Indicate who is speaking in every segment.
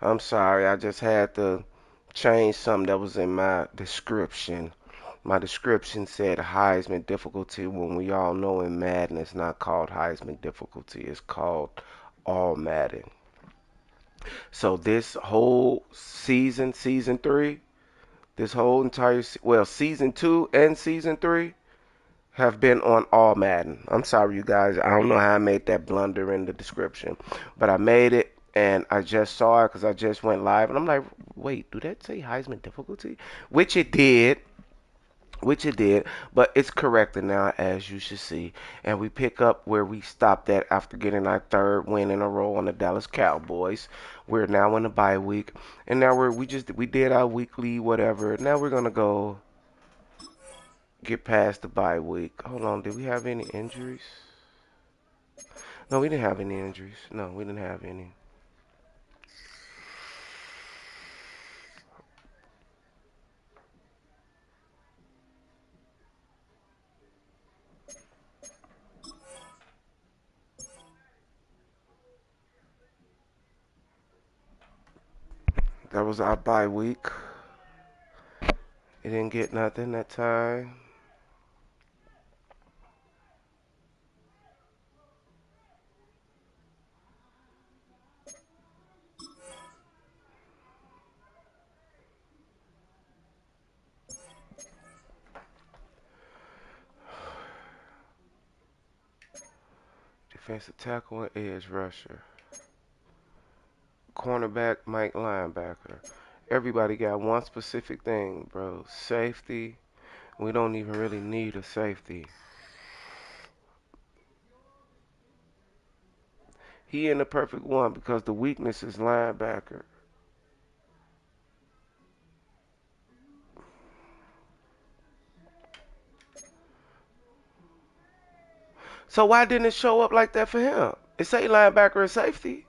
Speaker 1: I'm sorry, I just had to change something that was in my description. My description said Heisman difficulty when we all know in Madden it's not called Heisman difficulty, it's called All Madden. So this whole season, season three, this whole entire, well, season two and season three have been on All Madden. I'm sorry, you guys. I don't know how I made that blunder in the description, but I made it and I just saw it because I just went live and I'm like, wait, do that say Heisman difficulty? Which it did. Which it did, but it's corrected now, as you should see. And we pick up where we stopped at after getting our third win in a row on the Dallas Cowboys. We're now in the bye week, and now we did our weekly whatever. Now we're gonna go get past the bye week. Hold on, did we have any injuries? No, we didn't have any injuries. No, we didn't have any. That was our bye week. It didn't get nothing that time. Defensive tackle and edge rusher. Cornerback, Mike linebacker. Everybody got one specific thing, bro. Safety. We don't even really need a safety. He in the perfect one because the weakness is linebacker. So why didn't it show up like that for him? It say linebacker and safety.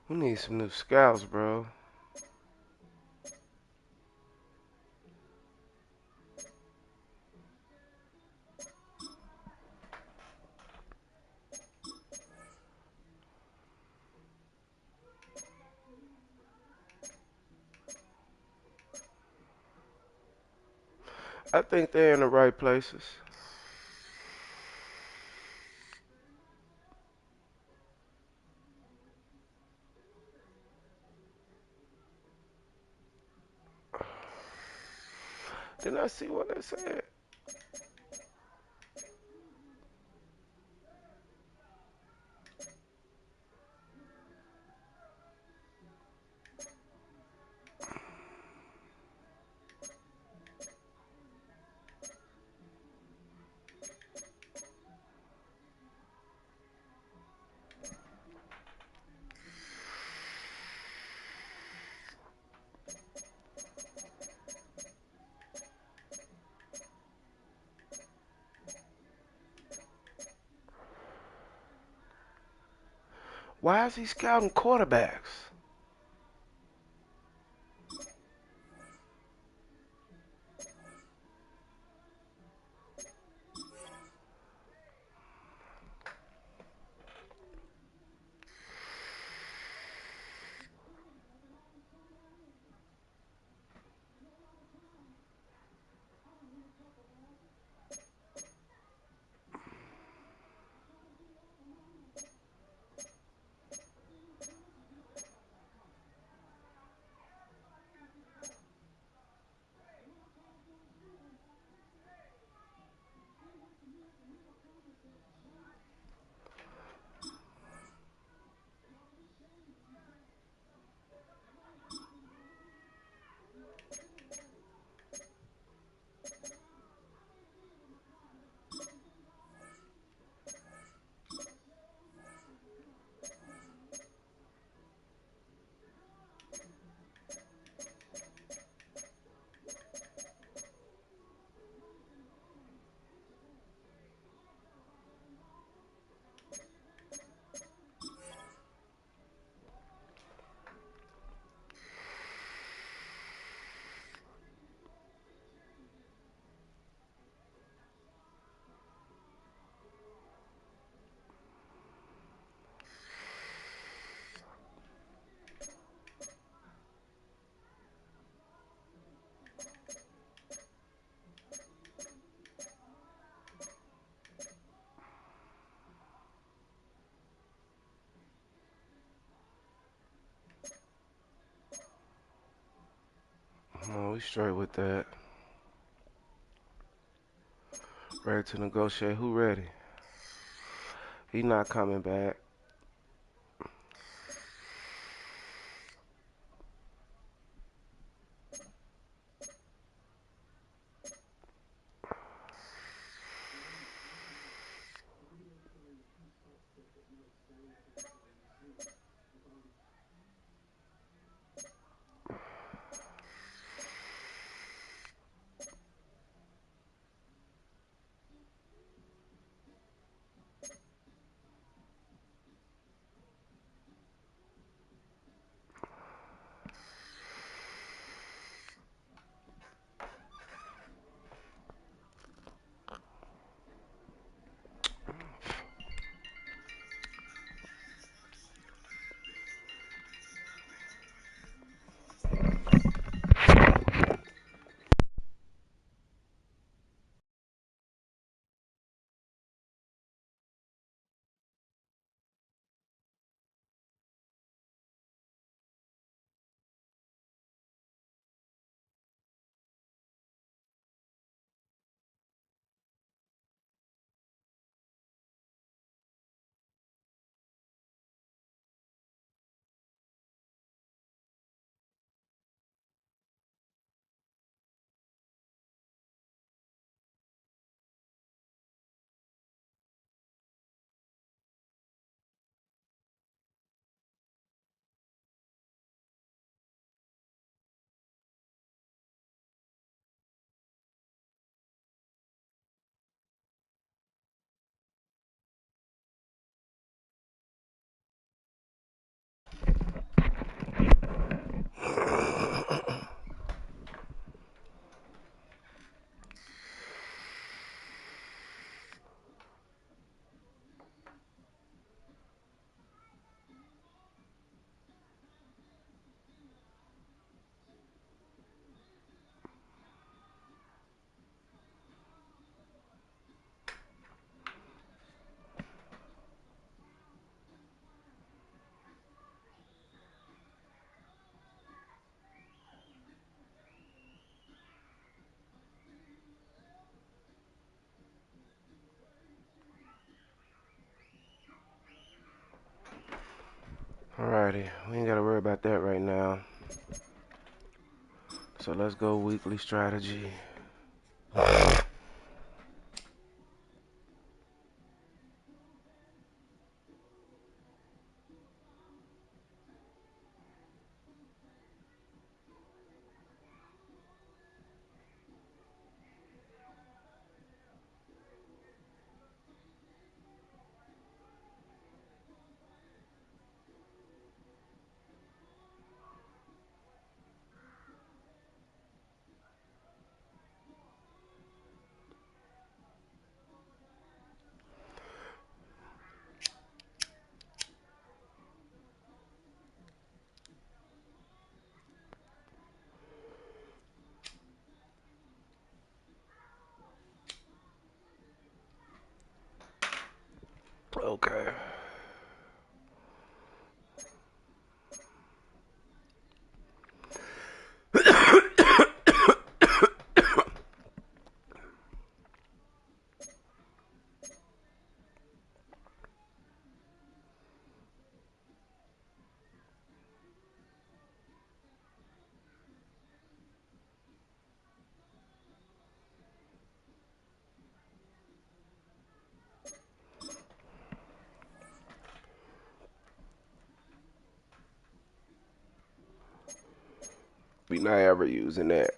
Speaker 1: We need some new scouts, bro. I think they're in the right places. Didn't I see what I said? Why is he scouting quarterbacks? No, we straight with that. Ready to negotiate. Who ready? He not coming back. Alrighty, we ain't gotta worry about that right now. So let's go weekly strategy. Okay. We not ever using that.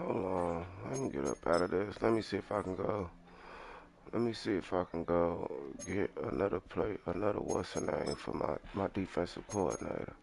Speaker 1: Hold on. Let me get up out of this. Let me see if I can go. Let me see if I can go get another play, another what's her name for my defensive coordinator.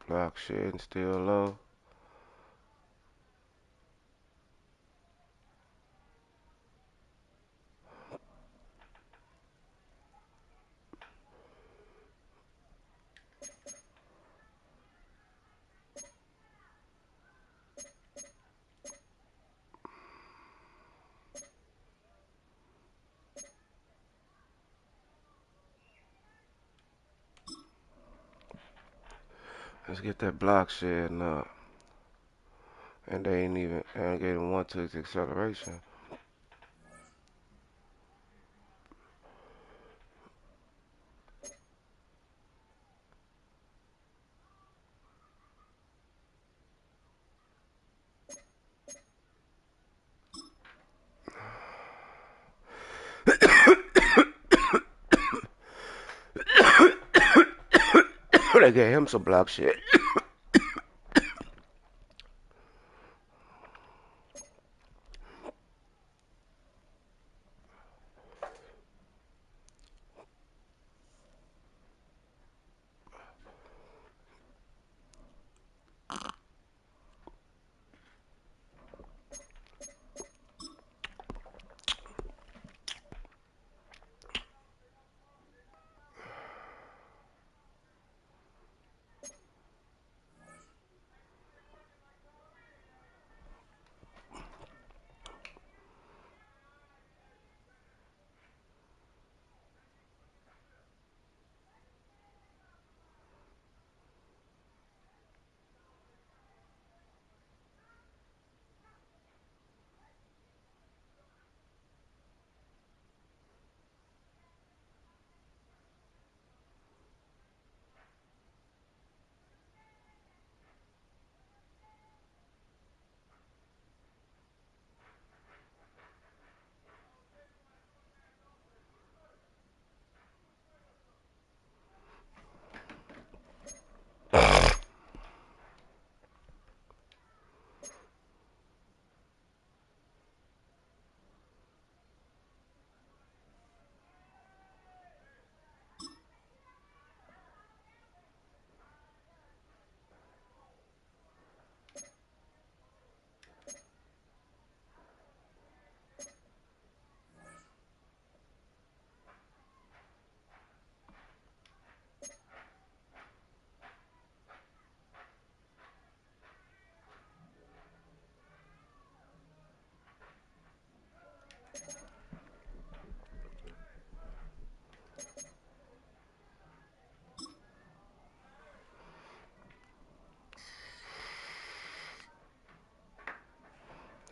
Speaker 1: Block shit and still low. Let's get that block shit up. And they ain't even and getting one to its acceleration. They gave him some block shit.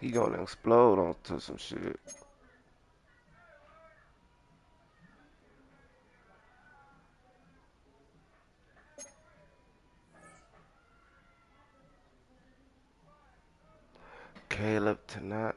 Speaker 1: He gonna explode onto some shit. Caleb Tanat.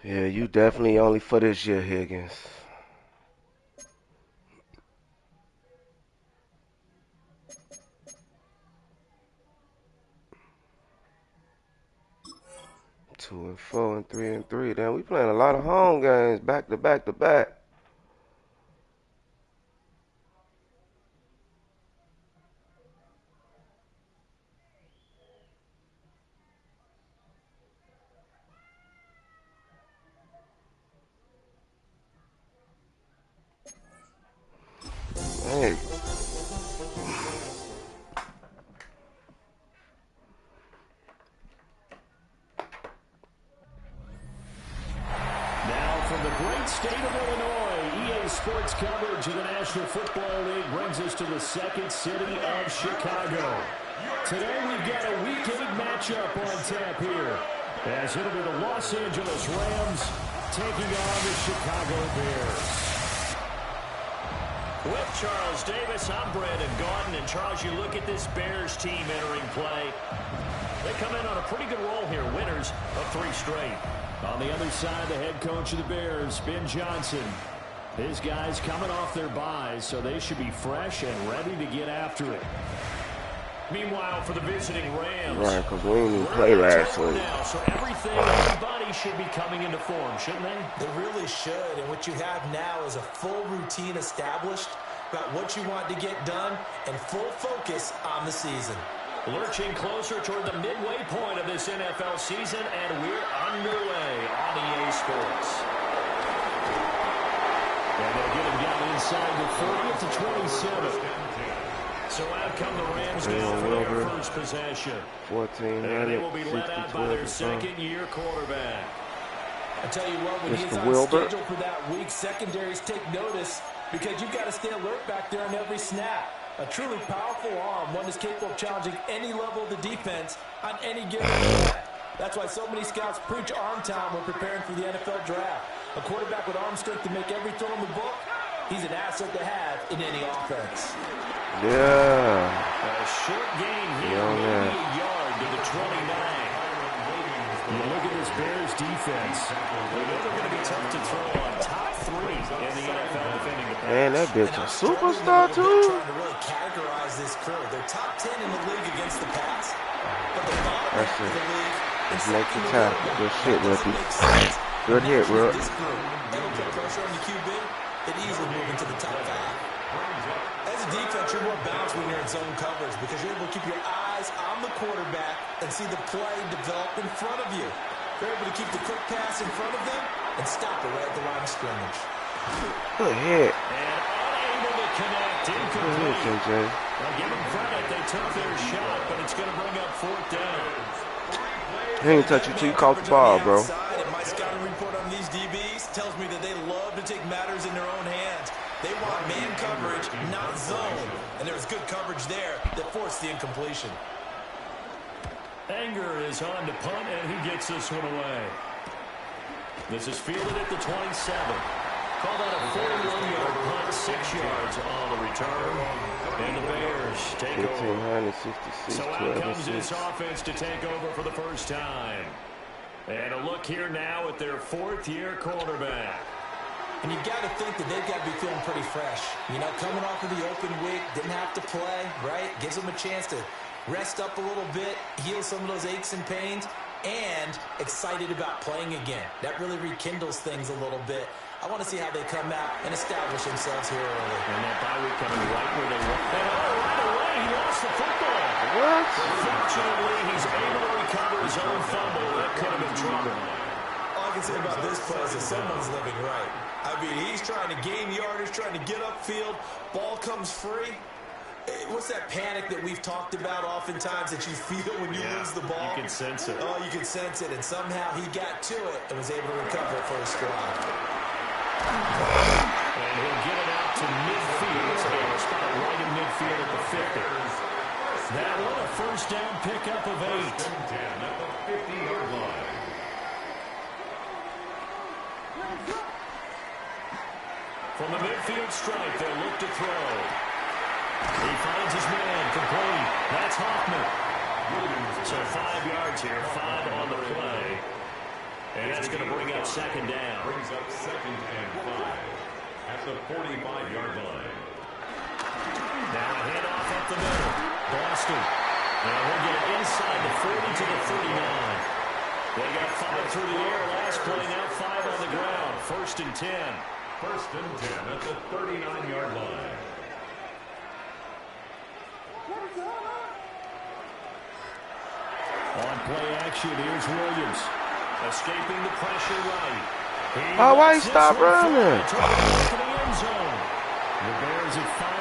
Speaker 1: Yeah, you definitely only for this year, Higgins. Two and four and 3-3. Damn, we playing a lot of home games back to back to back. Hey,
Speaker 2: Now from the great state of Illinois, EA Sports coverage of the National Football League brings us to the second city of Chicago. Today we've got a Week 8 matchup on tap here, as it'll be the Los Angeles Rams taking on the Chicago Bears. With Charles Davis, I'm Brandon Gaudin, and Charles, you look at this Bears team entering play. They come in on a pretty good roll here, winners of 3 straight. On the other side, the head coach of the Bears, Ben Johnson. His guys coming off their byes, so they should be fresh and ready to get after it. Meanwhile, for the visiting Rams,
Speaker 1: right, because we didn't even play last week.
Speaker 2: now, so everybody should be coming into form, shouldn't they?
Speaker 3: They really should, and what you have now is a full routine established about what you want to get done and full focus on the season.
Speaker 2: Lurching closer toward the midway point of this NFL season, and we're underway on EA Sports. And they'll get him down inside the 40 to 27. So out come the Rams now for their first possession.
Speaker 1: 1400,
Speaker 2: And they will be led out by their second-year quarterback.
Speaker 3: I tell you what, when he's on schedule for that week, secondaries take notice because you've got to stay alert back there on every snap. A truly powerful arm, one that's capable of challenging any level of the defense on any given play. That's why so many scouts preach arm time when preparing for the NFL draft. A quarterback with arm strength to make every throw in the book, he's an asset to have in any offense.
Speaker 1: Yeah.
Speaker 2: A short gain here, maybe a yard to the 29. You look at this Bears defense. They're going to be tough to throw on top 3 in the NFL defending the pass.
Speaker 1: Man, that bitch a superstar too.
Speaker 3: Trying to really categorize this crew. They're top 10 in the league against the pass, but the bottom half of the league.
Speaker 1: Let's make the tackle. Good shit, rookie. Good hit, bro.
Speaker 3: This group, that'll put pressure on the QB. It easily move into the top 5. As a defense, you're more balanced when you're in zone coverage because you're able to keep your eyes on the quarterback and see the play develop in front of you. You're able to keep the quick pass in front of them and stop it right at the line of scrimmage.
Speaker 1: Good hit.
Speaker 2: And unable to connect.
Speaker 1: Good hit, JJ.
Speaker 2: Well, give them credit. They took their shot, but it's going to bring up 4th down.
Speaker 1: He ain't touch you till you caught the ball, bro.
Speaker 3: And my scouting report on these DBs tells me that they love to take matters in their own hands. They want man coverage, not zone. And there was good coverage there that forced the incompletion.
Speaker 2: Anger is on to punt, and he gets this one away. This is fielded at the 27. Called out a 41-yard punt, 6 yards on the return. And the Bears take over.
Speaker 1: 1566,
Speaker 2: So out
Speaker 1: 12
Speaker 2: comes this
Speaker 1: 6.
Speaker 2: offense to take over for the first time. And a look here now at their 4th-year quarterback.
Speaker 3: And you've got to think that they've got to be feeling pretty fresh. You know, coming off of the open week, didn't have to play, right? Gives them a chance to rest up a little bit, heal some of those aches and pains, and excited about playing again. That really rekindles things a little bit. I want to see how they come out and establish themselves here early.
Speaker 2: And that bye week coming right where they want. And right away, he lost the football.
Speaker 1: What?
Speaker 2: Fortunately, he's able to recover his own fumble. That could have been trouble.
Speaker 3: All I can say about this play is that someone's living right. I mean, he's trying to gain yardage, trying to get upfield. Ball comes free. What's that panic that we've talked about oftentimes that you feel when you lose the ball?
Speaker 2: You can sense it.
Speaker 3: Oh, you can sense it. And somehow he got to it and was able to recover it for his squad.
Speaker 2: And he'll get it out to midfield. So a spot right in midfield at the 50. That one, a first down pickup of 8.
Speaker 4: 10 at the 50-yard line.
Speaker 2: From the midfield stripe, they'll look to throw. He finds his man, complete. That's Hoffman. So 5 yards here, 5 on the play. And that's going to bring up second down.
Speaker 4: Brings up 2nd and 5 at the 45-yard line.
Speaker 2: Now a handoff up the middle. Boston. And we'll get it inside the 40 to the 39. They got 5 through the air last play, now 5 on the ground. 1st and 10.
Speaker 4: 1st and 10 at the 39-yard line.
Speaker 2: On play action, here's Williams. Escaping the pressure right.
Speaker 1: Oh, why he stop running?
Speaker 2: The Bears at 500,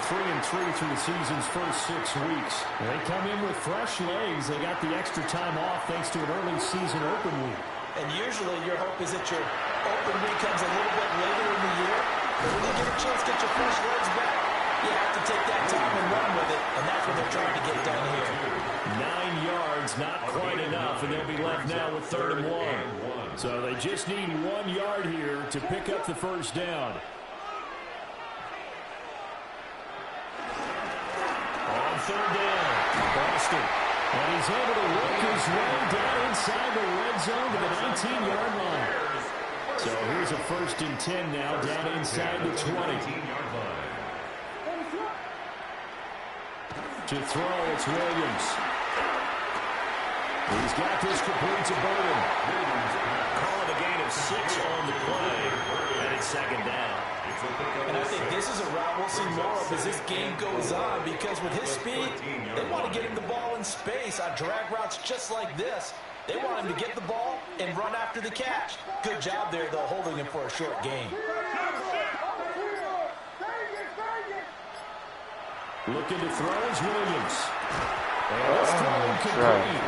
Speaker 2: 3-3 through the season's first 6 weeks. They come in with fresh legs. They got the extra time off thanks to an early season open week.
Speaker 3: And usually your hope is that your open week comes a little bit later in the year. But when you get a chance to get your fresh legs back, you have to take that time and run with it. And that's what they're trying to get done here.
Speaker 2: 9 yards, not quite enough, and they'll be left now with 3rd and 1. So they just need 1 yard here to pick up the first down. On 3rd down, Boston. And he's able to work his way down inside the red zone to the 19-yard line. So here's a 1st and 10 now, down inside the 20. To throw, it's Williams. He's got this complete to Burden. Calling a gain of 6 on the play, and it's 2nd down.
Speaker 3: And I think this is a route we'll see more of as this game goes on, because with his speed, they want to get him the ball in space on drag routes just like this. They want him to get the ball and run after the catch. Good job there, though, holding him for a short gain.
Speaker 2: Looking to throw is Williams. And let's throw complete.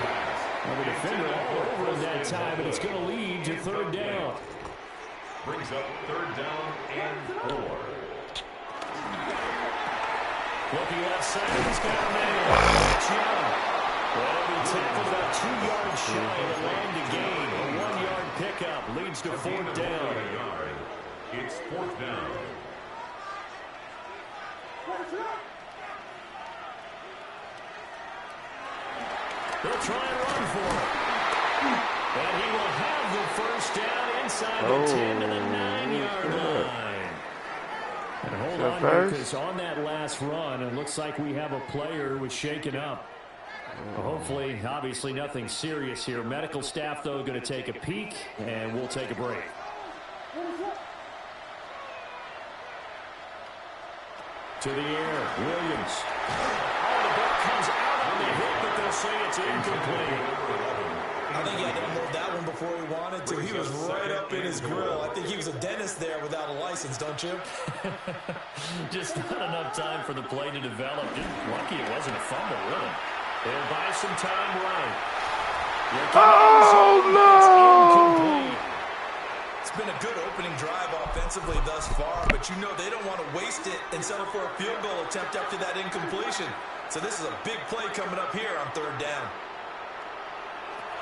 Speaker 2: Well, the defender all over him that time, but it's going to lead to 3rd down.
Speaker 4: Brings up 3rd down and 4.
Speaker 2: Looking left side, he's got a man. Well, he tackled about 2 yards shy of the line to gain. A 1-yard pickup leads to 4th down.
Speaker 4: It's 4th down.
Speaker 2: They'll try and run for it. And he will have the first down inside the 10 to the 9-yard line. And hold on here, because on that last run, it looks like we have a player who was shaken up. Hopefully, obviously nothing serious here. Medical staff, though, going to take a peek, and we'll take a break. To the air, Williams. Oh, the ball comes out on the hit, but they'll say it's incomplete.
Speaker 3: I think he had to unload that one before he wanted to. He was right up in his grill. I think he was a dentist there without a license, don't you?
Speaker 2: Just not enough time for the play to develop. Just lucky it wasn't a fumble, really. They'll buy some time right.
Speaker 1: Oh, no!
Speaker 3: It's been a good opening drive offensively thus far, but you know they don't want to waste it and settle for a field goal attempt after that incompletion. So this is a big play coming up here on 3rd down.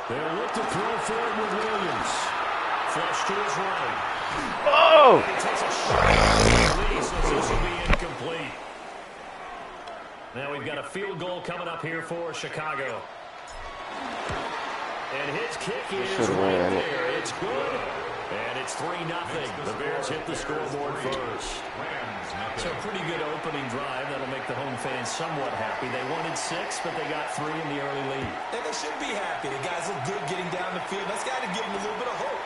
Speaker 2: They'll look to throw for it with Williams. Flush to his right.
Speaker 1: Oh!
Speaker 2: He takes a shot. This will be incomplete. Now we've got a field goal coming up here for Chicago. And his kick is right there. It's good. And it's 3-0. The Bears hit the scoreboard first. So a pretty good opening drive. That'll make the home fans somewhat happy. They wanted 6, but they got 3 in the early lead.
Speaker 3: And they should be happy. The guys look good getting down the field. That's got to give them a little bit of hope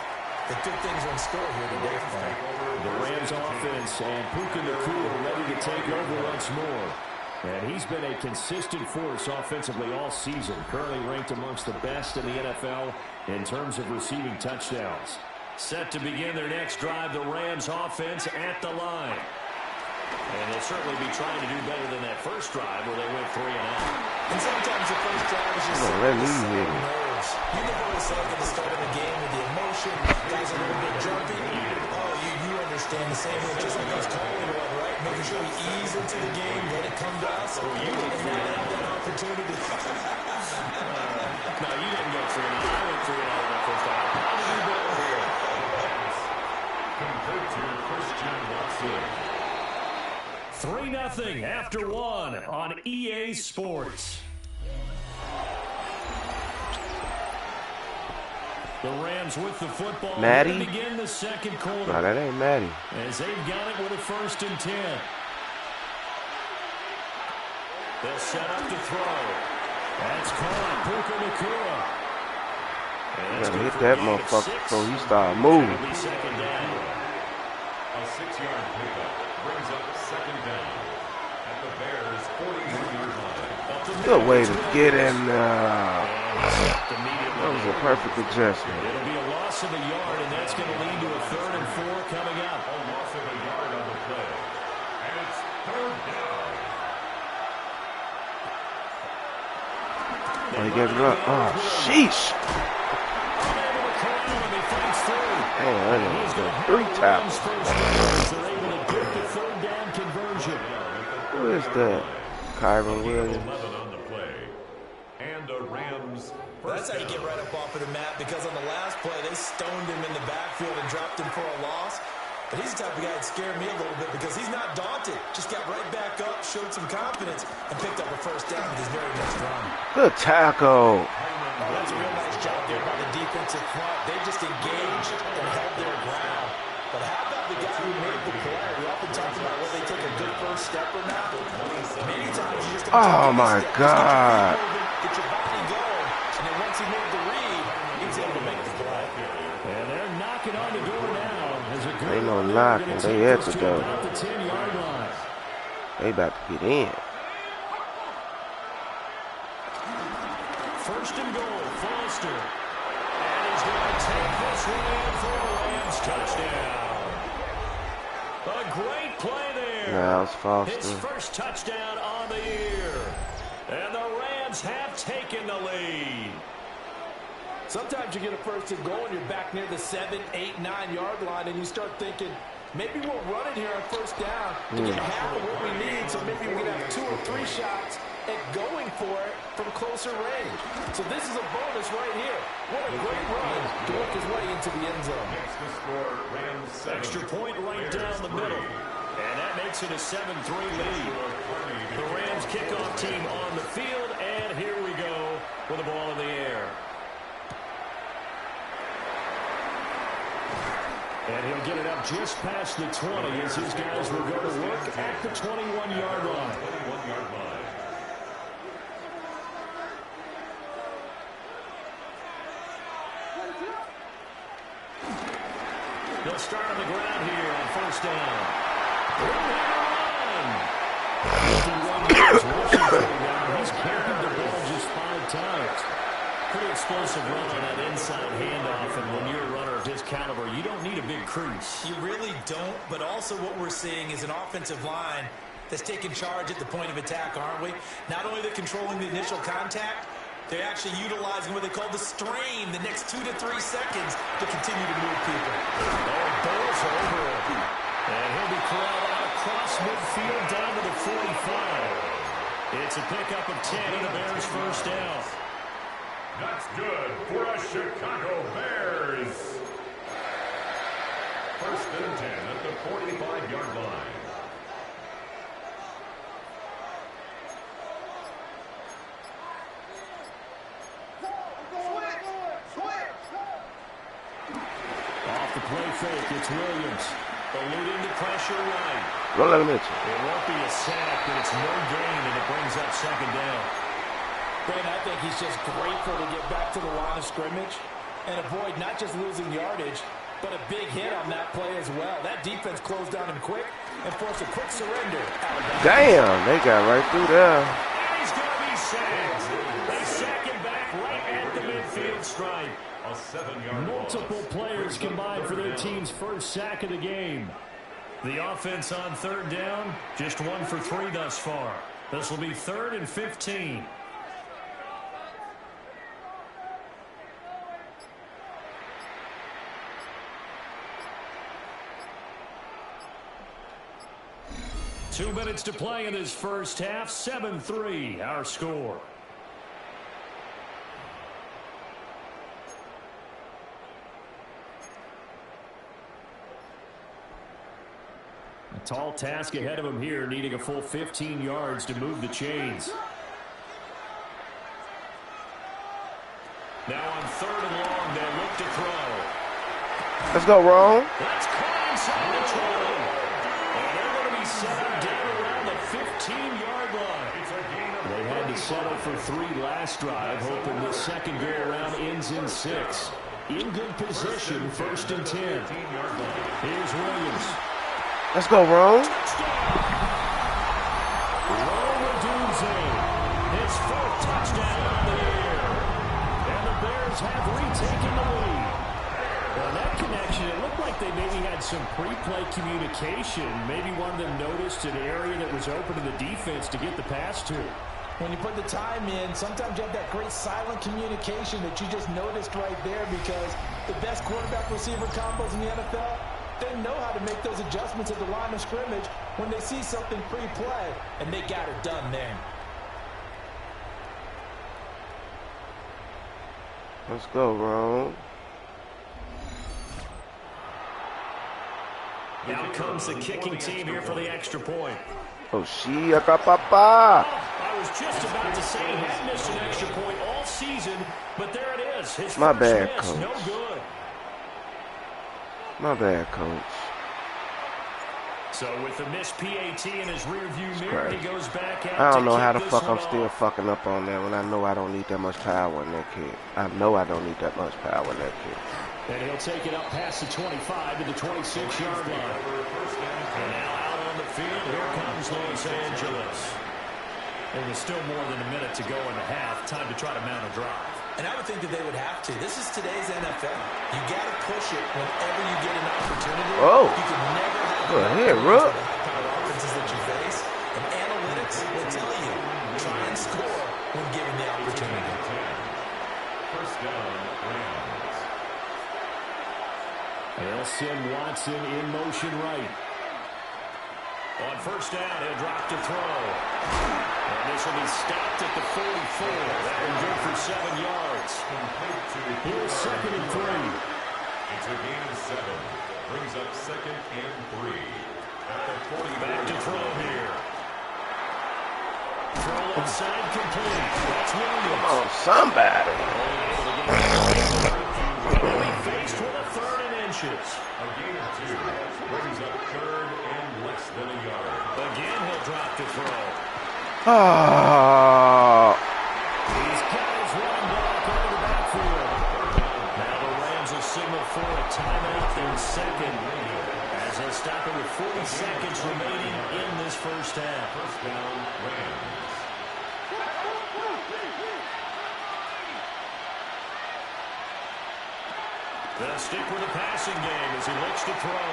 Speaker 3: that good things are in store here today.
Speaker 2: The Rams offense and Puka Nacua ready to take over once more. And he's been a consistent force offensively all season. Currently ranked amongst the best in the NFL in terms of receiving touchdowns. Set to begin their next drive, the Rams offense at the line. And they'll certainly be trying to do better than that first drive where they went 3 and out.
Speaker 3: And sometimes the first drive is just nerves. You know what it's like at the start of the game with the emotion, guys are a little bit jumpy. Oh, you understand the same way, just like I was calling it, right? Making sure we ease into the game, let it come to us. Oh, you didn't have that opportunity.
Speaker 2: No, you didn't go 3 and out. I went 3 and out in that first drive. How did you do here?
Speaker 4: Compared to Christian Watson.
Speaker 2: 3-0 after 1 on EA Sports. The Rams with the football.
Speaker 1: Maddie?
Speaker 2: Begin the second quarter.
Speaker 1: No, that ain't Maddie.
Speaker 2: As they've got it with a 1st and 10. They'll set up to throw. That's caught. Puka Nakua.
Speaker 1: You gotta hit that motherfucker before he start moving.
Speaker 2: It'll be second down.
Speaker 4: A 6-yard pickup brings up second down at the Bears' 41-yard line.
Speaker 1: Good way to get in. That was a perfect adjustment.
Speaker 2: It'll be a loss of a yard, and that's going to lead to a 3rd and 4 coming up.
Speaker 4: A loss of a yard on the play. And it's 3rd down.
Speaker 1: Oh, he gave it up. Oh, sheesh. Man, that is 3 tackles.
Speaker 2: They're able to get the 3rd down conversion.
Speaker 1: Who is that? Kyron Williams.
Speaker 4: 11 on the play. And the Rams.
Speaker 3: That's how you get right up off of the mat, because on the last play, they stoned him in the backfield and dropped him for a loss. But he's the type of guy that scared me a little bit because he's not daunted. Just got right back up, showed some confidence, and picked up a 1st down with his very next run.
Speaker 1: Good tackle.
Speaker 3: That's a real nice job there by the defensive front. They just engaged and held their ground. But how about the guy who made the play? We often talk about whether they take a good first step or not. Many times you just
Speaker 1: Oh, my God.
Speaker 3: Get your body going. And then once he made the read, he was able to make the play.
Speaker 2: And they're knocking on the door now.
Speaker 1: Ain't no knocking. They at the door.
Speaker 2: About the 10-yard line.
Speaker 1: They about to get in.
Speaker 2: 1st and goal, Foster. And he's going to take this one in for a Rams touchdown. A great play there.
Speaker 1: Now it's Foster.
Speaker 2: His 1st touchdown on the year. And the Rams have taken the lead.
Speaker 3: Sometimes you get a 1st and goal and you're back near the 7, 8, 9-yard line, and you start thinking, maybe we'll run it here on 1st down to get half of what we need, so maybe we can have 2 or 3 shots at going for it from closer range. So this is a bonus right here. What a great run to work his way into the end zone.
Speaker 4: Makes the score Rams 7.
Speaker 2: Extra point right down the middle. And that makes it a 7-3 lead. The Rams kickoff team on the field, and here we go with the ball in the air. And he'll get it up just past the 20 as his guys will go to work at the 21-yard line.
Speaker 4: 21-yard line.
Speaker 2: They'll start on the ground here on 1st down. He's carried the ball just 5 times. Pretty explosive run on that inside handoff, and when you're a runner of his caliber, you don't need a big crease.
Speaker 3: You really don't, but also what we're seeing is an offensive line that's taking charge at the point of attack, aren't we? Not only they're controlling the initial contact, they're actually utilizing what they call the strain, the next 2 to 3 seconds to continue to move people.
Speaker 2: Oh, Bowles over it. And he'll be corralled out across midfield down to the 45. It's a pickup of 10 and the Bears' 1st down.
Speaker 4: That's good for us Chicago Bears. 1st and 10 at the 45-yard line.
Speaker 2: Off the play fake, it's Williams. Alluding to pressure right.
Speaker 1: Roll Mitchell.
Speaker 2: It won't be a sack, but it's no gain, and it brings up 2nd down.
Speaker 3: Brent, I think he's just grateful to get back to the line of scrimmage and avoid not just losing yardage, but a big hit on that play as well. That defense closed down him quick and forced a quick surrender.
Speaker 1: Damn, they got right through there.
Speaker 2: And he's going to be sacked. They sack him back right at the midfield stripe.
Speaker 4: A 7-yard
Speaker 2: Multiple
Speaker 4: loss.
Speaker 2: players combined for their team's first sack of the game. The offense on third down, just 1 for 3 thus far. This will be 3rd and 15. Two minutes to play in this first half. 7-3, our score. A tall task ahead of him here, needing a full 15 yards to move the chains. Now on 3rd and long, they'll look to throw.
Speaker 1: Let's go, Ron.
Speaker 2: That's caught inside the 20. And they're going to be settled down around the 15-yard line. They had to settle for 3 last drive, hoping this second go-around ends in 6. In good position, 1st and 10. Here's Williams.
Speaker 1: Let's go, Ron.
Speaker 2: His 4th touchdown on the year. And the Bears have retaken the lead. Well, that connection, it looked like they maybe had some pre-play communication. Maybe one of them noticed an area that was open to the defense to get the pass to.
Speaker 3: When you put the time in, sometimes you have that great silent communication that you just noticed right there, because the best quarterback-receiver combos in the NFL, they know how to make those adjustments at the line of scrimmage when they see something pre-play, and they got it done there.
Speaker 1: Let's go, Ron.
Speaker 2: Out comes the kicking team here for the extra point.
Speaker 1: Oh, she, papa.
Speaker 2: I was just about to say he had missed an extra point all season, but there it is. His
Speaker 1: My
Speaker 2: first
Speaker 1: bad,
Speaker 2: miss,
Speaker 1: Coach.
Speaker 2: no good.
Speaker 1: My bad, Coach.
Speaker 2: So with the missed PAT in his rearview mirror, he goes back out.
Speaker 1: I don't know
Speaker 2: to
Speaker 1: how the
Speaker 2: kick
Speaker 1: fuck
Speaker 2: this
Speaker 1: I'm
Speaker 2: one
Speaker 1: still
Speaker 2: off.
Speaker 1: fucking up on that when I know I don't need that much power in that kick. I know I don't need that much power in that kick.
Speaker 2: And he'll take it up past the 25 to the 26-yard line. And now out on the field, here comes Los Angeles. And with still more than a minute to go in the half, time to try to mount a drive.
Speaker 3: And I would think that they would have to. This is today's NFL. You got to push it whenever you get an opportunity.
Speaker 1: Oh.
Speaker 3: You can never have
Speaker 1: Good hit, Rook.
Speaker 3: the kind of offenses that you face. And analytics will tell you, try and score when given the opportunity.
Speaker 4: First down, Rams.
Speaker 2: They'll send Watson in motion right. On first down, he'll drop to throw. And this will be stopped at the 44. That one good for 7 yards. Here's 2nd and 3.
Speaker 4: It's a gain of 7. Brings up 2nd and 3. At the 40.
Speaker 2: Back to throw here. Throw inside complete. That's Williams.
Speaker 1: Oh, somebody.
Speaker 2: He'll be faced with a 3rd and inches.
Speaker 4: A gain of 2. Brings up 3rd and less than a yard.
Speaker 2: Again, he'll drop to throw.
Speaker 1: Oh.
Speaker 2: He's got his running back out of the backfield. Now the Rams will signal for a timeout in 2nd. As they'll stop it with 40 seconds remaining in this first half.
Speaker 4: First down, Rams.
Speaker 2: They'll stick with the passing game as he looks to throw.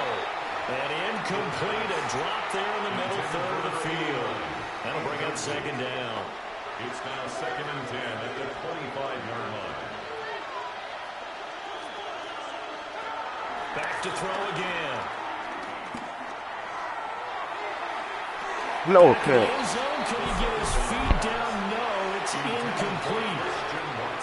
Speaker 2: And incomplete, a drop there in the middle 3rd of the field. That'll bring up 2nd down.
Speaker 4: It's now 2nd and 10 at the 25-yard line.
Speaker 2: Back to throw again.
Speaker 1: No
Speaker 2: Back in the
Speaker 1: pick.
Speaker 2: end zone, can he get his feet down? No, it's incomplete.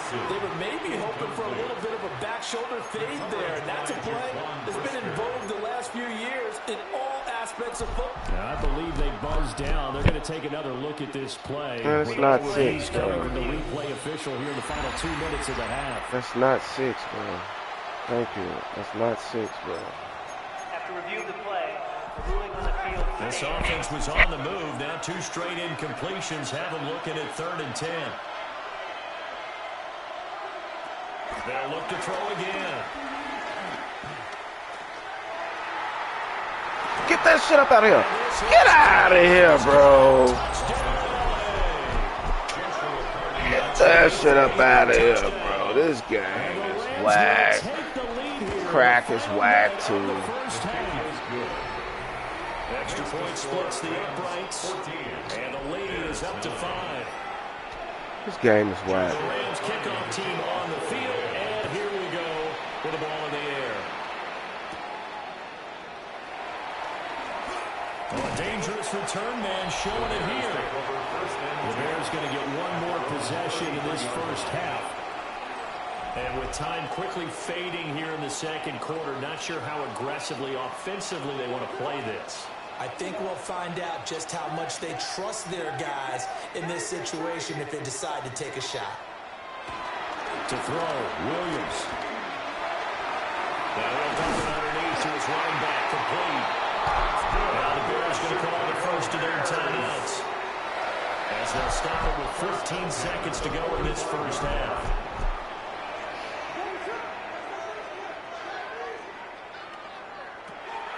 Speaker 3: They were maybe hoping for a little bit of a back shoulder fade there. And that's a play that's been in vogue the last few years in all aspects of football.
Speaker 2: I believe they buzzed down. They're going to take another look at this play.
Speaker 1: That's
Speaker 2: With
Speaker 1: not
Speaker 2: all of
Speaker 1: 6,
Speaker 2: these coming
Speaker 1: bro.
Speaker 2: from the replay official here in the final 2 minutes of the half.
Speaker 1: That's not 6, bro. Thank you. That's not 6, bro.
Speaker 5: After review of the play, the ruling on the field.
Speaker 2: This offense was on the move. Now 2 straight incompletions have them looking at 3rd and 10. They'll look to throw again.
Speaker 1: Get that shit up out of here. Get out of here, bro. Get that shit up out of here, bro. This game is whack. Crack is whack, too.
Speaker 2: Extra point splits the uprights, and the lead is up to 5.
Speaker 1: This game is whack.
Speaker 2: The Rams kickoff team on the field, and here we go with the ball in the air. A dangerous return man showing it here. The Bears going to get one more possession in this first half. And with time quickly fading here in the second quarter, not sure how aggressively, offensively they want to play this.
Speaker 3: I think we'll find out just how much they trust their guys in this situation if they decide to take a shot.
Speaker 2: To throw, Williams. Now he'll dump it underneath to his running back, complete. Now the Bears going to call the first of their timeouts, as they'll stop it with 15 seconds to go in this first half.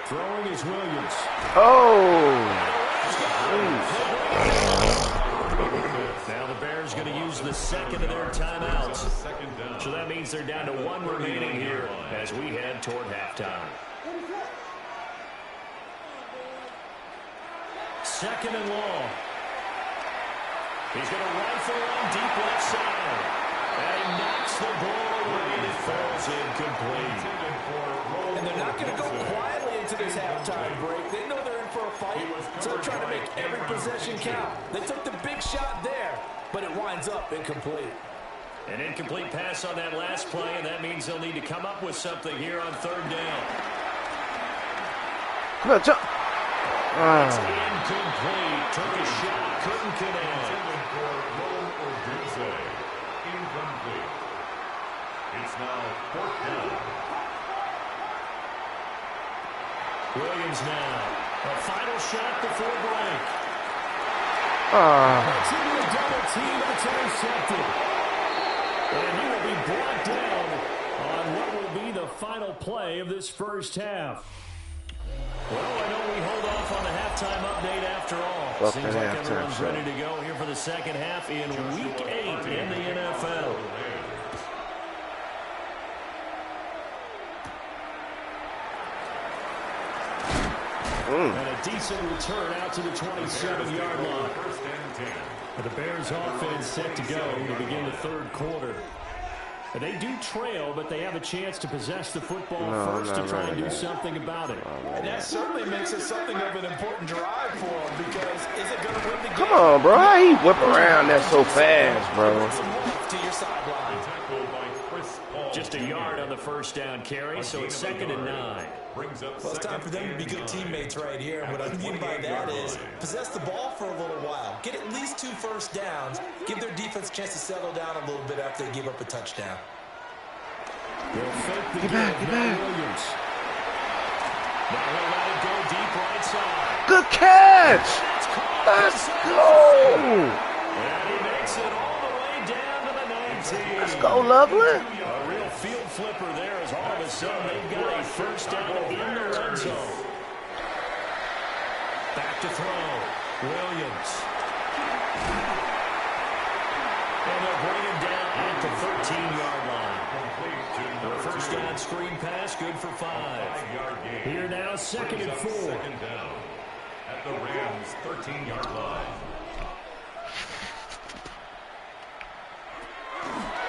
Speaker 2: Throwing is Williams.
Speaker 1: Oh!
Speaker 2: Now the Bears going to use the second of their timeouts. So that means they're down to one remaining here as we head toward halftime. Second and long. He's going to rifle on deep left side. And he knocks the ball away and it falls incomplete.
Speaker 3: And they're not going to go quietly into this halftime break. They know they're in for a fight, so they're trying to make every possession count. They took the big shot there, but it winds up incomplete.
Speaker 2: An incomplete pass on that last play, and that means they'll need to come up with something here on third down.
Speaker 1: Come on, jump.
Speaker 2: It's incomplete. Took a shot, couldn't connect.
Speaker 4: Incomplete. It's now fourth down.
Speaker 2: Williams now. A final shot before break.
Speaker 1: Ah.
Speaker 2: Into a double team, that's intercepted. And he will be brought down on what will be the final play of this first half. Well, I know we hold off on the halftime update after all. Seems like everyone's ready to go here for the second half in Week 8 in the NFL. And a decent return out to the 27-yard line. The Bears offense set to go to begin the third quarter. And they do trail, but they have a chance to possess the football first to try and do something about it.
Speaker 3: And that certainly makes it something of an important drive for them, because is it going to win the game?
Speaker 1: Come on, bro. How he whip around that so fast, bro?
Speaker 3: To your sideline.
Speaker 2: Just a yard on the first down carry, so it's 2nd and 9.
Speaker 3: Well, it's time for them to be good teammates right here. And what I mean by that is possess the ball for a little while. Get at least 2 first downs. Give their defense a chance to settle down a little bit after they give up a touchdown.
Speaker 2: Get back. Williams. Now he'll let it go deep right side.
Speaker 1: Good catch. Let's go.
Speaker 2: And he makes it all the way down to the 19.
Speaker 1: Let's go, Lovely.
Speaker 2: A real field flipper there as all of a sudden they've got a first down in the red zone. Back to throw. Williams. And they'll bring him down at the 13-yard line. The first down screen pass, good for 5. Here now, 2nd and 4.
Speaker 4: Second down at the Rams' 13-yard line.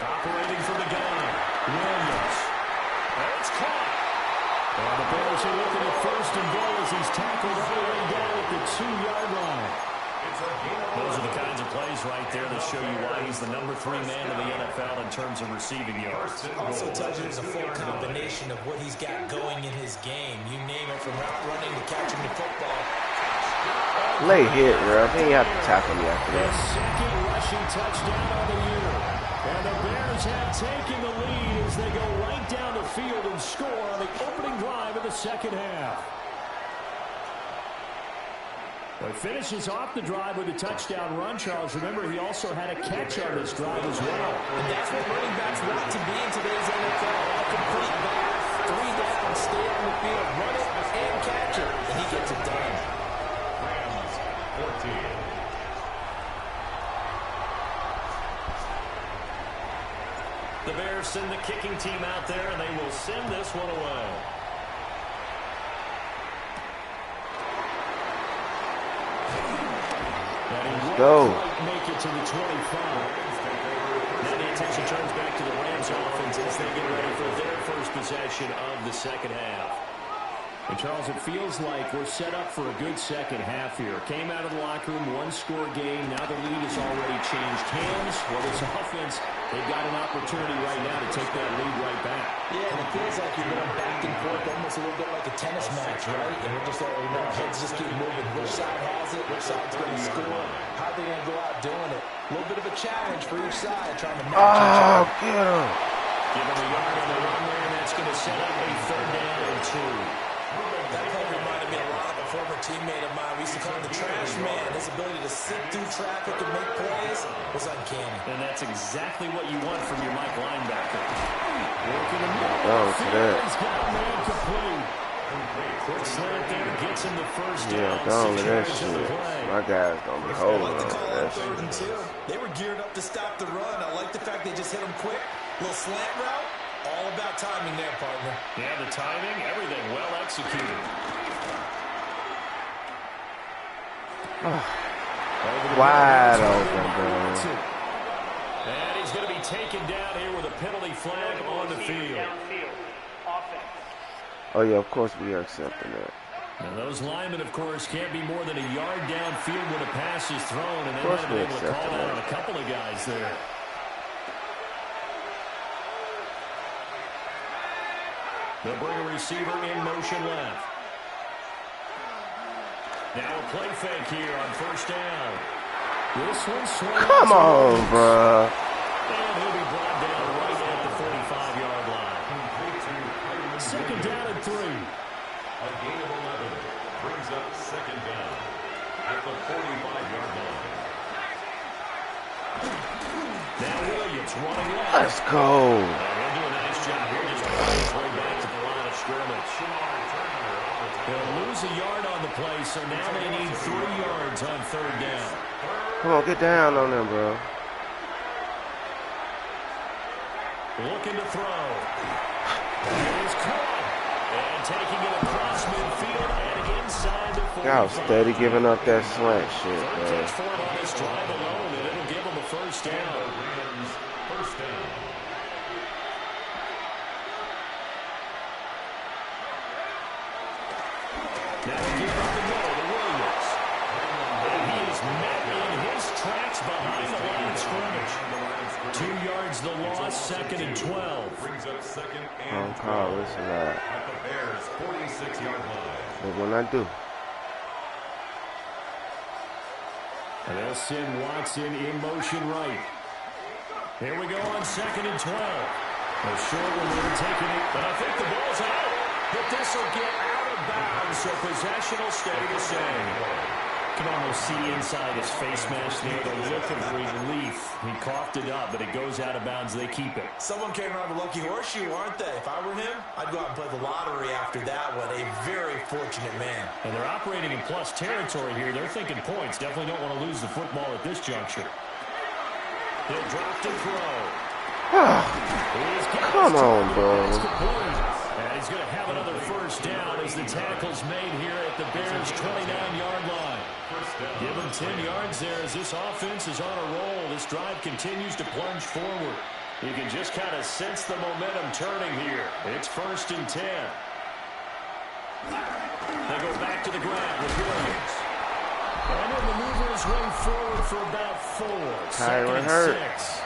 Speaker 2: Operating from the gun, Williams. And it's caught. And the Bears are looking at 1st and goal as he's tackled all the way down at the 2-yard line. Those are the kinds of plays right there that show you why he's the number 3 man in the NFL in terms of receiving yards.
Speaker 3: Also tells you there's a full combination of what he's got going in his game. You name it, from route running to catching the football.
Speaker 1: Late hit, bro. He didn't have to tackle me after
Speaker 2: His
Speaker 1: that.
Speaker 2: second rushing touchdown of the year. And the Bears have taken the lead as they go right down the field and score on the opening drive of the second half. Well, he finishes off the drive with a touchdown run, Charles. Remember, he also had a catch on this drive as well.
Speaker 3: And that's what running backs want to be in today's NFL. A complete back, 3 down, stay on the field, run it, and catch it. And he gets it
Speaker 2: send the kicking team out there, and they will send this one away.
Speaker 1: Let's go.
Speaker 2: Make it to the 25. Now the attention turns back to the Rams offense as they get ready for their first possession of the second half. And Charles, it feels like we're set up for a good second half here. Came out of the locker room, one-score game. Now the lead has already changed hands. Well, this offense, they've got an opportunity right now to take that lead right back.
Speaker 3: Yeah, and it feels like you're going back and forth, almost a little bit like a tennis match, right? And we're just, heads just keep moving. Which side has it? Which side's going to score? How are they going to go out doing it? A little bit of a challenge for each side, trying to match each other.
Speaker 1: Get him.
Speaker 2: Give him a yard on the run there, and that's going to set up a 3rd down and 2.
Speaker 3: That play reminded me a lot of a former teammate of mine. We used to call him the trash man. His ability to sit through traffic and make plays was uncanny.
Speaker 2: And that's exactly what you want from your Mike linebacker.
Speaker 1: Oh, to that.
Speaker 2: He's got a man complete. Quick slant there gets him the first down.
Speaker 1: Yeah, don't let that shit. My guys don't be holding on to that shit.
Speaker 3: They were geared up to stop the run. I like the fact they just hit him quick. Little slant route. All about timing there, partner.
Speaker 2: Yeah, the timing, everything well executed.
Speaker 1: Wide open, bro.
Speaker 2: And he's going to be taken down here with a penalty flag on the field.
Speaker 1: Oh, yeah, of course we are accepting that.
Speaker 2: Now, those linemen, of course, can't be more than a yard downfield when a pass is thrown, and they might have been able to call out on a couple of guys there. They'll bring a receiver in motion left. Now a play fake here on 1st down. This one swings.
Speaker 1: Come on, bro.
Speaker 2: And he'll be brought down right at the 45-yard line. 2nd down and 3.
Speaker 4: A gain of 11 brings up 2nd down at the 45-yard line.
Speaker 2: Now Williams running left.
Speaker 1: Let's go.
Speaker 2: And he'll do a nice job here, just running his way back to the line of scrimmage. They'll lose a yard on the play, so now they need 3 yards on 3rd down.
Speaker 1: Come on, get down on them, bro.
Speaker 2: Looking to throw. He's caught. And taking it across midfield and inside the 45.
Speaker 1: Y'all steady giving up that slant shit, bro.
Speaker 2: Catch for him on this drive alone, and it'll give him a 1st down.
Speaker 4: First down.
Speaker 2: Now we give up the middle to Williams. And he is met in his tracks behind the line of scrimmage. 2 yards the loss, 2nd and 12.
Speaker 4: Brings up 2nd and
Speaker 1: Don't call this a lot.
Speaker 4: at the Bears' 46-yard line.
Speaker 1: But when I do.
Speaker 2: And they'll send Watson in motion right. Here we go on 2nd and 12. A short one will take it, but I think the ball's out. But this will get out of bounds, so possession will stay the same. You can almost see inside his face mask there the look of relief. He coughed it up, but it goes out of bounds. They keep it.
Speaker 3: Someone came around a lucky horseshoe, aren't they? If I were him, I'd go out and play the lottery after that one. A very fortunate man.
Speaker 2: And they're operating in plus territory here. They're thinking points. Definitely don't want to lose the football at this juncture. He'll drop to throw.
Speaker 1: Come on, bro.
Speaker 2: And he's going to have another 1st down as the tackle's made here at the Bears' 29-yard line. Give him 10 yards there as this offense is on a roll. This drive continues to plunge forward. You can just kind of sense the momentum turning here. It's 1st and 10. They go back to the ground with Williams. And he'll maneuver his way forward for about 4. 2nd and 6.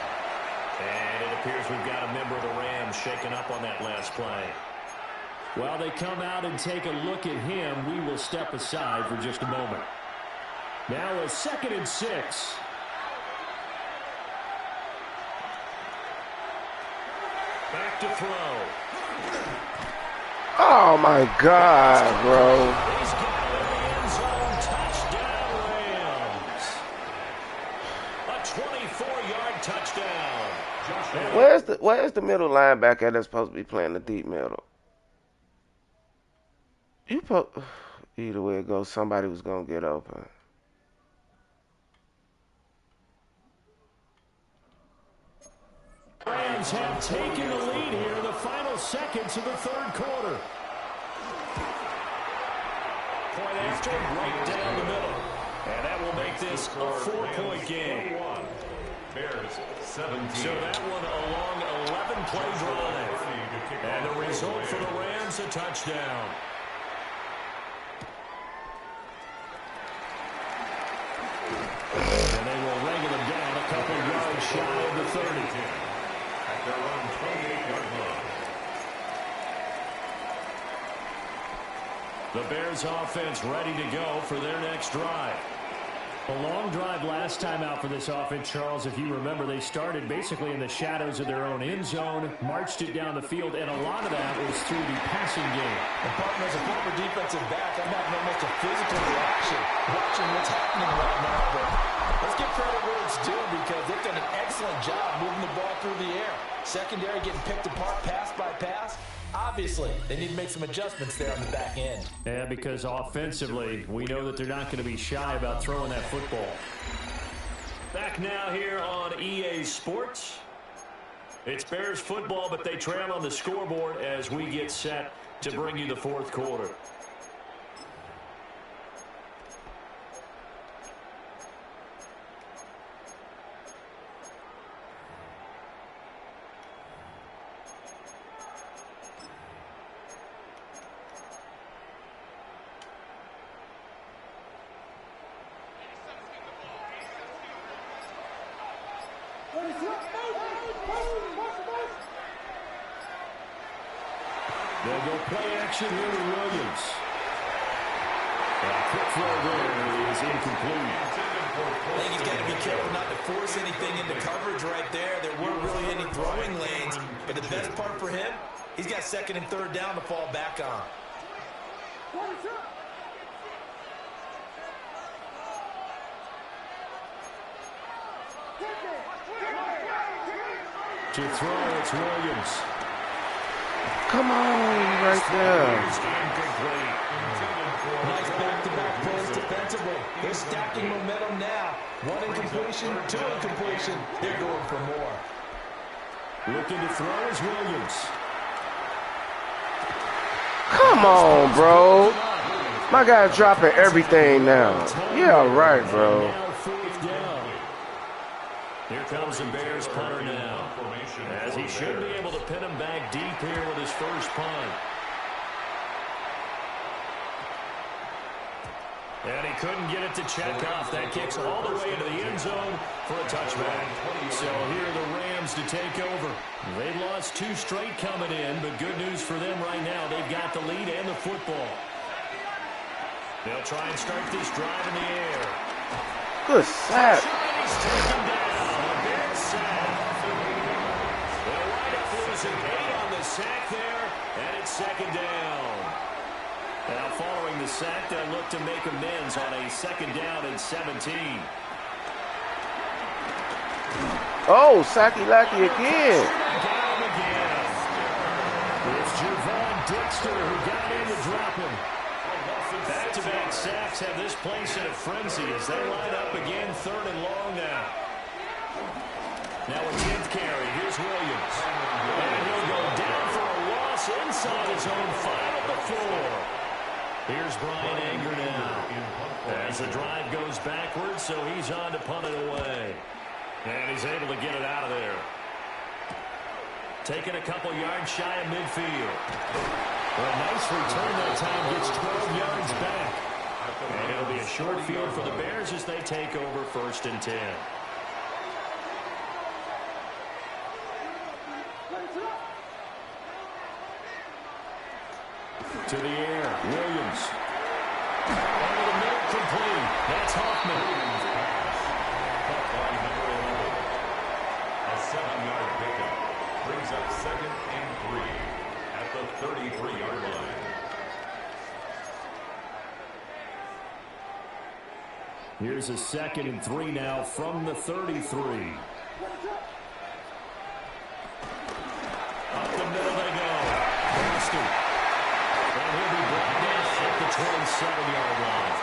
Speaker 2: And it appears we've got a member of the Rams shaken up on that last play. While they come out and take a look at him, we will step aside for just a moment. Now a 2nd and 6. Back to throw.
Speaker 1: Oh, my God, bro.
Speaker 2: He's got it in the end zone. Touchdown, Rams. A 24-yard touchdown.
Speaker 1: Where's the middle linebacker that's supposed to be playing the deep middle? Either way it goes, somebody was going to get open.
Speaker 2: Rams have taken the lead here in the final seconds of the third quarter. Point after, right down the middle. And that will make this a 4-point game.
Speaker 4: Bears 17.
Speaker 2: So that one a long 11-play drive. And the result for the Rams, a touchdown. And they will wrangle them down a couple yards shy of the 30.
Speaker 4: At their own 28-yard line.
Speaker 2: The Bears offense ready to go for their next drive. A long drive last time out for this offense, Charles. If you remember, they started basically in the shadows of their own end zone, marched it down the field, and a lot of that was through the passing game.
Speaker 3: And partner, as a former defensive back, I'm having almost a physical reaction watching what's happening right now. But let's give credit where it's due because they've done an excellent job moving the ball through the air. Secondary getting picked apart pass by pass. Obviously, they need to make some adjustments there on the back end.
Speaker 2: Yeah, because offensively, we know that they're not going to be shy about throwing that football. Back now here on EA Sports. It's Bears football, but they trail on the scoreboard as we get set to bring you the fourth quarter. They'll go play action here with Williams. A quick throw there is incomplete.
Speaker 3: I think he's got to be careful not to force anything into coverage right there. There weren't really any throwing lanes. But the best part for him, he's got second and third down to fall back on.
Speaker 2: To throw, it's Williams.
Speaker 1: Come on, right there.
Speaker 3: Nice back-to-back plays defensively. They're stacking momentum now. One incompletion, two incompletion. They're going for more.
Speaker 2: Looking to throw is Williams.
Speaker 1: Come on, bro. My guy's dropping everything now. Yeah, right, bro.
Speaker 2: Here comes the Bears punter now, as he should be able to pin him back deep here with his first punt. And he couldn't get it to check off. That kicks all the way into the end zone for a touchback. So here are the Rams to take over. They lost two straight coming in, but good news for them right now. They've got the lead and the football. They'll try and start this drive in the air.
Speaker 1: Good sack.
Speaker 2: He's taken down. A big sack. They'll wind up losing 8 on the sack there, and it's second down. Now, following the sack, they'll look to make amends on a second down and 17.
Speaker 1: Oh, Sacky-Lacky again.
Speaker 2: Got him again. It's Javon Dexter who got in to drop him. Back-to-back sacks have this place in a frenzy as they line up again, third and long now. Now a 10th carry. Here's Williams. And he'll go down for a loss inside his own 5 at the 4. Here's Brian Anger now. As the drive goes backwards, so he's on to punt it away. And he's able to get it out of there. Taking a couple yards shy of midfield. Well, a nice return that time, gets 12 yards back. And it'll be a short field for the Bears as they take over first and 10. To the air, Williams. Over the middle, complete. That's Hoffman.
Speaker 4: A 7-yard pickup brings up second and 3 at the 33-yard line.
Speaker 2: Here's a 2nd and 3 now from the 33. Up the middle they go. Boston. And he'll be brought down at the 27-yard line.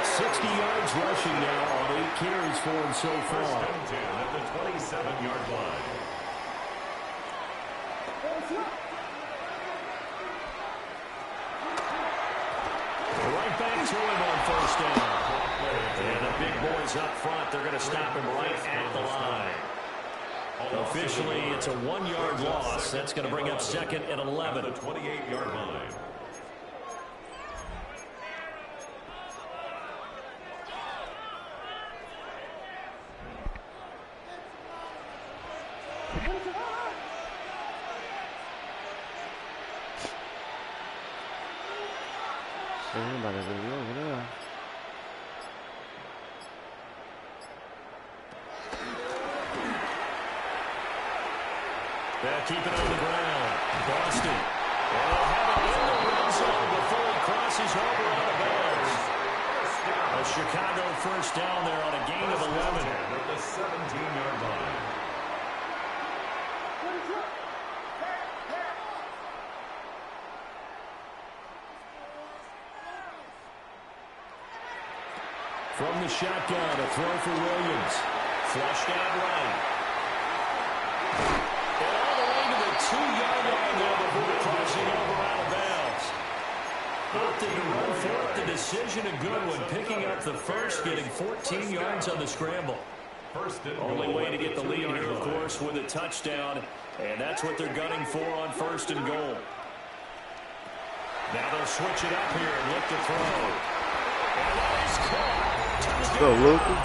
Speaker 2: 60 yards rushing now on 8 carries for him so far.
Speaker 4: First and 10 at the 27-yard line.
Speaker 2: Right back to him on first down. And the big boys up front, they're going to stop him right at the line. Officially, it's a 1-yard loss. That's going to bring up 2nd and 11.
Speaker 4: The 28-yard line.
Speaker 1: Somebody really over there.
Speaker 2: Keep it on the ground. Boston. And they'll have it in the red zone before he crosses over out of bounds. A Chicago first down there on a gain of 11.
Speaker 4: At the 17-yard line.
Speaker 2: From the shotgun, a throw for Williams. Flushed out right. And all the way to the 2-yard line there before crossing over out of bounds. Opted to run for it. The decision a good one. Picking up the first, getting 14 yards on the scramble. Only way to get the lead here, of course, with a touchdown. And that's what they're gunning for on 1st and goal. Now they'll switch it up here and look to throw. And that is caught.
Speaker 1: Let's go, Luther.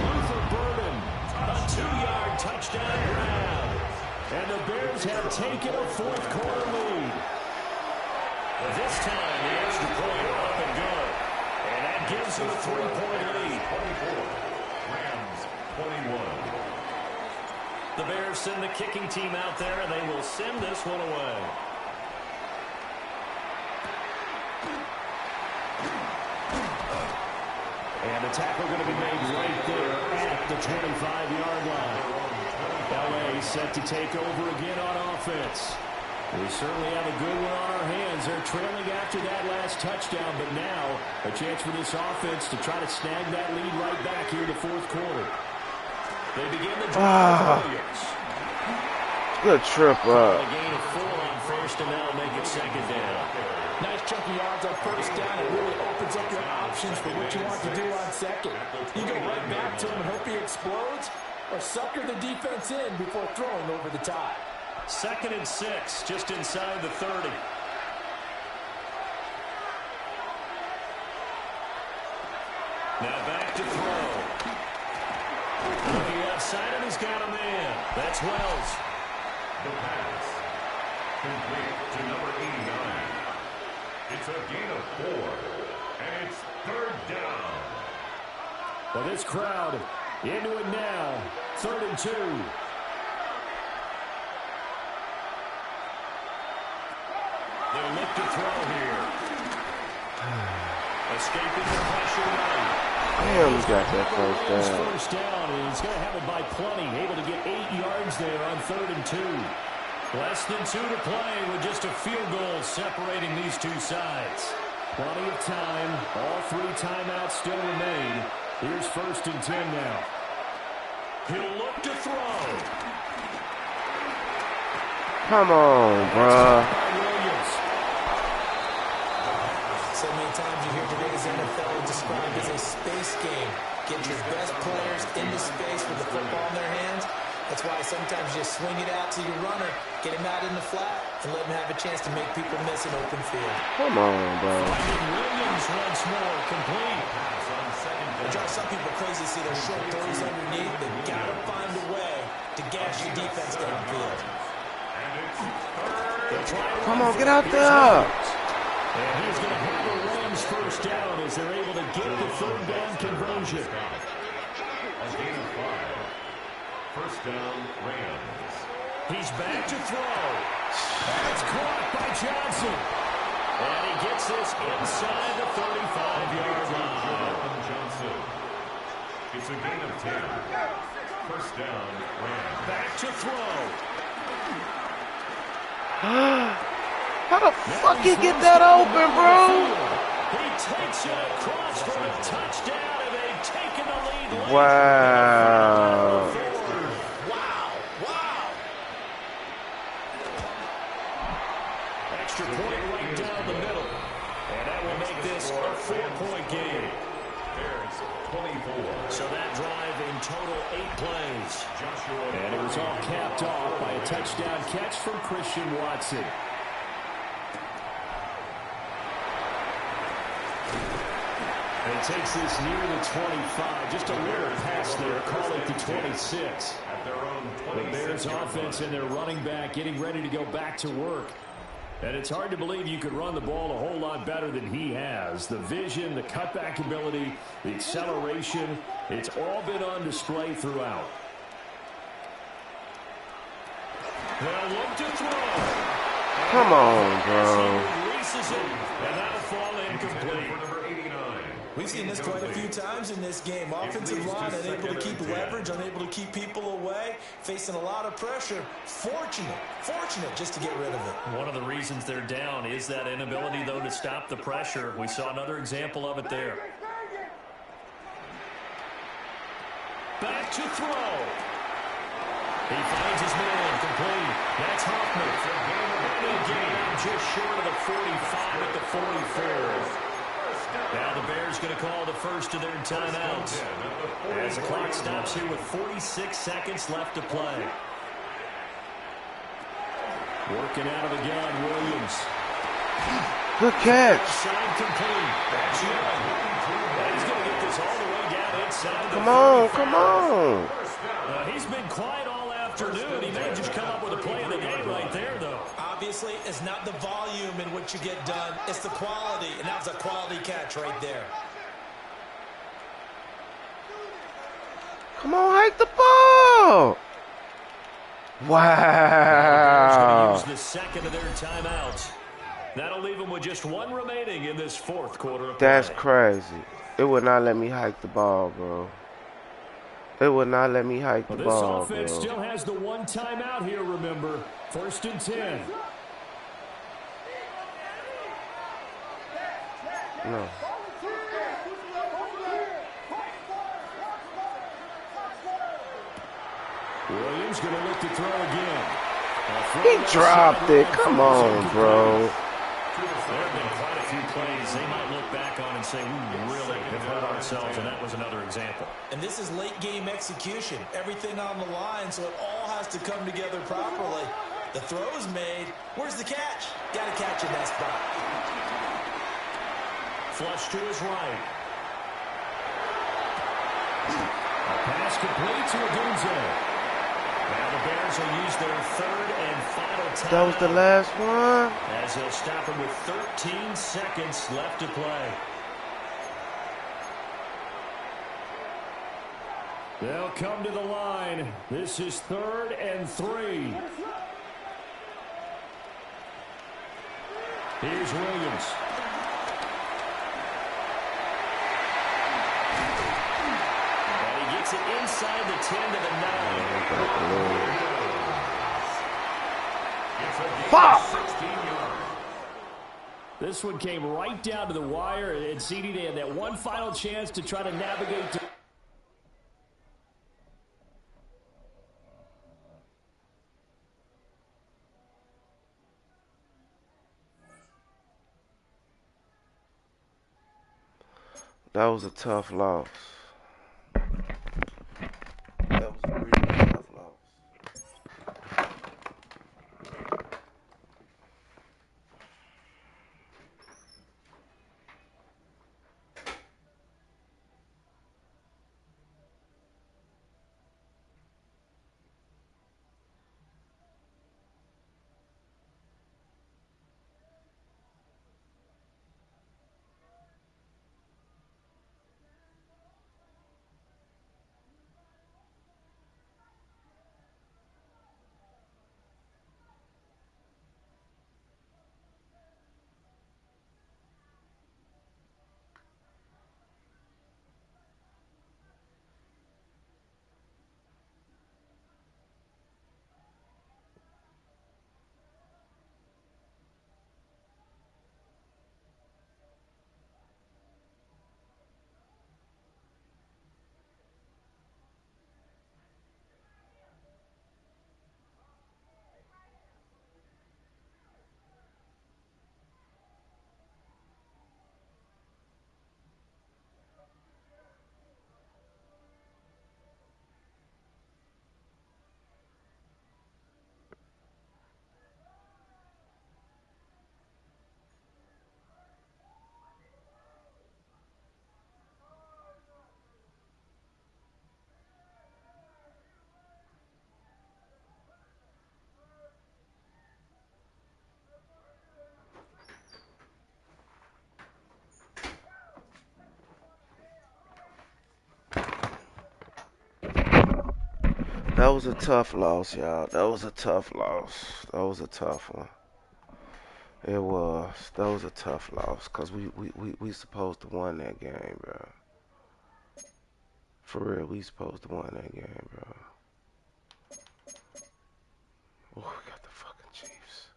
Speaker 2: Luther Burden, a 2-yard touchdown grab. And the Bears have taken a 4th-quarter lead. This time, the extra point up and good. And that gives them a 3-point lead.
Speaker 4: 24. Rams 21.
Speaker 2: The Bears send the kicking team out there, and they will send this one away. And the tackle going to be made right there at the 25-yard line. LA set to take over again on offense. We certainly have a good one on our hands. They're trailing after that last touchdown, but now a chance for this offense to try to snag that lead right back here in the 4th quarter. They begin the drive.
Speaker 1: Good trip up.
Speaker 2: A gain of 4 on first, and now make it 2nd down.
Speaker 3: Nice chunky yards on first down. It really opens up your options for what you want to do on 2nd. You go right back to him and hope he explodes, or sucker the defense in before throwing over the top.
Speaker 2: 2nd and 6, just inside the 30. Now back to throw. Looking outside, and he's got a man. That's Wells.
Speaker 4: The pass. Complete to number 89. It's a gain of 4. And it's 3rd down.
Speaker 2: Well, this crowd into it now. 3rd and 2. They'll look to throw here. Escaping the pressure right.
Speaker 1: Damn, he's got that first down.
Speaker 2: First down, and he's going to have it by plenty. Able to get 8 yards there on 3rd and 2. Less than 2 to play with just a field goal separating these two sides. Plenty of time. All 3 timeouts still remain. Here's 1st and 10 now. He'll look to throw.
Speaker 1: Come on, bruh.
Speaker 3: So many times you hear today's NFL described as a space game. Get your best players into space with the football in their hands. That's why sometimes you swing it out to your runner, get him out in the flat, and let him have a chance to make people miss an open field.
Speaker 1: Come on, bro.
Speaker 2: Williams once more, complete.
Speaker 3: It drives some people crazy to see those short throws underneath. They've got to find a way to gash your defense downfield.
Speaker 1: Come on, get out there.
Speaker 2: And he's going to have the Rams first down as they're able to get the 3rd down conversion.
Speaker 4: A gain of 5. First down, Rams.
Speaker 2: He's back to throw. It's caught by Johnson. And he gets this inside the 35-yard line.
Speaker 4: Johnson. It's a gain of 10. First down, Rams.
Speaker 2: Back to throw.
Speaker 1: How the fuck you get that open, bro?
Speaker 2: He takes it across for a touchdown, and they've taken the lead.
Speaker 1: Wow.
Speaker 2: Bears a 4-point game.
Speaker 4: Bears 24.
Speaker 2: So that drive in total 8 plays. And it was all capped off by a touchdown catch from Christian Watson. And it takes this near the 25. Just a little pass there. Call it the 26.
Speaker 4: At their own
Speaker 2: The
Speaker 4: 26
Speaker 2: Bears offense and their running back getting ready to go back to work. And it's hard to believe you could run the ball a whole lot better than he has. The vision, the cutback ability, the acceleration, it's all been on display throughout. They'll look to throw.
Speaker 1: Come on, bro.
Speaker 2: He releases it, and that'll fall incomplete.
Speaker 4: number 89.
Speaker 3: We've seen this quite a few times in this game. Offensive line unable to keep leverage, unable to keep people away, facing a lot of pressure. Fortunate just to get rid of it.
Speaker 2: One of the reasons they're down is that inability, though, to stop the pressure. We saw another example of it there. Back to throw. He finds his man complete. That's Hoffman. He'll get it out just short of the 45 at the 44. Now the Bears going to call the first of their timeouts as the clock stops here with 46 seconds left to play. Working out of the gun, Williams.
Speaker 1: Good catch.
Speaker 2: Side complete. That's Young. And he's going to get this all the way down inside.
Speaker 1: Come on, come on.
Speaker 2: He's been quiet all afternoon. He may just come up with a play of the game right there, though.
Speaker 3: Obviously, it's not the volume in which you get done. It's the quality, and that was a quality catch right there.
Speaker 1: Come on, hike the ball. Wow.
Speaker 2: Use the second of their timeouts. That'll leave them with just one remaining in this fourth quarter of
Speaker 1: That's
Speaker 2: play.
Speaker 1: crazy. It would not let me hike the ball, bro. It would not let me hike the
Speaker 2: This
Speaker 1: ball,
Speaker 2: offense
Speaker 1: bro.
Speaker 2: still has the one timeout here, remember. 1st and 10.
Speaker 1: No.
Speaker 2: Williams going to look to throw again.
Speaker 1: He dropped it. Come on, bro.
Speaker 2: There have been quite a few plays they might look back on and say, we really have hurt ourselves, and that was another example.
Speaker 3: And this is late game execution. Everything on the line, so it all has to come together properly. The throw's made. Where's the catch? Got to catch in that spot.
Speaker 2: Flush to his right. A pass complete to Adunze. Now the Bears will use their third and final time.
Speaker 1: That was the last one.
Speaker 2: As they'll stop him with 13 seconds left to play. They'll come to the line. This is 3rd and 3. Here's Williams. And he gets it inside the 10 to the 9.
Speaker 1: Fuck!
Speaker 4: 16 yards.
Speaker 2: This one came right down to the wire, and CD had that one final chance to try to navigate to.
Speaker 1: That was a tough loss. That was a really tough loss. That was a tough loss, y'all. That was a tough loss. That was a tough one. It was. That was a tough loss because we supposed to won that game, bro. For real, we supposed to won that game, bro. Oh, we got the fucking Chiefs.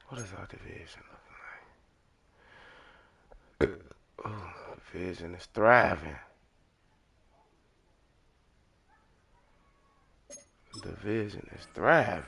Speaker 1: What is our division looking like? Oh, division is thriving. Division is thriving.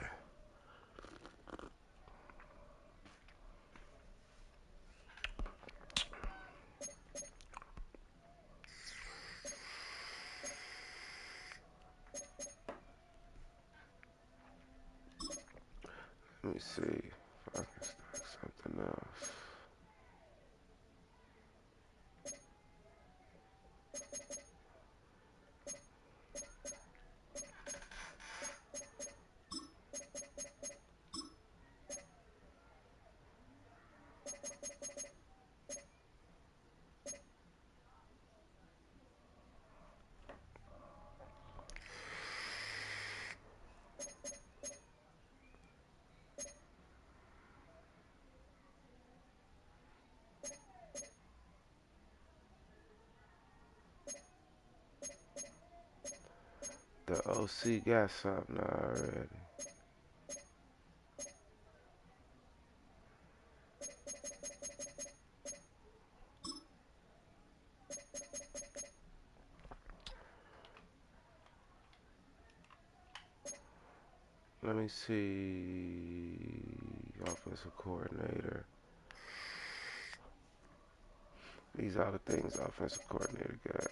Speaker 1: Let me see if I can start something else. The OC got something already. Let me see. Offensive coordinator. These are the things offensive coordinator got.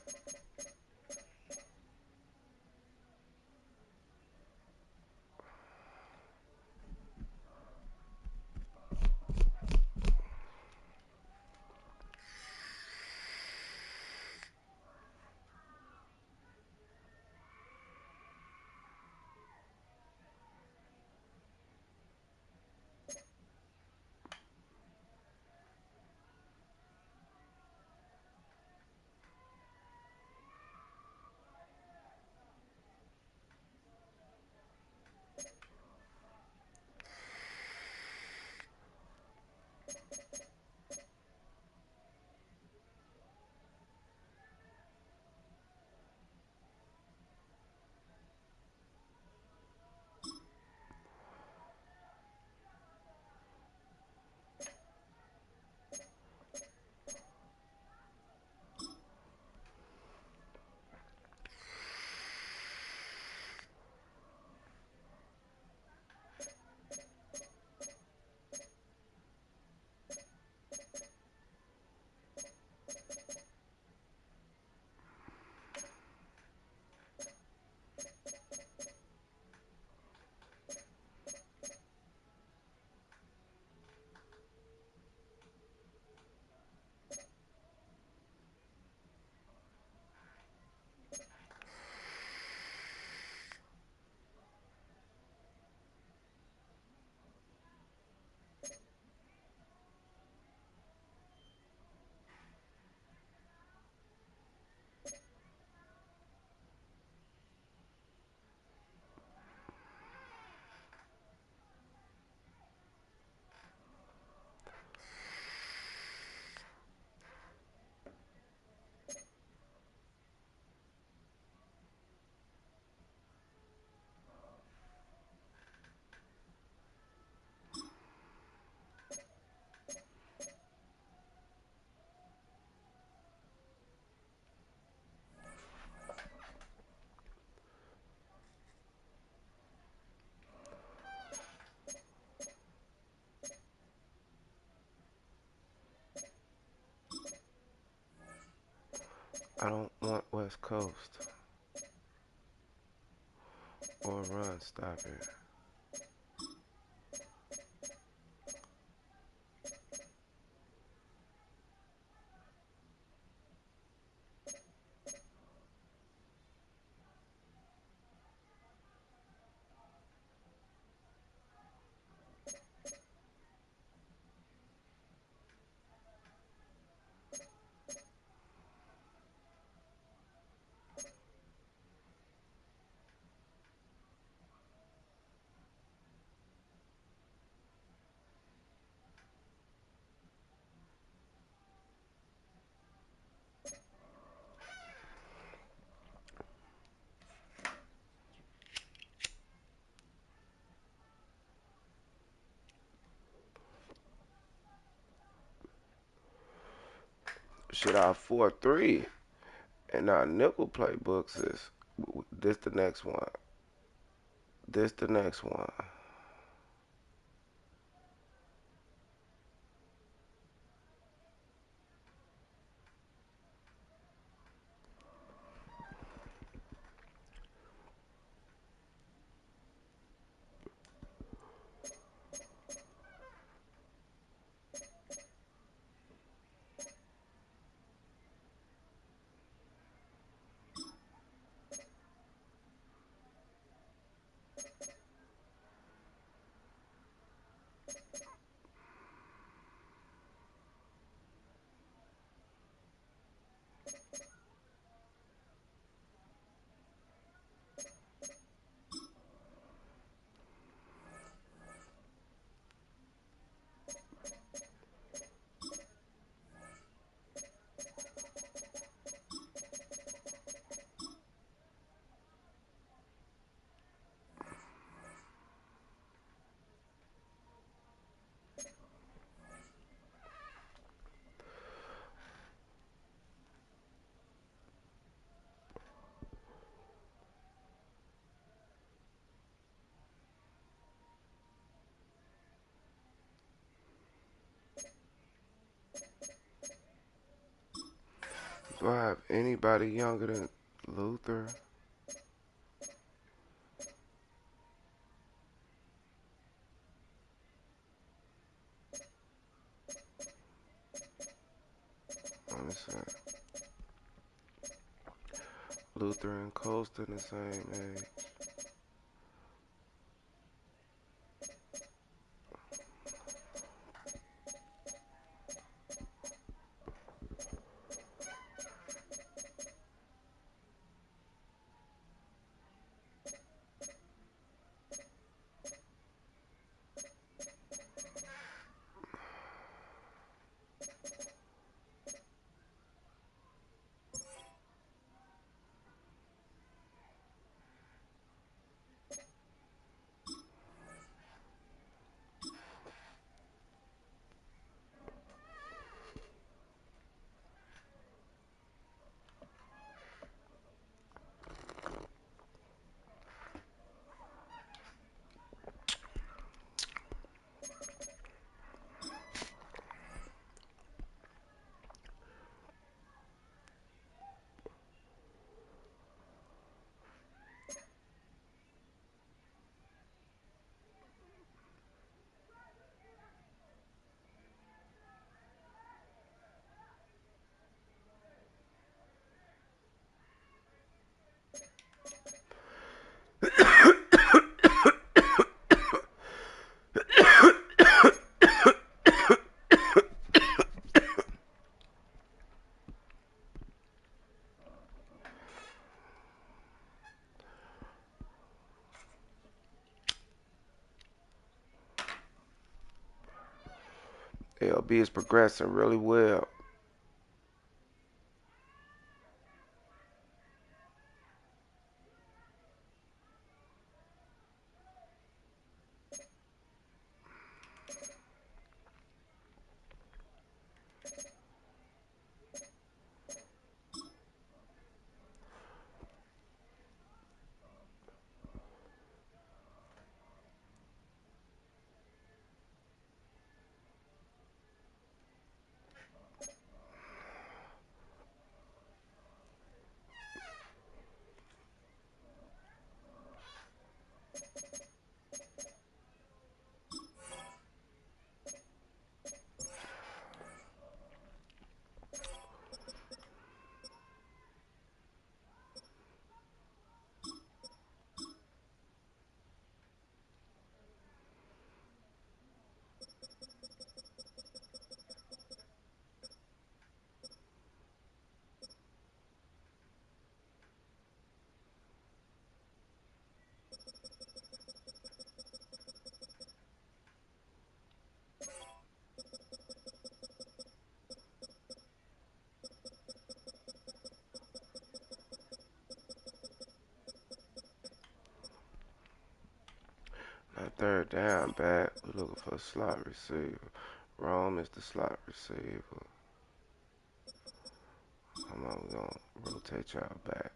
Speaker 1: I don't want West Coast or run. Stop it. Shit, our 4-3 and our nickel playbooks is this the next one. This the next one. Do I have anybody younger than Luther? Let me see. Luther and Colston the same age. LB is progressing really well. Now third down back. We're looking for a slot receiver. Rome is the slot receiver. Come on, we're gonna rotate y'all back.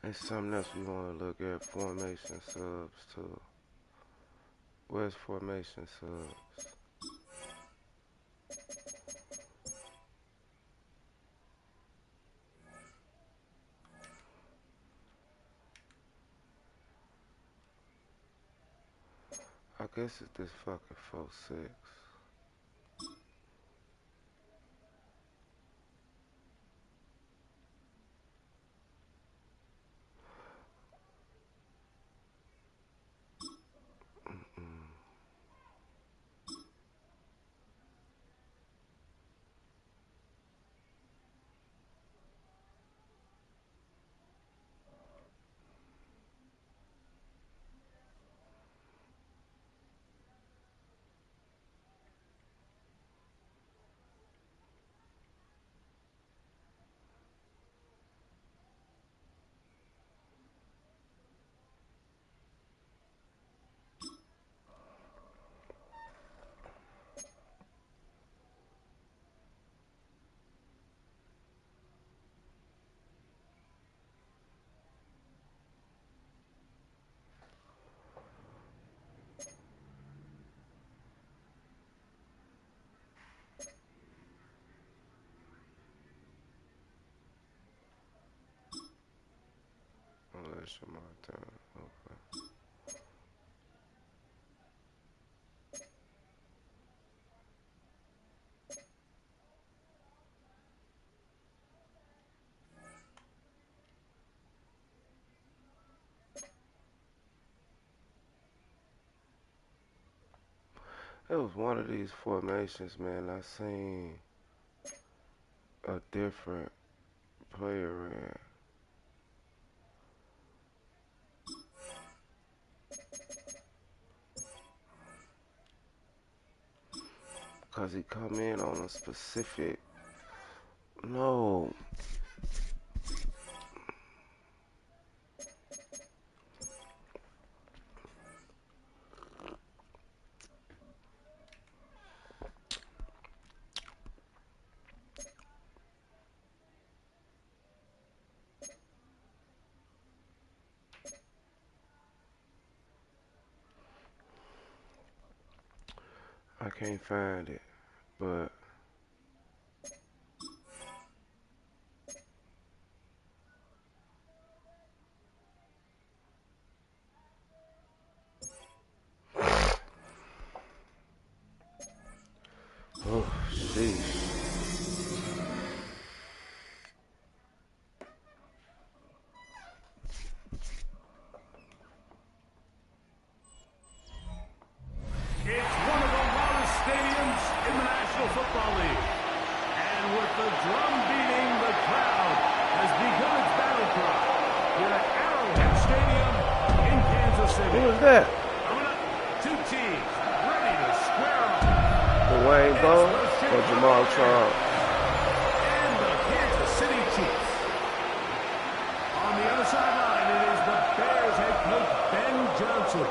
Speaker 1: And something else we want to look at, formation subs too. Where's formation subs? I guess it's this fucking 4-6. Unless you're my turn. Okay. It was one of these formations, man. I seen a different player in. Cause he come in on a specific. No. I can't find it, but oh, sheesh.
Speaker 4: It's one of the loudest stadiums in the National Football League. And with the drum beating, the crowd has begun its battle cry here at Arrowhead Stadium in Kansas City.
Speaker 1: Who is that?
Speaker 4: Coming up, two teams ready to square off.
Speaker 1: Dwayne Bowe or Jamal Charles?
Speaker 4: And the Kansas City Chiefs. On the other sideline, it is the Bears head coach Ben Johnson.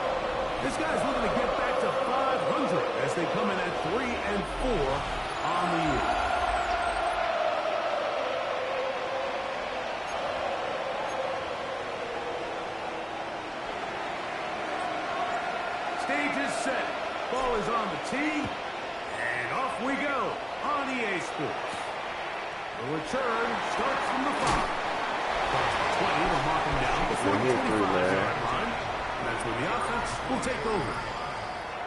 Speaker 4: This guy's looking to get back to 500 as they come in at 3-4 on the year. Stage is set. Ball is on the tee. And off we go on EA Sports. The return starts from the 5. Across the 20, they'll mark him down before the 25-yard line. And that's when the offense will take over.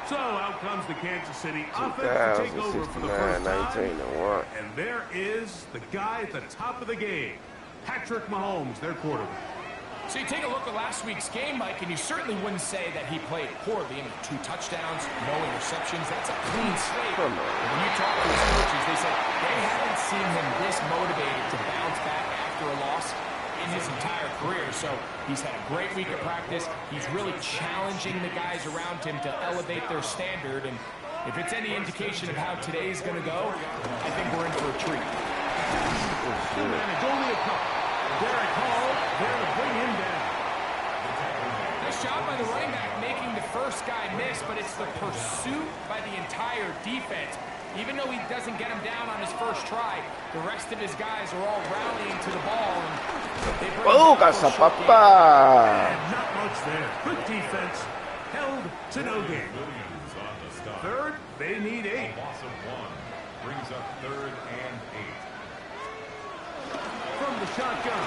Speaker 4: So out comes the Kansas City offense to take over for the first time. And there is the guy at the top of the game, Patrick Mahomes, their quarterback.
Speaker 6: So you take a look at last week's game, Mike, and you certainly wouldn't say that he played poorly. I mean, 2 touchdowns, no interceptions. That's a clean slate. When you talk to his coaches, they said they haven't seen him this motivated to bounce back after a loss in his entire career. So he's had a great week of practice. He's really challenging the guys around him to elevate their standard. And If it's any indication of how today's going to go, I think we're in for a treat.
Speaker 4: And it's only a couple. Derek Hall there to bring him down.
Speaker 6: Nice job by the running back making the first guy miss, but it's the pursuit by the entire defense. Even though he doesn't get him down on his first try, the rest of his guys are all rallying to the ball.
Speaker 1: Oh, papa!
Speaker 4: Not much there. Good defense. Held to no gain. Third, they need 8.
Speaker 7: Loss of 1 brings up 3rd and 8.
Speaker 4: From the shotgun.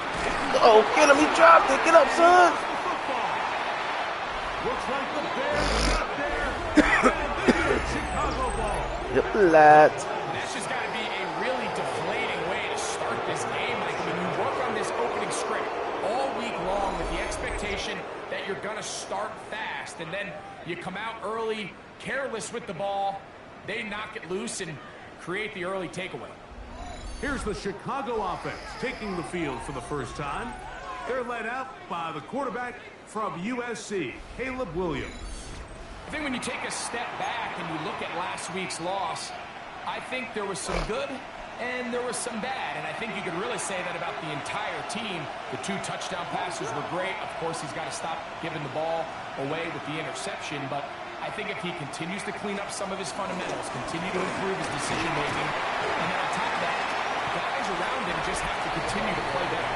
Speaker 1: Oh, get him! He dropped it. Get up, son.
Speaker 4: Looks like the Bears got there. Chicago ball.
Speaker 1: Hit the light.
Speaker 6: That's just got to be a really deflating way to start this game. Like when you work on this opening script all week long with the expectation that you're going to start fast, and then you come out early, careless with the ball, they knock it loose and create the early takeaway.
Speaker 4: Here's the Chicago offense taking the field for the first time. They're led out by the quarterback from USC, Caleb Williams.
Speaker 6: I think when you take a step back and you look at last week's loss, I think there was some good and there was some bad. And I think you could really say that about the entire team. The 2 touchdown passes were great. Of course, he's got to stop giving the ball away with the interception. But I think if he continues to clean up some of his fundamentals, continue to improve his decision-making, and then on top of that, guys around him just have to continue to play better.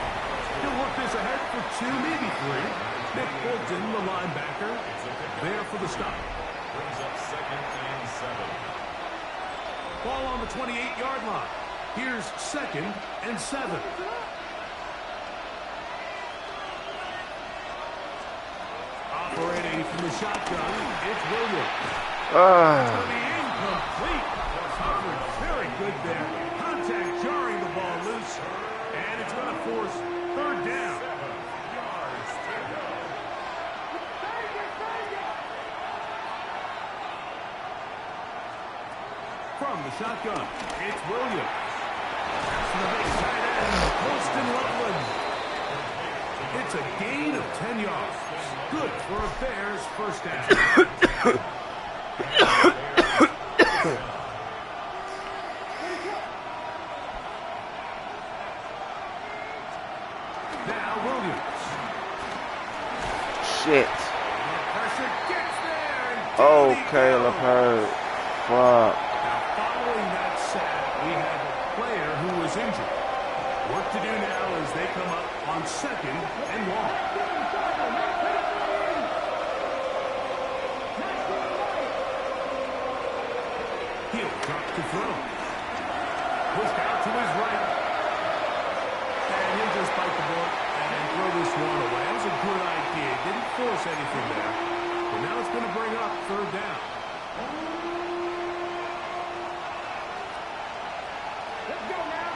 Speaker 4: He'll work this ahead for 2, maybe 3. Nick Bolton, the linebacker, there for the stop.
Speaker 7: Brings up 2nd and 7.
Speaker 4: Ball on the 28-yard line. Here's 2nd and 7. Operating from the shotgun, it's Williams. It's going to be incomplete. Coverage very good there. Contact jarring the ball loose. And it's going to force 3rd down. From the shotgun, it's Williams. That's the big tight end, Poston Loveland. It's a gain of 10 yards. Good for a Bears first down. Now Williams.
Speaker 1: Shit.
Speaker 4: Pressure gets there.
Speaker 1: Oh, Caleb hurt. Fuck.
Speaker 4: Now following that sack, we have a player who was injured. Work to do now as they come up on 2nd and 1. He'll drop to throw. Pushed out to his right. And he'll just bite the bullet and throw this one away. That was a good idea. Didn't force anything there. But now it's going to bring up 3rd down.
Speaker 8: Let's go now.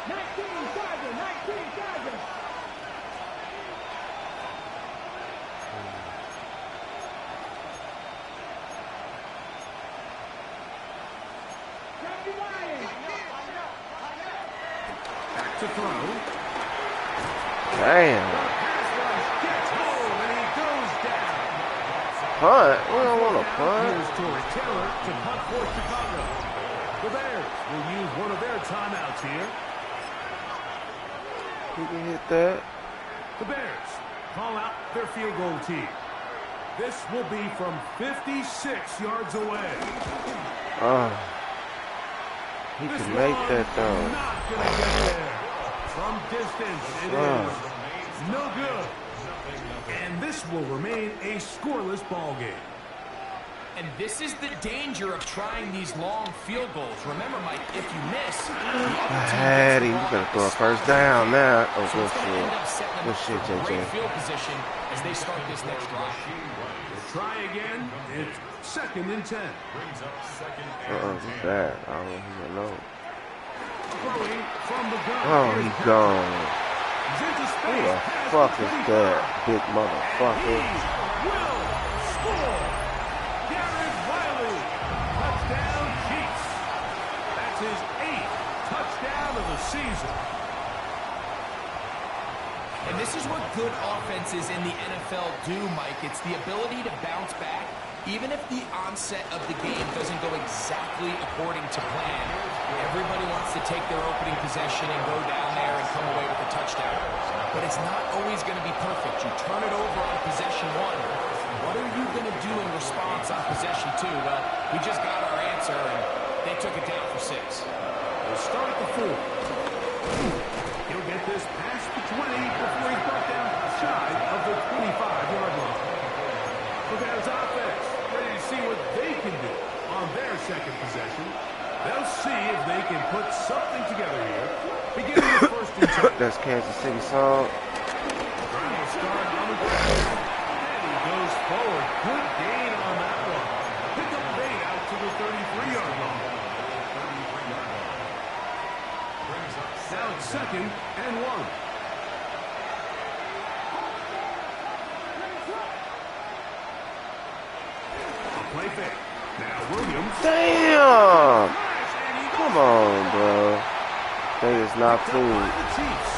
Speaker 8: 19 Chargers, 19 Chargers.
Speaker 4: Back to throw.
Speaker 1: Damn.
Speaker 4: Pass rush gets home and he goes down.
Speaker 1: Punt? We don't want to punt.
Speaker 4: Here's Torrey Taylor to punt for Chicago. The Bears will use one of their timeouts here.
Speaker 1: We can hit that.
Speaker 4: The Bears call out their field goal team. This will be from 56 yards away.
Speaker 1: He
Speaker 4: This
Speaker 1: can make
Speaker 4: one
Speaker 1: that though.
Speaker 4: not going to get there. From distance, it is no good. And this will remain a scoreless ball game.
Speaker 6: And this is the danger of trying these long field goals. Remember, Mike, if you miss,
Speaker 1: Hattie, you gotta throw a first down now. Oh,
Speaker 6: so
Speaker 1: good
Speaker 6: it's going to end up
Speaker 1: shit.
Speaker 6: setting them
Speaker 1: Good
Speaker 6: up
Speaker 1: shit,
Speaker 6: for great
Speaker 1: JJ.
Speaker 6: field position as they start this next drive.
Speaker 4: Try again. It's 2nd and 10.
Speaker 7: Brings up 2nd and
Speaker 1: He's
Speaker 7: 10.
Speaker 1: bad. I don't even know.
Speaker 4: Throwing from the gun.
Speaker 1: Oh,
Speaker 4: Here's
Speaker 1: he's
Speaker 4: Patrick.
Speaker 1: gone.
Speaker 4: He's into
Speaker 1: Who
Speaker 4: space.
Speaker 1: the
Speaker 4: Pass
Speaker 1: fuck
Speaker 4: to
Speaker 1: is
Speaker 4: 25.
Speaker 1: that big
Speaker 4: And
Speaker 1: motherfucker?
Speaker 4: he will score. Garrett Riley. Touchdown, Chiefs. That's his 8th touchdown of the season.
Speaker 6: And this is what good offenses in the NFL do, Mike. It's the ability to bounce back Even if the onset of the game doesn't go exactly according to plan, everybody wants to take their opening possession and go down there and come away with a touchdown. But it's not always going to be perfect. You turn it over on possession 1. What are you going to do in response on possession 2? Well, we just got our answer, and they took it down for 6.
Speaker 4: We'll start at the 4. He'll get this past the 20 before he's brought down shy of the 25-yard line. Look at his offense, ready to see what they can do on their second possession. They'll see if they can put something together here. Beginning with first and 10.
Speaker 1: That's Kansas City song.
Speaker 4: Drive will start on the ground. And he goes forward. Good gain on that one. Pick up bait out to the 33-yard line. Now it's second and 1. Play fake. Now Williams.
Speaker 1: Damn! Come on, bro. They is not fooled.
Speaker 4: The Chiefs.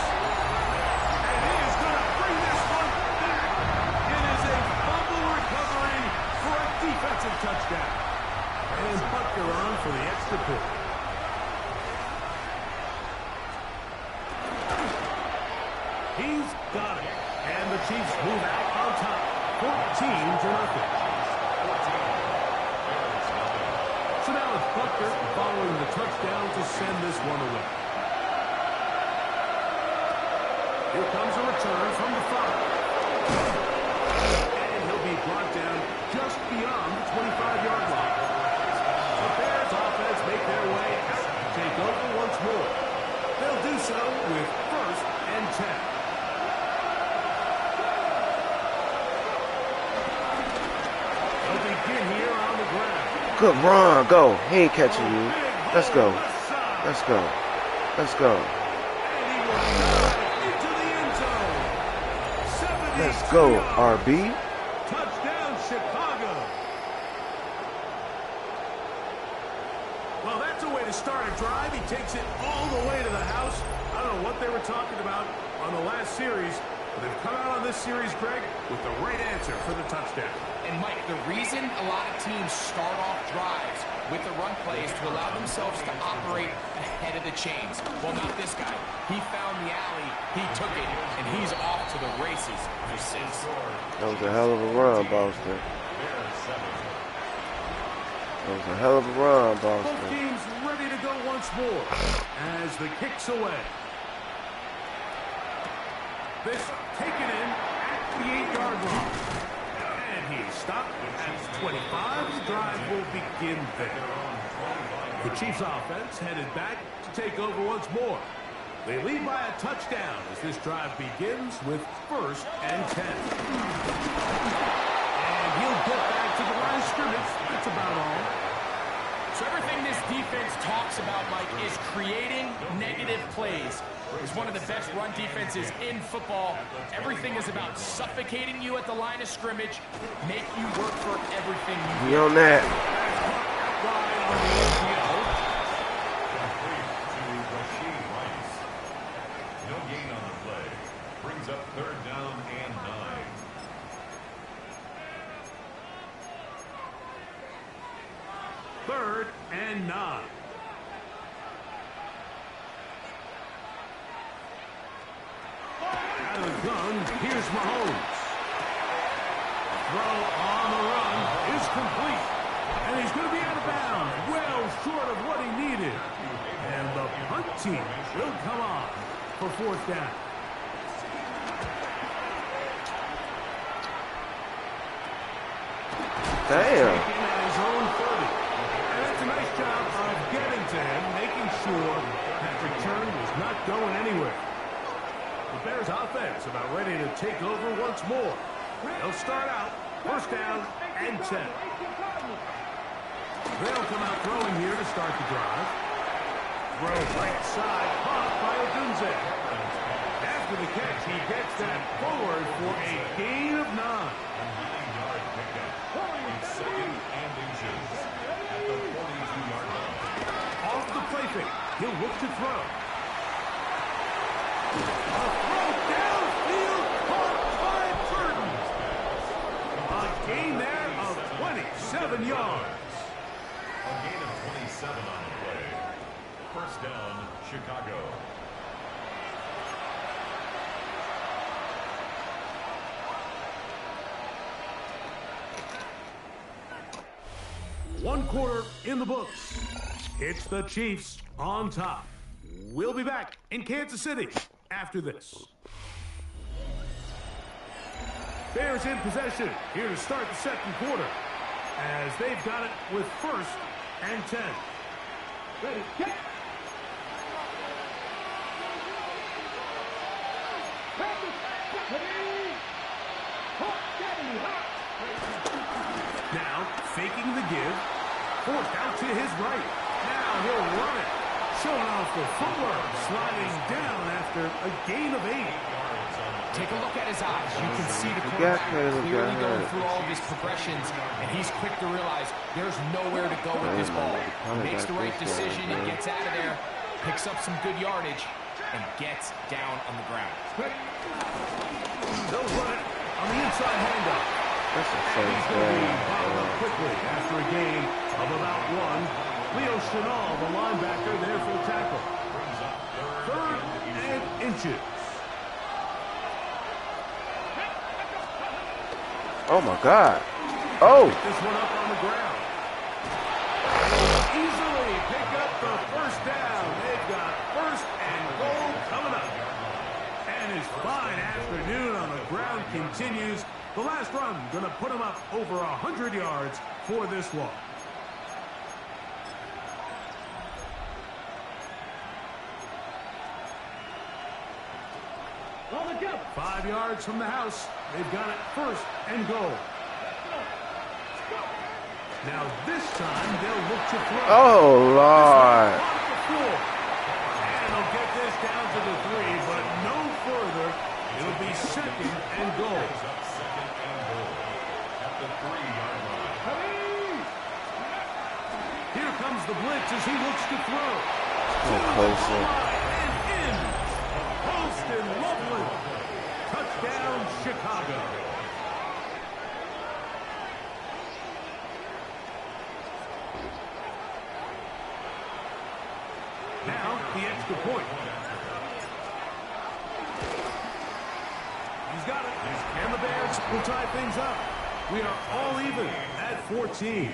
Speaker 4: And he is going to bring this one back. It is a fumble recovery for a defensive touchdown. And Butker on for the extra point. He's got it. And the Chiefs move out on top. 14-0. So now it's Butker following the touchdown to send this one away. Here comes a return from the 5. And he'll be brought down just beyond the 25-yard line. The Bears offense make their way out to take over once more. They'll do so with first and 10. They'll begin here on the ground.
Speaker 1: Good run, go. He ain't catching you. Let's go. Let's go. Let's go. Let's go, RB.
Speaker 4: Touchdown, Chicago. Well, that's a way to start a drive. He takes it all the way to the house. I don't know what they were talking about on the last series, but they've come out on this series, Greg, with the right answer for the touchdown.
Speaker 6: And Mike, the reason a lot of teams start off drives with the run play is to allow themselves to operate ahead of the chains. Well, not this guy. He found the alley, he took it, and he's off to the races for 6.
Speaker 1: That was a hell of a run, Boston. That was a hell of a run,
Speaker 4: Both
Speaker 1: Boston.
Speaker 4: teams ready to go once more as the kick's away. This taken in at the 8-yard line. And he's stopped at 25. The drive will begin there. The Chiefs offense headed back to take over once more. They lead by a touchdown as this drive begins with first and 10. And he'll get back to the line of scrimmage. That's about all.
Speaker 6: So everything this defense talks about, Mike, is creating negative plays. It's one of the best run defenses in football. Everything is about suffocating you at the line of scrimmage, make you work for everything you
Speaker 1: Be on that.
Speaker 7: No gain on the play. Brings up third down and 9.
Speaker 4: Third and 9. Out of the gun, here's Mahomes. Throw on the run is complete. And he's going to be out of bounds, well short of what he needed. And the punt team will come on for fourth down.
Speaker 1: Damn.
Speaker 4: Taken at his own 30. And that's a nice job of getting to him, making sure that return was not going anywhere. The Bears offense about ready to take over once more. They'll start out first down and 10. They'll come out throwing here to start the drive. Throw right side, caught by Odunze. After the catch, he gets that forward for a gain of 9.
Speaker 7: Second and inches at the 42-yard line.
Speaker 4: Off the play fake, he'll look to throw. A throw downfield caught by Burton. A gain there of 20. 7 yards.
Speaker 7: A gain of 27 on the play. First down, Chicago.
Speaker 4: One quarter in the books. It's the Chiefs on top. We'll be back in Kansas City after this. Bears in possession here to start the second quarter as they've got it with 1st and 10. Ready, get. Now, faking the give. Forced out to his right. Now he'll run it. Showing off the footwork. Sliding down after a gain of 8.
Speaker 6: Take a look at his eyes. You can see the quarterback clearly going through all of his progressions, and he's quick to realize there's nowhere to go with this ball. He makes the right decision, he gets out of there, picks up some good yardage, and gets down on the ground.
Speaker 4: They'll run it on the inside handoff.
Speaker 1: That's a
Speaker 4: He's going to be bottled up quickly after a gain of about 1. Leo Chenal, the linebacker, there for the tackle. 3rd and inches.
Speaker 1: Oh my God. Oh.
Speaker 4: This one up on the ground. Easily pick up the first down. They've got 1st and goal coming up. And his fine afternoon on the ground continues. The last run going to put him up over 100 yards for this one.
Speaker 8: On the jump.
Speaker 4: 5 yards from the house. They've got it 1st and goal. Now this time they'll look to throw.
Speaker 1: Oh, Lord.
Speaker 4: And they'll get this down to the 3, but no further. It'll be 2nd and goal.
Speaker 7: Second and goal at the 3-yard line.
Speaker 4: Here comes the blitz as he looks to throw.
Speaker 1: Closer.
Speaker 4: And in. Holston Loveland. Touchdown, Chicago. Now, the extra point. He's got it. And the Bears will tie things up. We are all even at 14.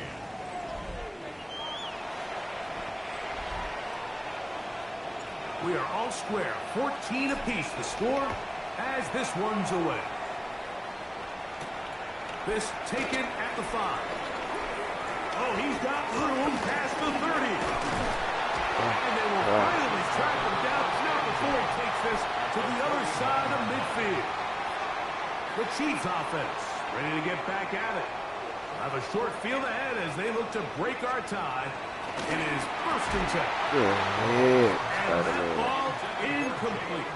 Speaker 4: We are all square. 14 apiece the score as this one's away. This taken at the 5. Oh, he's got room past the 30. And they will finally track him down now before he takes this to the other side of midfield. The Chiefs offense ready to get back at it. We'll have a short field ahead as they look to break our tie. It is 1st and 10.
Speaker 1: Good hit,
Speaker 4: And that ball incomplete.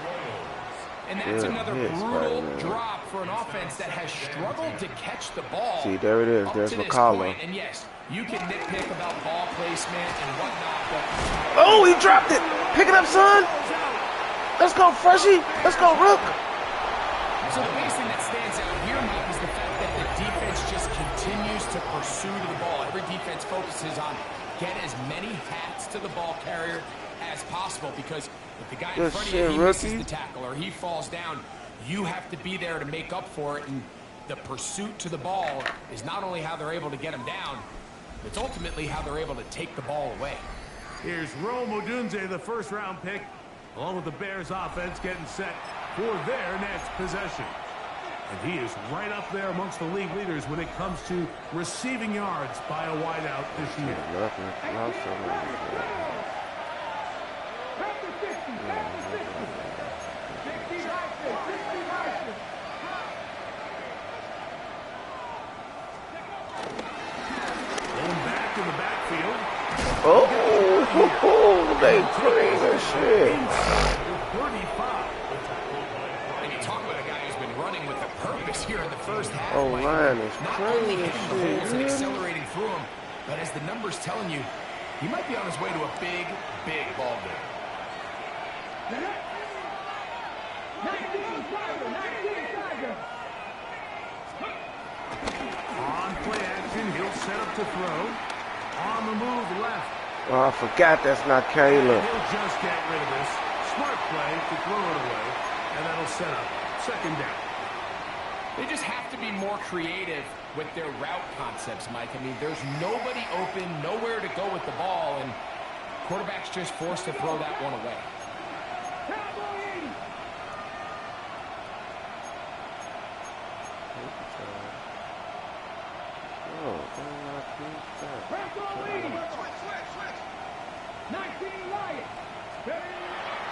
Speaker 6: And that's another brutal drop for an offense that has struggled to catch the ball.
Speaker 1: See, there it is. There's McCollum.
Speaker 6: And yes, you can nitpick about ball placement and whatnot, but...
Speaker 1: Oh, he dropped it. Pick it up, son. Let's go, Freshie. Let's go, Rook.
Speaker 6: So the biggest thing that stands out here, Mike, is the fact that the defense just continues to pursue the ball. Every defense focuses on get as many hats to the ball carrier as possible, because if the guy in front of you, he misses the tackle or he falls down, you have to be there to make up for it. And the pursuit to the ball is not only how they're able to get him down, it's ultimately how they're able to take the ball away.
Speaker 4: Here's Rome Odunze, the 1st-round pick, along with the Bears offense getting set for their next possession. And he is right up there amongst the league leaders when it comes to receiving yards by a wideout this year. Going back in the backfield.
Speaker 1: Oh, they crazy shit.
Speaker 4: 35.
Speaker 6: And you talk about a guy who's been running with a purpose here in the first half.
Speaker 1: Oh, line is
Speaker 6: Not only
Speaker 1: crazy
Speaker 6: hitting the holes and
Speaker 1: shit.
Speaker 6: accelerating through them, but as the numbers telling you, he might be on his way to a big, big ball game.
Speaker 8: 19 Tiger.
Speaker 4: On play action, he'll They'll set up to throw. On the move left.
Speaker 1: Oh, I forgot that's not Caleb.
Speaker 4: He'll just get rid of this. Smart play to throw it away. And that'll set up second down.
Speaker 6: They just have to be more creative with their route concepts, Mike. I mean, there's nobody open, nowhere to go with the ball, and quarterback's just forced to throw that one away.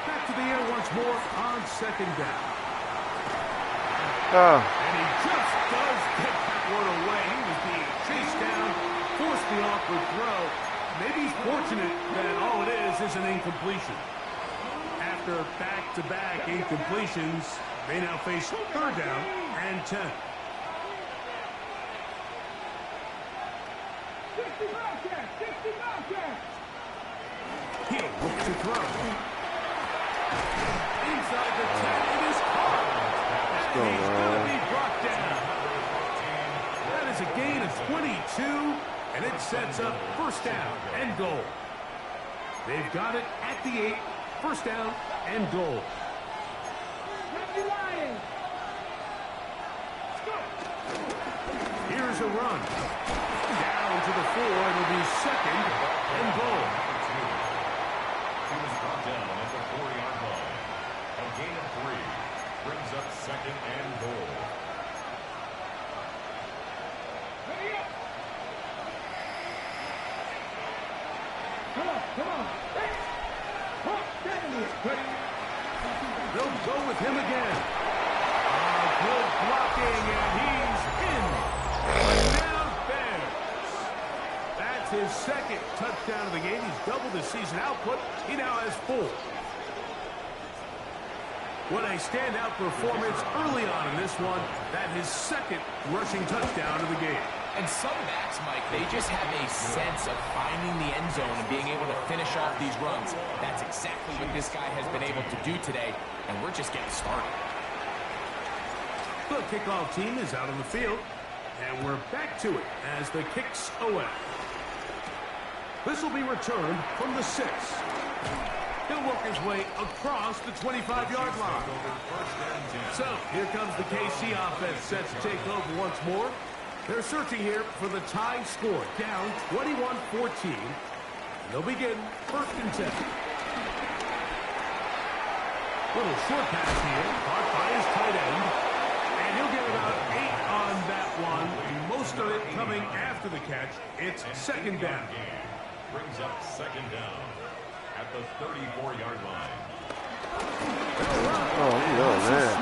Speaker 4: Back to the air once more on second down.
Speaker 1: Oh.
Speaker 4: And he just does get that one away. He was being chased down, forced the awkward throw. Maybe he's fortunate that all it is an incompletion. After back-to-back incompletions, they now face third down and 10.
Speaker 8: 60 Bobcats! 60 Bobcats!
Speaker 4: He'll look to throw. Inside the 10, it is caught. And he's going to be brought down. That is a gain of 22, and it sets up first down and goal. They've got it at the 8, first down and goal. Here's a run. Down to the 4, it'll be second and goal.
Speaker 7: He was brought down at the 4-yard line. A gain of 3 brings up second and goal.
Speaker 8: Come on.
Speaker 4: They'll go with him again. Good blocking, and he's in. Touchdown Bears. That's his second touchdown of the game. He's doubled his season output. He now has 4. What a standout performance early on in this one. That his second rushing touchdown of the game.
Speaker 6: And some backs, Mike, they just have a sense of finding the end zone and being able to finish off these runs. That's exactly what this guy has been able to do today, and we're just getting started.
Speaker 4: The kickoff team is out on the field, and we're back to it as the kick's away. This will be returned from the 6. He'll work his way across the 25-yard line. So here comes the KC offense set to take over once more. They're searching here for the tie score, down 21-14. They'll begin first and 10. Little short pass here, caught by his tight end. And he'll get about 8 on that one. Most of it coming after the catch. It's second down.
Speaker 7: Brings up second down at the 34-yard line.
Speaker 1: Oh, no, man.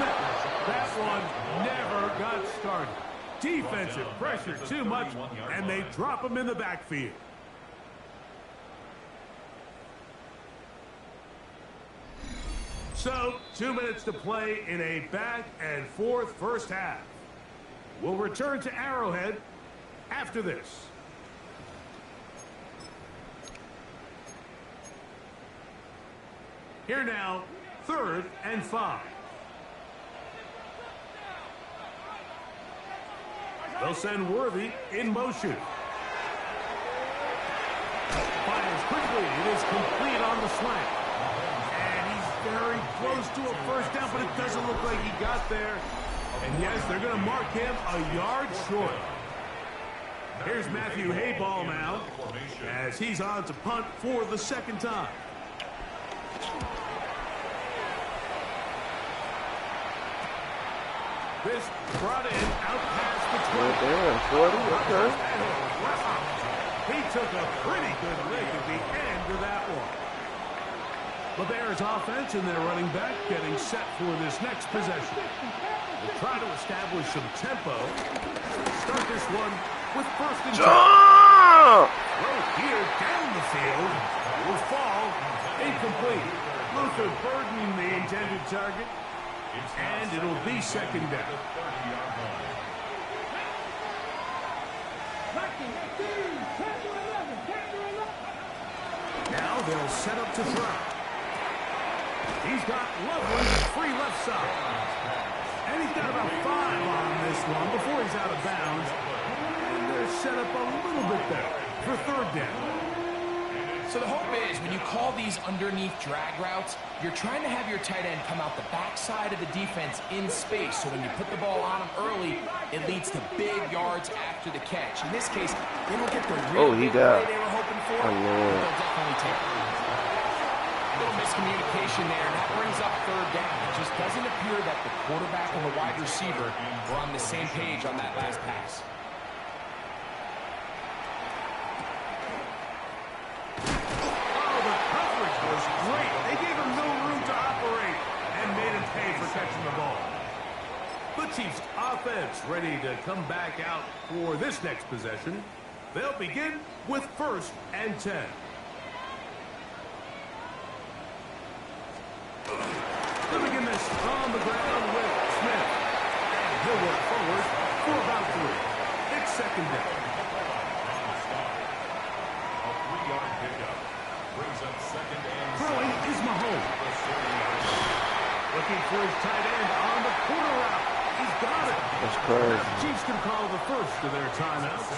Speaker 4: That one never got started. Defensive pressure too much, and they drop him in the backfield. So, 2 minutes to play in a back-and-forth first half. We'll return to Arrowhead after this. Here now, 3rd and 5. They'll send Worthy in motion. Fires quickly. It is complete on the slant. And he's very close to a first down, but it doesn't look like he got there. And yes, they're going to mark him a yard short. Here's Matthew Hayball now as he's on to punt for the second time. This brought in out past the 20.
Speaker 1: Okay.
Speaker 4: He took a pretty good lick at the end of that one. The Bears offense and their running back getting set for this next possession. We'll try to establish some tempo. Start this one with first and 10. Throw here down the field. Will fall. Incomplete. Luther burdened the intended target. And it'll be second down. Now they'll set up to throw. He's got lovely free left side. And he's got about 5 on this one before he's out of bounds. And they're set up a little bit better for third down.
Speaker 6: So the hope is when you call these underneath drag routes, you're trying to have your tight end come out the backside of the defense in space. So when you put the ball on him early, it leads to big yards after the catch. In this case, they don't get the real big play they were hoping for. But they'll definitely take it. A little miscommunication there, and that brings up third down. It just doesn't appear that the quarterback and the wide receiver were on the same page on that last pass.
Speaker 4: Great. They gave him no room to operate and made him pay for catching the ball. The Chiefs offense ready to come back out for this next possession. They'll begin with 1st and 10. They'll begin this on the ground with Smith. And he'll work forward for about 3. It's 2nd down.
Speaker 7: A 3-yard pickup. Brings up 2nd and
Speaker 4: Throwing is Mahomes. Looking for his tight end on the corner route. He's got it.
Speaker 1: That's crazy.
Speaker 4: Chiefs can call the first of their timeouts.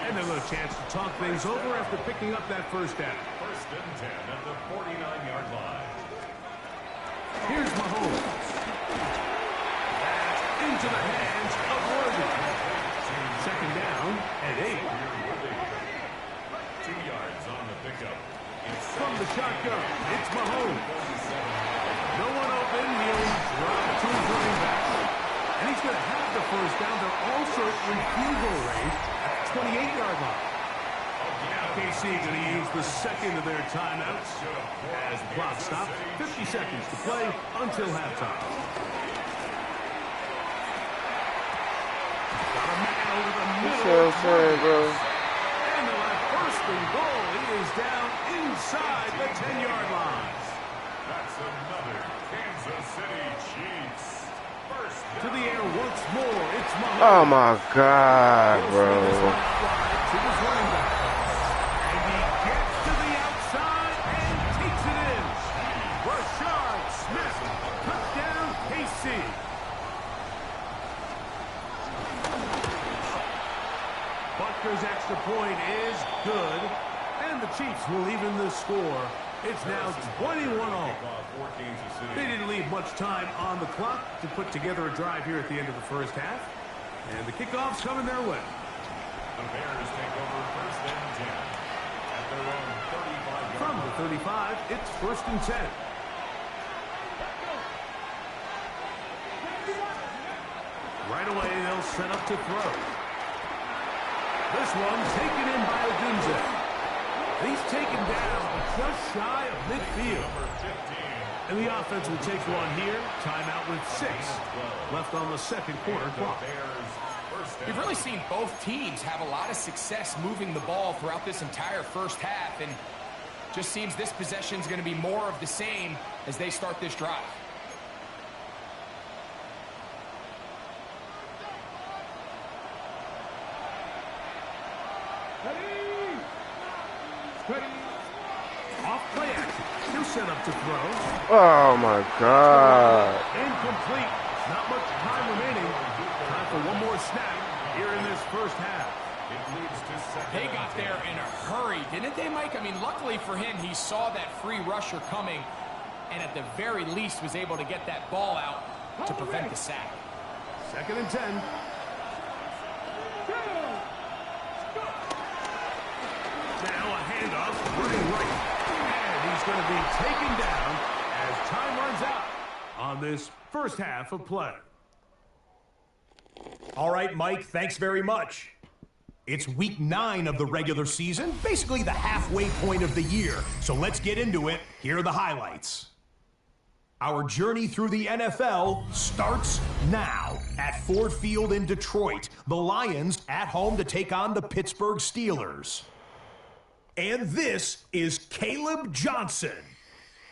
Speaker 4: And they'll have a chance to talk things over after picking up that first down.
Speaker 7: 1st and 10 at the 49-yard line.
Speaker 4: Here's Mahomes. That's into the hands of Worthy. 2nd down and 8.
Speaker 7: 2 yards on the pickup.
Speaker 4: From the shotgun, it's Mahomes. No one open. He'll drop to his running back. And he's going to have the first down. They're also in field goal range at the 28-yard line. KC going to use the second of their timeouts as the clock stops. 50 seconds to play until halftime. Got a man over the middle. And they'll have 1st and goal. He is down inside the 10-yard line.
Speaker 7: That's another Kansas City Chiefs. First
Speaker 4: To the air once more. It's Mahomes.
Speaker 1: Oh my God, bro.
Speaker 4: To his running back. And he gets to the outside and takes it in. Rashard Smith. Touchdown, KC. Butker's extra point is good. And the Chiefs will even the score. It's now 21-all. They didn't leave much time on the clock to put together a drive here at the end of the first half. And the kickoff's coming their way.
Speaker 7: The Bears take over 1st and 10 at their own 35-yard
Speaker 4: From the 35, it's 1st and 10. Right away, they'll set up to throw. This one taken in by Odunze. He's taken down just shy of midfield. And the offense will take one here. Timeout with 6 left on the 2nd quarter clock.
Speaker 6: We've really seen both teams have a lot of success moving the ball throughout this entire first half, and just seems this possession is going to be more of the same as they start this drive.
Speaker 4: Off play action. He'll set up to throw.
Speaker 1: Oh my God.
Speaker 4: Incomplete. Not much time remaining. Time for one more snap here in this first half.
Speaker 6: They got there in a hurry, didn't they, Mike? I mean, luckily for him, he saw that free rusher coming and at the very least was able to get that ball out to prevent the sack.
Speaker 4: 2nd and 10. Now a handoff, running right. And he's going to be taken down as time runs out on this first half of play.
Speaker 9: All right, Mike, thanks very much. It's week 9 of the regular season, basically the halfway point of the year. So let's get into it. Here are the highlights. Our journey through the NFL starts now at Ford Field in Detroit. The Lions at home to take on the Pittsburgh Steelers. And this is Caleb Johnson.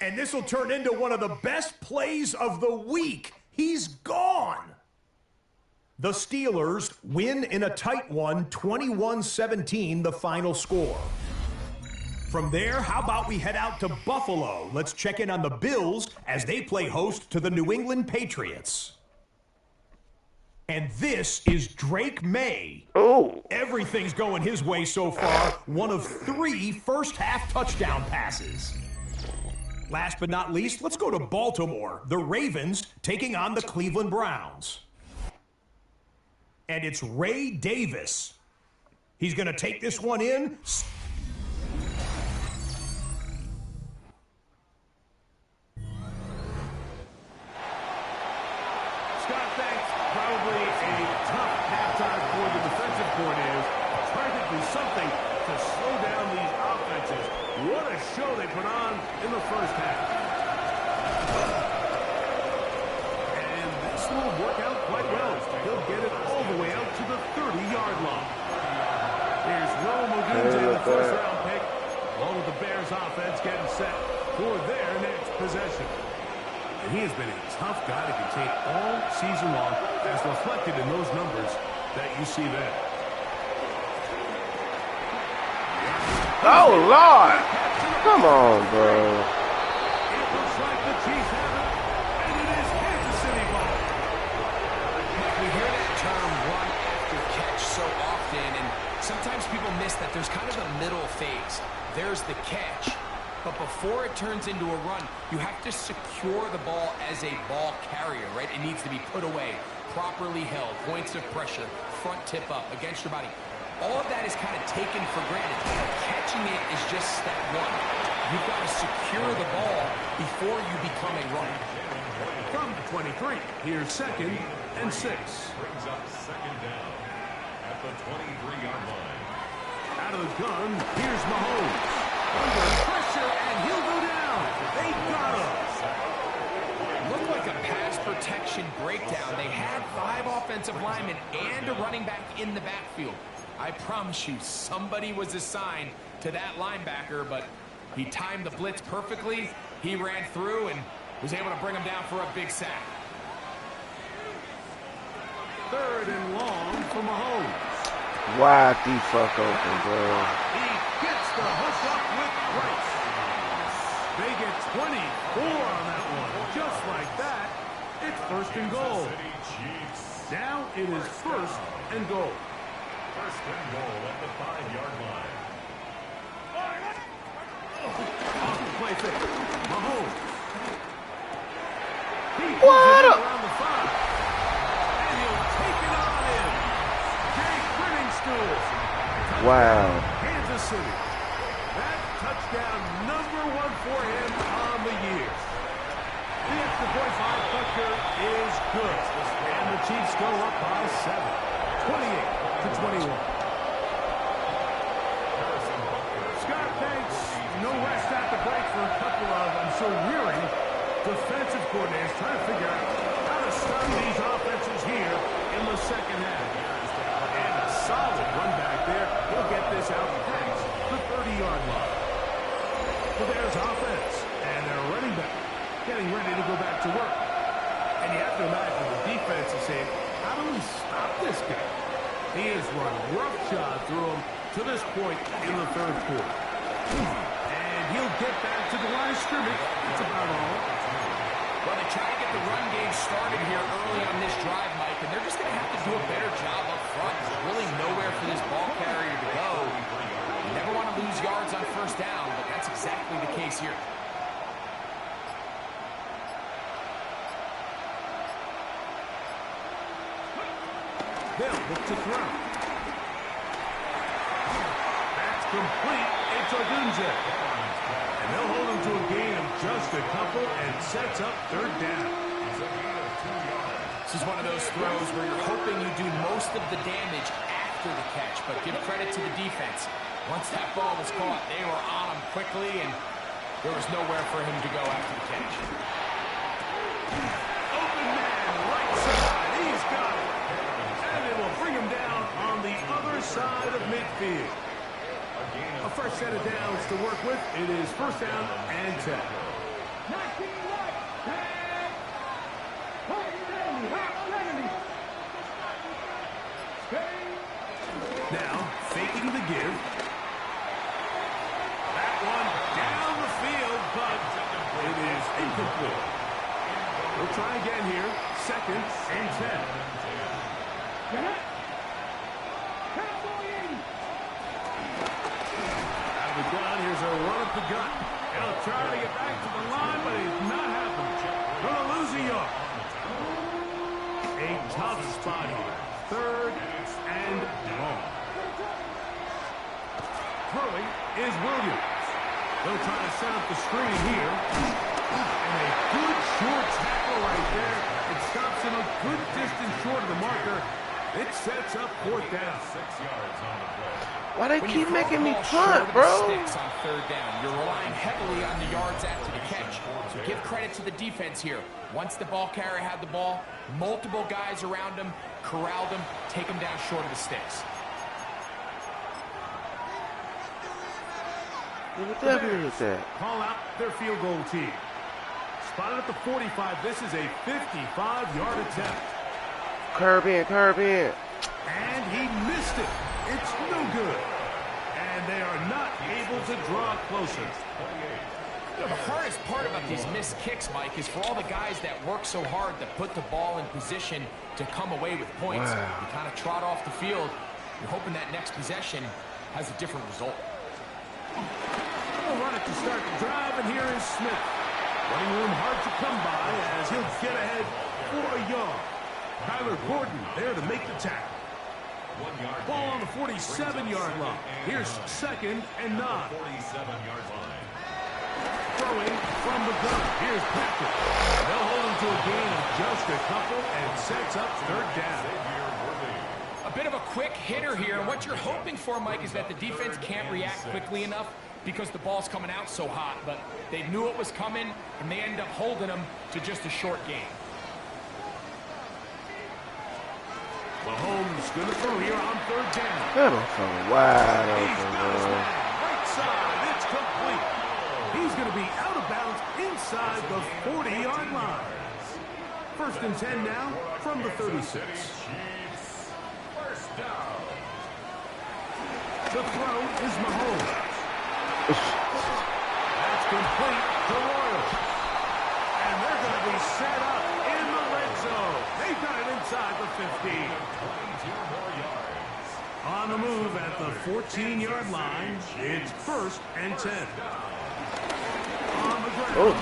Speaker 9: And this will turn into one of the best plays of the week. He's gone. The Steelers win in a tight one, 21-17, the final score. From there, how about we head out to Buffalo? Let's check in on the Bills as they play host to the New England Patriots. And this is Drake May.
Speaker 1: Oh.
Speaker 9: Everything's going his way so far. One of 3 first-half touchdown passes. Last but not least, let's go to Baltimore. The Ravens taking on the Cleveland Browns. And it's Ray Davis. He's going to take this one in.
Speaker 4: Scott, thanks. Probably a tough halftime for the defensive coordinators. Trying to do something to slow down these offenses. What a show they put on in the first half. And this will work out quite well. He'll get it all the way out to the 30-yard line. Here's Rome Odunze, the first-round pick, along with the Bears offense getting set for their next possession. And he has been a tough guy to contain all season long, as reflected in those numbers that you see there.
Speaker 1: Oh, Lord. Come on, bro.
Speaker 4: It looks like the Chiefs have it, and it is Kansas City ball.
Speaker 6: We hear that term run after catch so often, and sometimes people miss that there's kind of a middle phase. There's the catch. But before it turns into a run, you have to secure the ball as a ball carrier, right? It needs to be put away, properly held, points of pressure, front tip up against your body. All of that is kind of taken for granted. Catching it is just step one. You've got to secure the ball before you become a runner.
Speaker 4: From the 23, here's 2nd and 6.
Speaker 7: Brings up second down at the 23-yard line.
Speaker 4: Out of the gun, here's Mahomes. Under pressure, and he'll go down. They got him.
Speaker 6: Looked like a pass protection breakdown. They had 5 offensive linemen and a running back in the backfield. I promise you, somebody was assigned to that linebacker, but he timed the blitz perfectly. He ran through and was able to bring him down for a big sack.
Speaker 4: 3rd and long for Mahomes.
Speaker 1: Wide the fuck open, bro.
Speaker 4: He gets the hook up with Price. They get 24 on that one. Just like that, it's 1st and goal. Now it is 1st and goal.
Speaker 7: 1st and goal at the 5-yard line.
Speaker 4: Off the play fake. Mahomes. He
Speaker 1: What
Speaker 4: pulls it
Speaker 1: up?
Speaker 4: around the 5. And he'll take it on in. Jay Grinning stools.
Speaker 1: Wow.
Speaker 4: Kansas City. That touchdown number 1 for him on the year. The extra point by Butker is good. And the Chiefs go up by 7. 28-21. Scott, thanks. No rest at the break for a couple of, I'm sure, weary defensive coordinators trying to figure out how to stop these offenses here in the second half. And a solid run back there. He'll get this out past the 30-yard line. So there's offense. And their running back getting ready to go back to work. And you have to imagine the defense is saying, how do we stop this guy? He has run roughshod through him to this point in the 3rd quarter. And he'll get back to the line of scrimmage. That's about all.
Speaker 6: Well, they try to get the run game started here early on this drive, Mike, and they're just going to have to do a better job up front. There's really nowhere for this ball carrier to go. You never want to lose yards on 1st down, but that's exactly the case here.
Speaker 4: They'll look to throw. That's complete. It's Odunze. And they'll hold him to a gain of just a couple and sets up 3rd down.
Speaker 6: This is one of those throws where you're hoping you do most of the damage after the catch, but give credit to the defense. Once that ball was caught, they were on him quickly, and there was nowhere for him to go after the catch.
Speaker 4: Open man, right side. He's got it. And it will bring him down on the other side of midfield. A fresh set of downs to work with. It is 1st down and 10.
Speaker 8: 19 right, 10. Hot enemy, hot enemy.
Speaker 4: Now, faking the give. That one down the field, but it is incomplete. We'll try again here. 2nd and 10. Out of the gun, here's a run up the gut. He'll try to get back to the line, but it's not happening. Gonna lose a yard. A tough spot here. 3rd and long. Throwing is Williams. They'll try to set up the screen here. And a good short tackle right there. It stops him a good distance short of the marker. It sets up 4th down.
Speaker 7: 6 yards on the play.
Speaker 1: Why they keep making me
Speaker 6: Short
Speaker 1: punt,
Speaker 6: of the
Speaker 1: bro?
Speaker 6: sticks on 3rd down. You're relying heavily on the yards after the catch. So give credit to the defense here. Once the ball carrier had the ball, multiple guys around him, corralled him, take him down short of the sticks.
Speaker 1: What the hell is that?
Speaker 4: Call out their field goal team. Spotted at the 45. This is a 55-yard attempt.
Speaker 1: Curb in, curb in.
Speaker 4: And he missed it. It's no good. And they are not able to draw closer.
Speaker 6: You know, the hardest part about these missed kicks, Mike, is for all the guys that work so hard to put the ball in position to come away with points.
Speaker 1: Wow.
Speaker 6: You kind of trot off the field. You're hoping that next possession has a different result.
Speaker 4: We'll run it to start the drive, and here is Smith. Running room hard to come by as he'll get ahead for a yard. Kyler Gordon there to make the tackle.
Speaker 7: 1 yard.
Speaker 4: Ball on the 47-yard line. Here's 2nd and 9.
Speaker 7: 47-yard line.
Speaker 4: Throwing from the gun. Here's Patrick. They'll hold him to a gain of just a couple and sets up 3rd down.
Speaker 6: A bit of a quick hitter here, and what you're hoping for, Mike, is that the defense can't react quickly enough because the ball's coming out so hot, but they knew it was coming, and they end up holding them to just a short gain.
Speaker 4: Mahomes going to throw here on 3rd down.
Speaker 1: That was so wide
Speaker 4: He's
Speaker 1: open,
Speaker 4: got his
Speaker 1: bro.
Speaker 4: man. Right side. It's complete. He's going to be out of bounds inside the 40-yard line. 1st and 10 now from the 36.
Speaker 7: First down.
Speaker 4: The throw is Mahomes. That's complete to Royals. And they're going to be set up in the red zone. They've got it inside the 15.
Speaker 7: 22 more yards.
Speaker 4: On the move at the 14-yard line, it's 1st and 10. On the ground,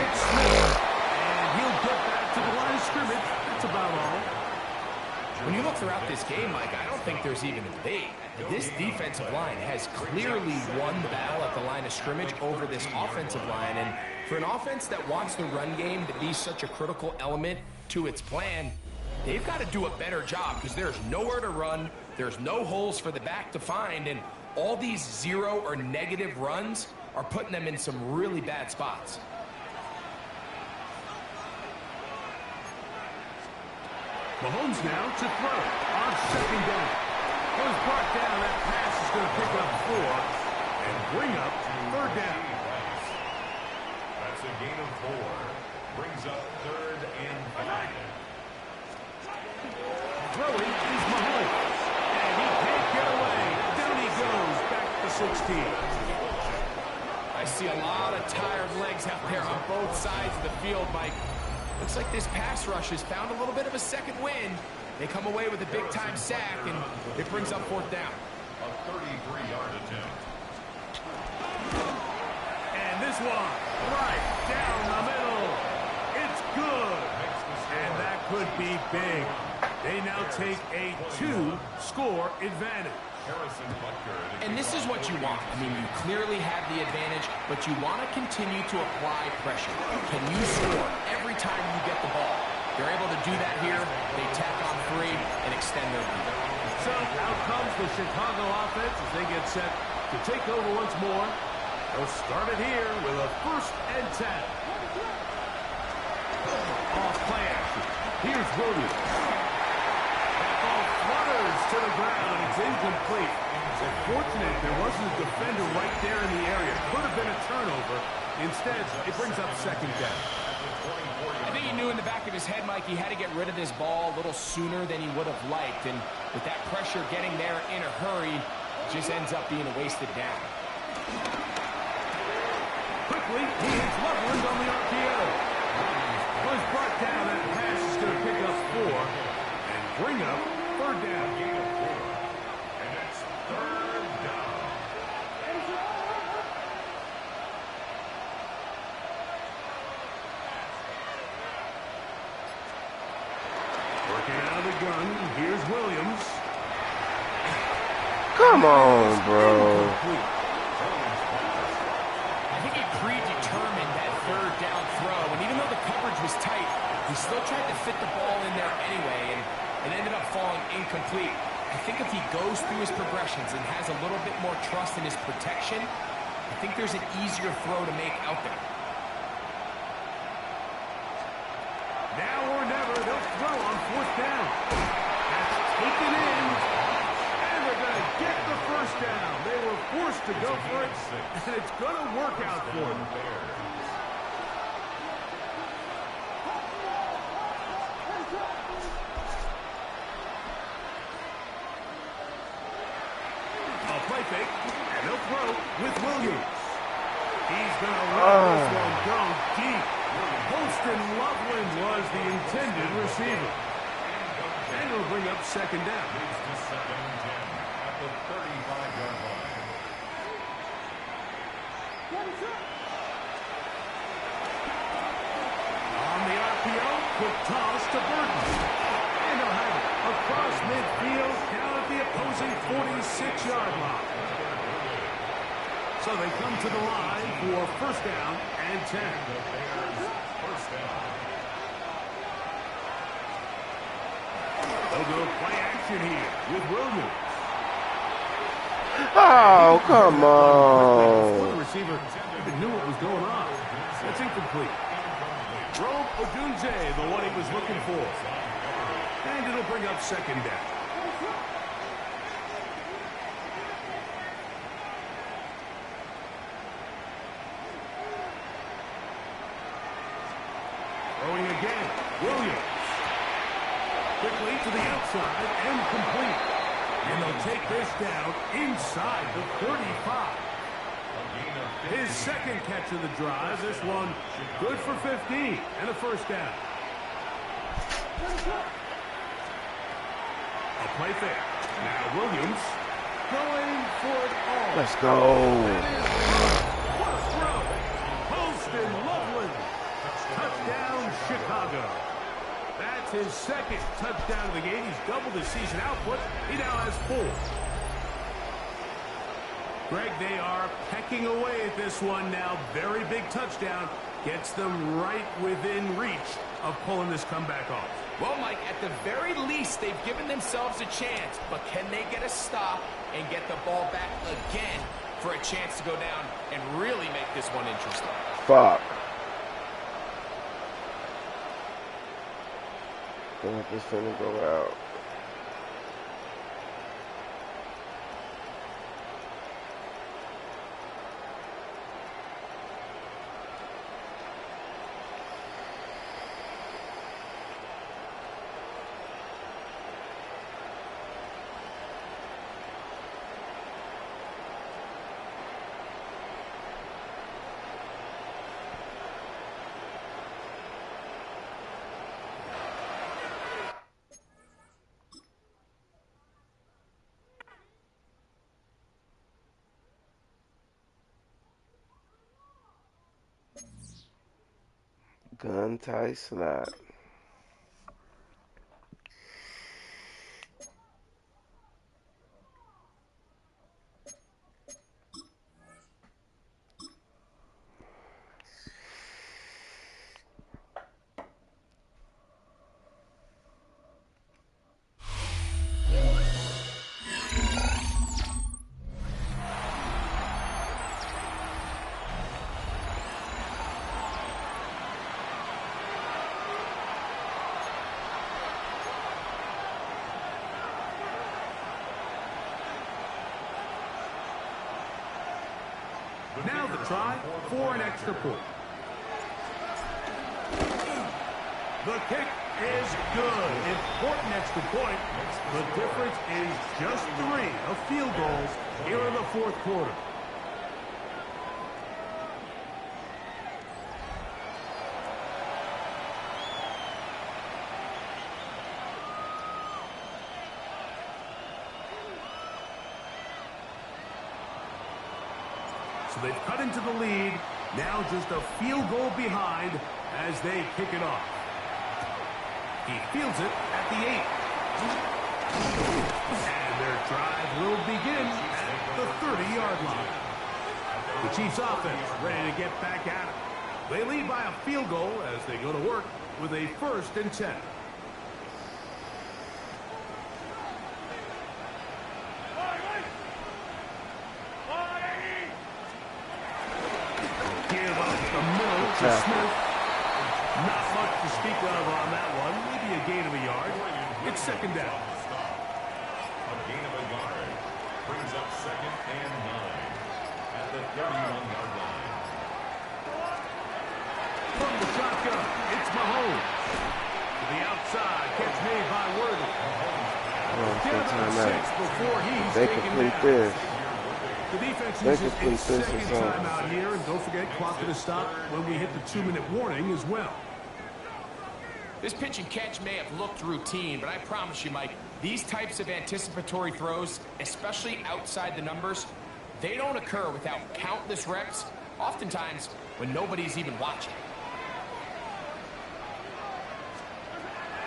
Speaker 4: it's Smith. And he'll get back to the line of scrimmage. That's about all.
Speaker 6: When you look throughout this game, Mike, I don't think there's even a debate. This defensive line has clearly won the battle at the line of scrimmage over this offensive line. And for an offense that wants the run game to be such a critical element to its plan, they've got to do a better job because there's nowhere to run, there's no holes for the back to find, and all these 0 or negative runs are putting them in some really bad spots.
Speaker 4: Mahomes now to throw on 2nd down. Goes brought down. That pass is going to pick up 4 and bring up 3rd down.
Speaker 7: That's a gain of 4. Brings up 3rd and 5.
Speaker 4: Throwing is Mahomes. And he can't get away. Down he goes. Back to 16.
Speaker 6: I see a lot of tired legs out there on both sides of the field, Mike. Looks like this pass rush has found a little bit of a second wind. They come away with a big-time sack, and it brings up 4th down.
Speaker 7: A 33-yard attempt.
Speaker 4: And this one, right down the middle. It's good. And that could be big. They now take a 2-score advantage.
Speaker 6: And this is what you want. I mean, you clearly have the advantage, but you want to continue to apply pressure. Can you score every time you get the ball? They're able to do that here. They tack on 3 and extend their lead.
Speaker 4: So out comes the Chicago offense as they get set to take over once more. They'll start it here with a 1st and 10. Off play action. Here's Williams. That ball flutters to the ground. It's incomplete. It's fortunate there wasn't a defender right there in the area. Could have been a turnover. Instead, it brings up 2nd down.
Speaker 6: I think he knew in the back of his head, Mike, he had to get rid of this ball a little sooner than he would have liked. And with that pressure getting there in a hurry, it just ends up being a wasted down.
Speaker 4: Quickly, he hits Loveland on the RPO. Was brought down. That pass is going to pick up 4 and bring up third down.
Speaker 7: Gain of 4. And it's third down.
Speaker 4: Working out of the gun. Here's Williams.
Speaker 1: Come on, bro.
Speaker 6: I think he predetermined that third down throw, and even though the coverage was tight, he still tried to fit the ball in there anyway, and it ended up falling incomplete. I think if he goes through his progressions and has a little bit more trust in his protection, I think there's an easier throw to make out there.
Speaker 4: Now or never, they'll throw on fourth down. That's taken in. And they're going to get the first down. They were forced to go for it, and it's going to work out for them. A play fake, and they'll throw with Williams. He's going to let this one go deep. Holston Loveland was the intended receiver. And it'll bring up second down.
Speaker 7: Moves to 2nd and 10 at the 35-yard line.
Speaker 4: On the RPO, quick toss to Burton. And they'll have it across midfield down at the opposing 46-yard line. So they come to the line for first down and 10.
Speaker 7: The Bears first down.
Speaker 4: They'll go play action here with Williams.
Speaker 1: Oh, come
Speaker 4: Before the
Speaker 1: on.
Speaker 4: receiver even knew what was going on. That's incomplete. Rome Odunze, the one he was looking for. And it'll bring up second down. Throwing again, Williams. Quickly to the outside and complete. And they'll take this down inside the 35. His second catch of the drive. This one good for 15 and a first down. A play fake. Now Williams going for it all.
Speaker 1: Let's go.
Speaker 4: What a throw. Holston Loveland. Touchdown, Chicago. That's his second touchdown of the game. He's doubled his season output. He now has 4. Greg, they are pecking away at this one now. Very big touchdown. Gets them right within reach of pulling this comeback off.
Speaker 6: Well, Mike, at the very least, they've given themselves a chance, but can they get a stop and get the ball back again for a chance to go down and really make this one interesting?
Speaker 1: Fuck. I think this finna go out. Gun tie slot.
Speaker 4: Now the try for an extra point. The kick is good. Important extra point. The difference is just 3 of field goals here in the fourth quarter. So they've cut into the lead. Now just a field goal behind as they kick it off. He fields it at the 8. And their drive will begin at the 30-yard line. The Chiefs offense ready to get back at it. They lead by a field goal as they go to work with a 1st and 10. Give up the middle to Smith. Not much to speak of on that one. Maybe a gain of a yard. It's 2nd down.
Speaker 7: A gain of a yard brings up 2nd and 9 at the 31-yard line.
Speaker 4: From the shotgun, it's Mahomes. To the outside, catch made by Worthy. Get about 6 before he's taken down. The defense uses a 2nd timeout here, and don't forget, clock to stop when we hit the 2-minute warning as well.
Speaker 6: This pitch and catch may have looked routine, but I promise you, Mike, these types of anticipatory throws, especially outside the numbers, they don't occur without countless reps, oftentimes when nobody's even watching.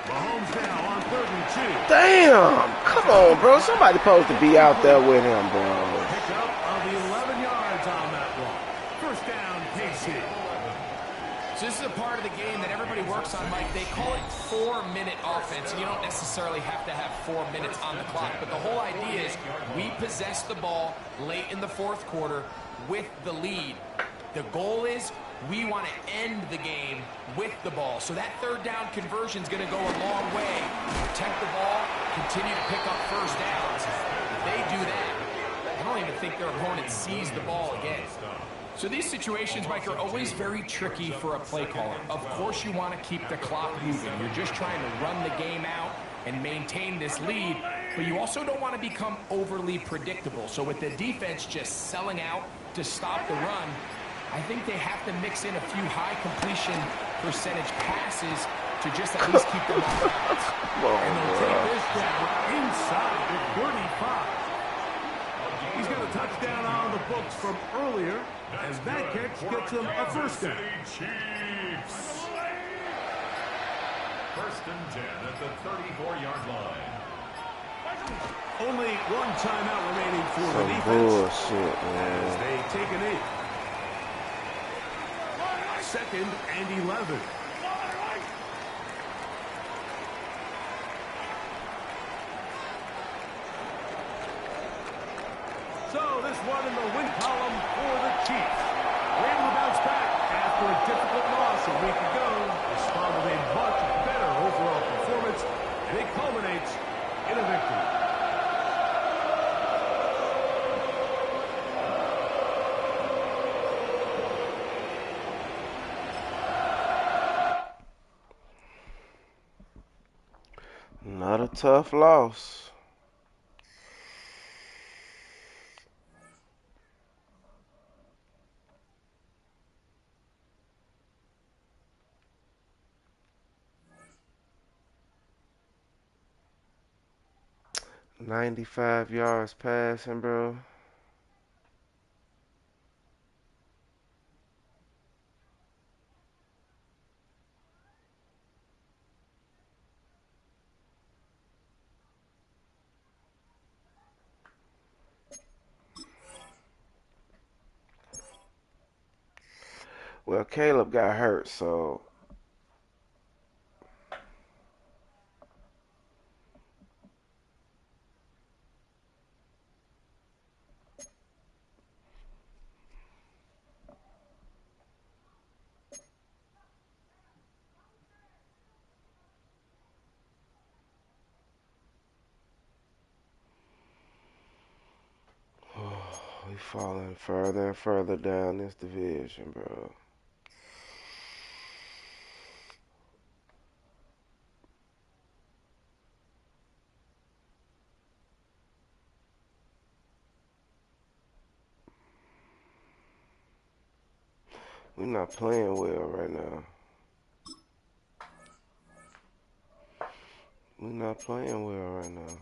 Speaker 4: Mahomes now on 3rd and 2.
Speaker 1: Damn! Come on, bro. Somebody supposed to be out there with him, bro.
Speaker 4: Pick up of the 11 yards on that one. 1st down, KC.
Speaker 6: So this is a part of the game that everybody works on, Mike. They call it 4-minute offense, and you don't necessarily have to have 4 minutes on the clock. But the whole idea is we possess the ball late in the 4th quarter with the lead. The goal is we want to end the game with the ball. So that 3rd down conversion is going to go a long way. Protect the ball, continue to pick up 1st downs. If they do that, I don't even think their opponent sees the ball again. So these situations, Mike, are always very tricky for a play caller. Of course you want to keep the clock moving. You're just trying to run the game out and maintain this lead, but you also don't want to become overly predictable. So with the defense just selling out to stop the run, I think they have to mix in a few high completion percentage passes to just at least keep them off balance.
Speaker 4: And they'll take this down inside the 35. He's got a touchdown on the books from earlier, as that catch gets him a 1st down.
Speaker 7: Chiefs. 1st and 10 at the 34-yard line.
Speaker 4: Only 1 timeout remaining for the defense.
Speaker 1: Bullshit, man.
Speaker 4: As they take an 8. 2nd and 11. So this one in the win column for the Chiefs. We're able to bounce back after a difficult loss a week ago. Respond with a much better overall performance, and it culminates in a victory.
Speaker 1: Not a tough loss. $95 yards passing, bro. Well, Caleb got hurt, so we falling further and further down this division, bro. We're not playing well right now. We're not playing well right now.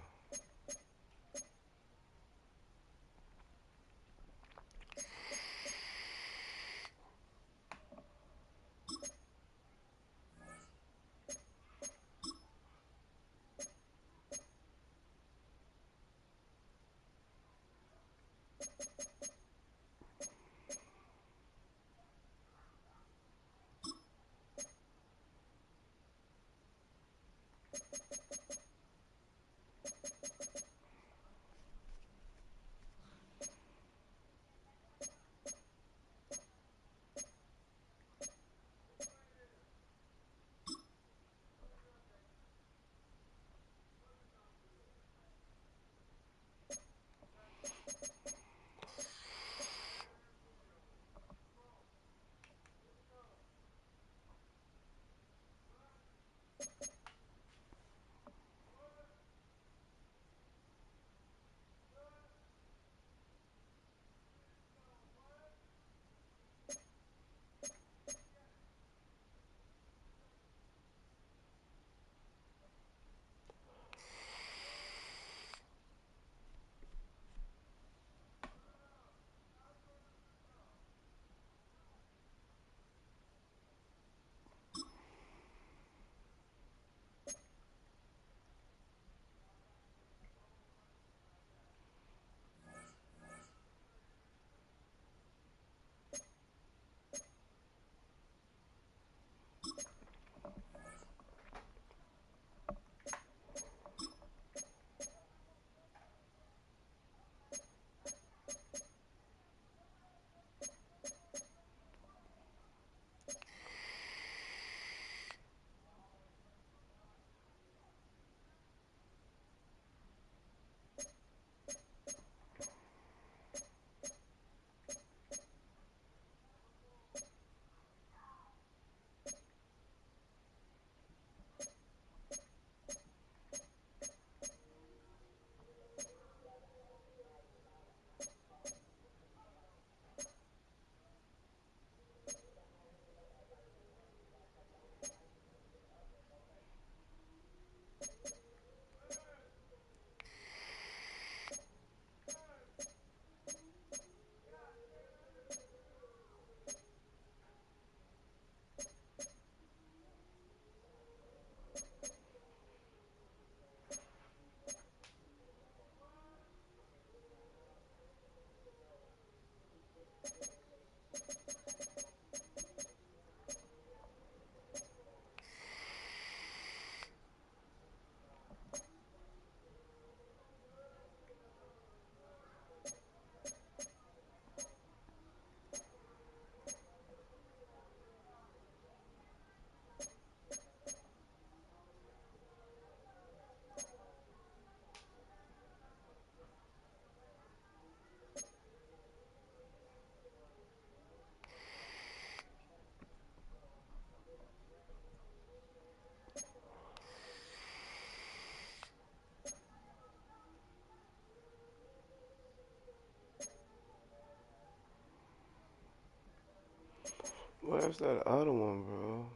Speaker 1: Where's that other one, bro?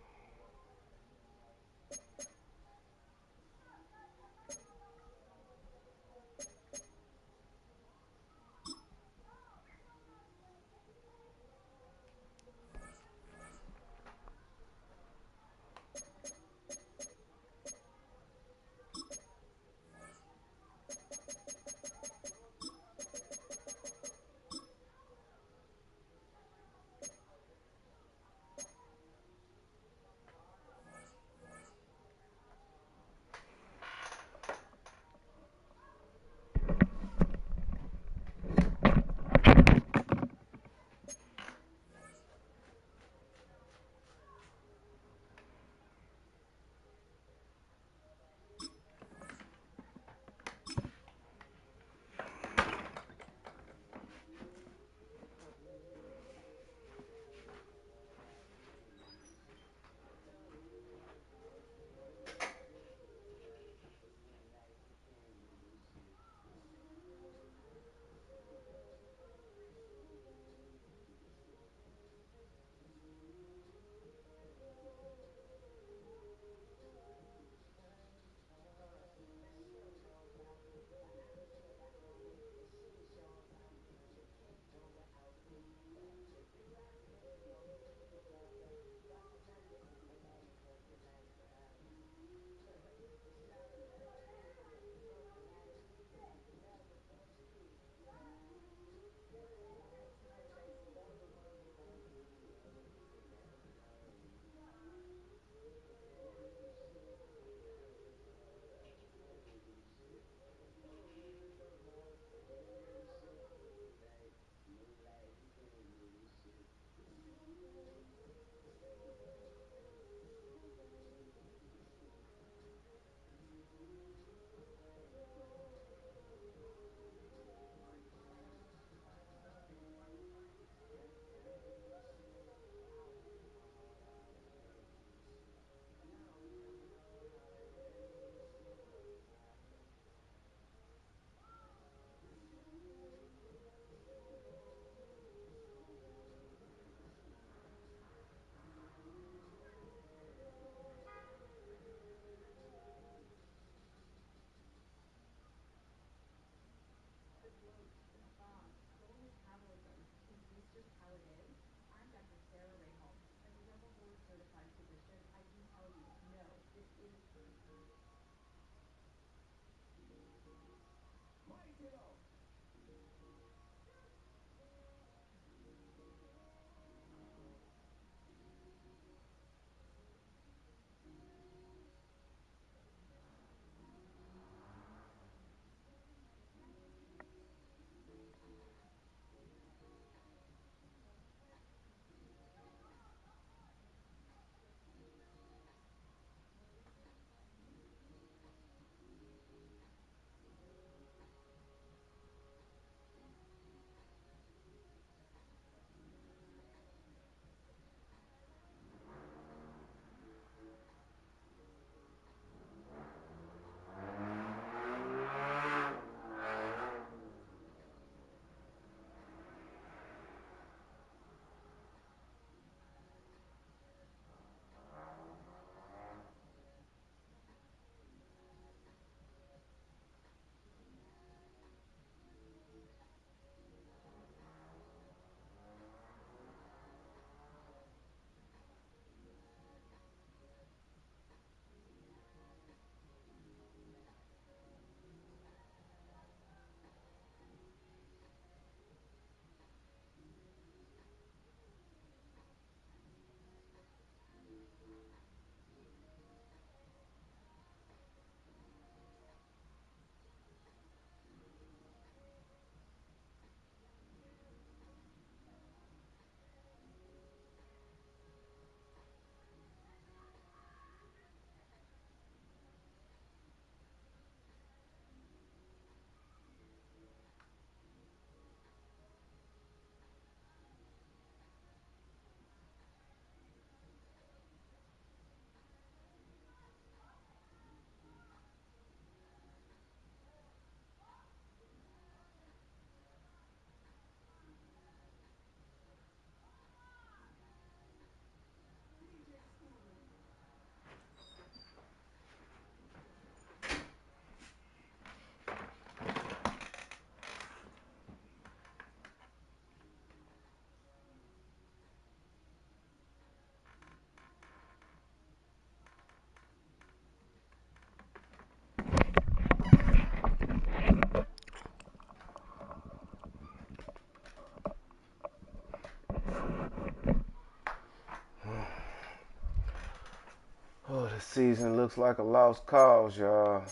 Speaker 1: Season looks like a lost cause, y'all.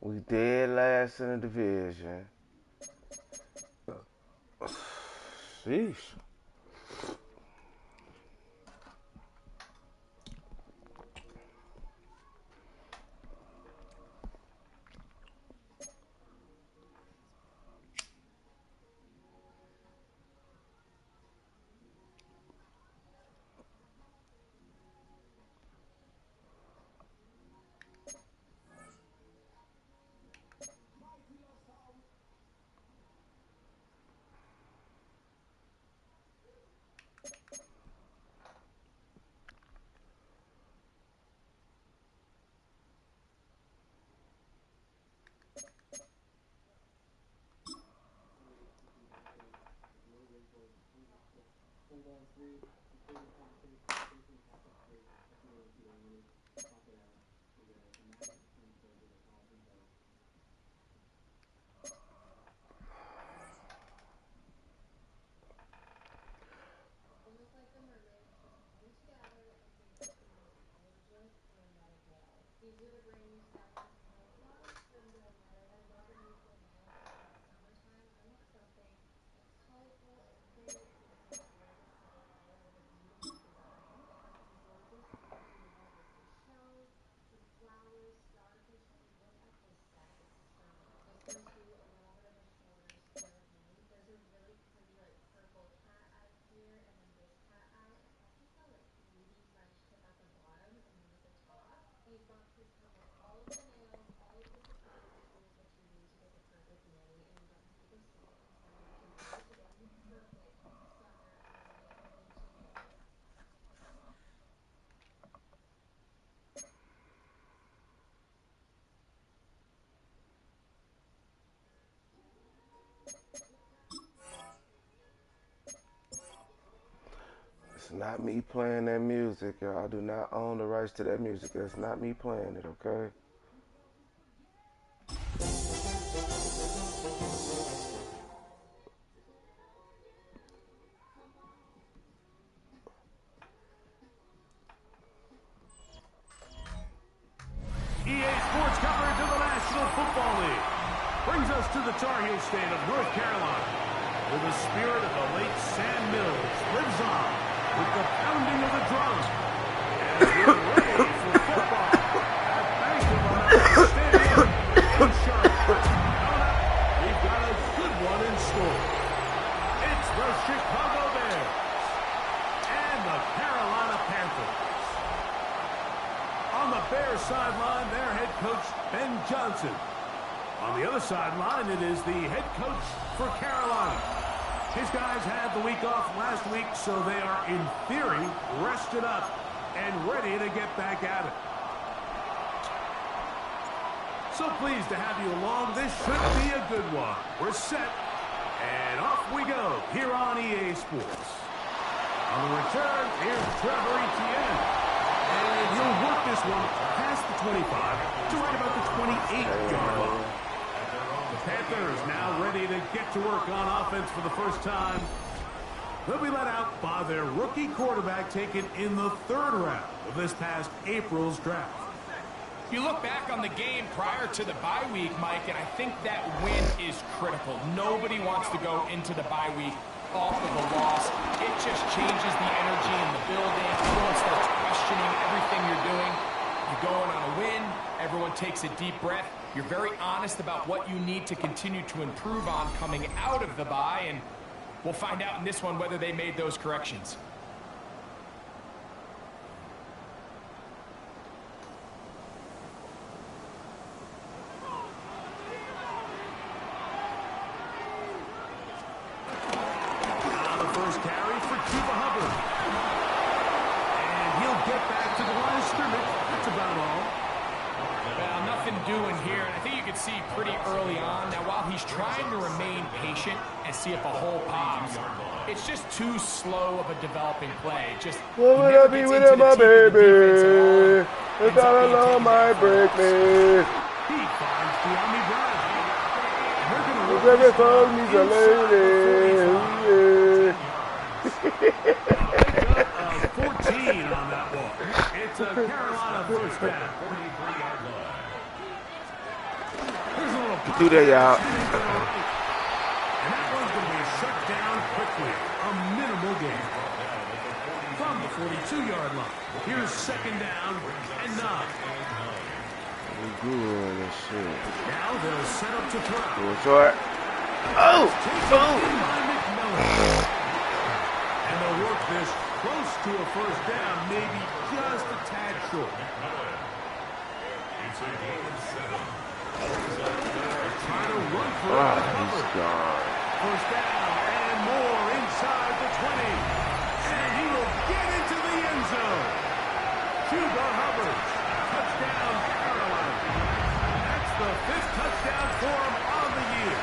Speaker 1: We dead last in the division. Sheesh. It's not me playing that music, y'all. I do not own the rights to that music. That's not me playing it, okay?
Speaker 4: EA Sports coverage of the National Football League brings us to the Tar Heel state of North Carolina, where the spirit of the late Sam Mills lives on with the pounding of the drum. As we're ready for football at Bank of America Stadium in Charlotte. We've got a good one in store. It's the Chicago Bears and the Carolina Panthers. On the Bears sideline, their head coach, Ben Johnson. On the other sideline, it is the head coach for Carolina. His guys had the week off last week, so they are, in theory, rested up and ready to get back at it. So pleased to have you along. This should be a good one. We're set, and off we go here on EA Sports. On the return, here's Trevor Etienne. And he'll work this one past the 25 to right about the 28-yard line. The Panthers now ready to get to work on offense for the first time. They'll be let out by their rookie quarterback taken in the 3rd round of this past April's draft.
Speaker 6: You look back on the game prior to the bye week, Mike, and I think that win is critical. Nobody wants to go into the bye week off of a loss. It just changes the energy in the building. Everyone starts questioning everything you're doing. You're going on a win. Everyone takes a deep breath. You're very honest about what you need to continue to improve on coming out of the bye, and we'll find out in this one whether they made those corrections. Pretty early on. Now, while he's trying to remain patient and see if a hole pops, it's just too slow of a developing play. Just
Speaker 1: what would I be without my baby? Without a love might break me.
Speaker 4: He finds the Army Brown.
Speaker 1: Every song needs a lady.
Speaker 4: 14 on that one.
Speaker 1: through there, y'all.
Speaker 4: And that one's going to be shut down quickly. A minimal gain. From the 42-yard line. Here's second down and 9.
Speaker 1: We grew on this shit.
Speaker 4: Now they'll set up to throw.
Speaker 1: Short. Oh! Oh!
Speaker 4: And they'll work this close to a first down, maybe just a tad short.
Speaker 7: It's a game of 7.
Speaker 4: Trying to run for it.
Speaker 1: He's gone.
Speaker 4: First down and more inside the 20. And he will get into the end zone. Chuba Hubbard. Touchdown, Carolina. That's the 5th touchdown for him on the year.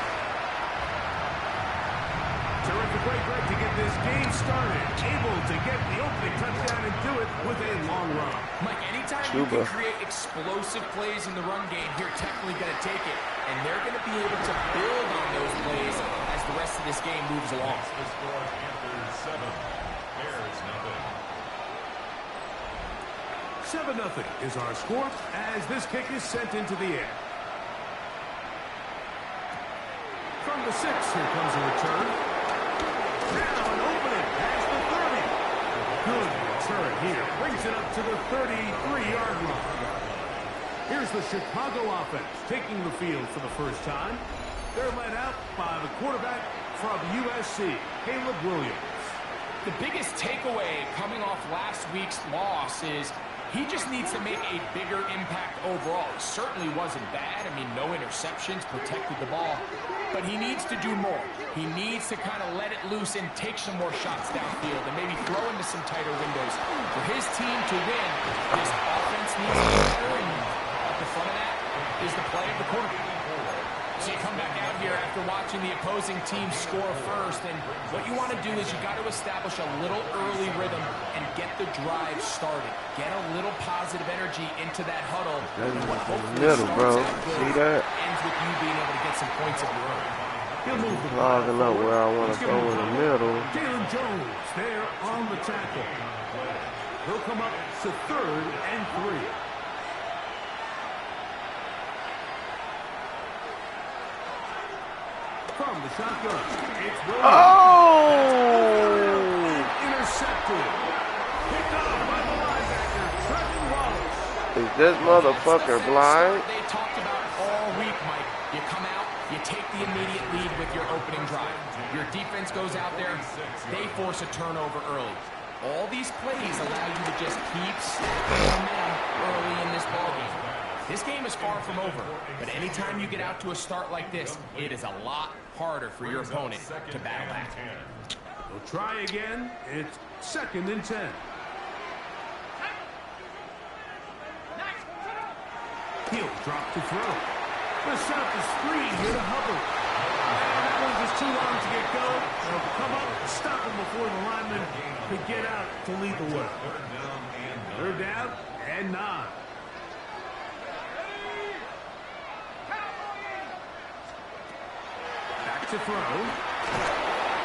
Speaker 4: Terrific way, Greg, to get this game started. Able to get the opening touchdown and do it with a long run.
Speaker 6: Mike, anytime you can create explosive plays in the run game, you're definitely going to take it. And they're going to be able to build on those plays as the rest of this game moves along.
Speaker 7: The score Panthers 7. Bears nothing.
Speaker 4: 7-0 is our score as this kick is sent into the air. From the 6, here comes a return. Now an opening past the 30. Good return here. Brings it up to the 33-yard line. Here's the Chicago offense taking the field for the first time. They're led out by the quarterback from USC, Caleb Williams.
Speaker 6: The biggest takeaway coming off last week's loss is he just needs to make a bigger impact overall. It certainly wasn't bad. I mean, no interceptions, protected the ball. But he needs to do more. He needs to kind of let it loose and take some more shots downfield and maybe throw into some tighter windows. For his team to win, this offense needs to be better, and at the front of that is the play of the quarterback. So you come back out here after watching the opposing team score first, and what you want to do is you got to establish a little early rhythm and get the drive started. Get a little positive energy into that huddle. And what hopefully starts out good
Speaker 1: see that?
Speaker 6: ends with you being able to get some points of your own.
Speaker 4: He'll move the
Speaker 1: Clogging up where I want to go in the middle.
Speaker 4: Jalen Jones there on the tackle. He'll come up to 3rd and 3. From the shotgun, it's Williams.
Speaker 1: Oh!
Speaker 4: Intercepted. Picked up by the linebacker, Trevin Wallace.
Speaker 1: Is this motherfucker blind?
Speaker 6: They talked about all week, Mike. You come out, you take the immediate lead with your opening drive. Your defense goes out there, they force a turnover early. All these plays allow you to just keep stacking momentum early in this ballgame. This game is far from over, but anytime you get out to a start like this, it is a lot harder for your opponent to battle back.
Speaker 4: We'll try again. It's 2nd and 10. He'll drop to throw. They'll set up the screen here to Hubbard. And that one was too long to get going. They'll come up and stop him before the lineman could get out to lead the way. 3rd down and 9. Back to throw.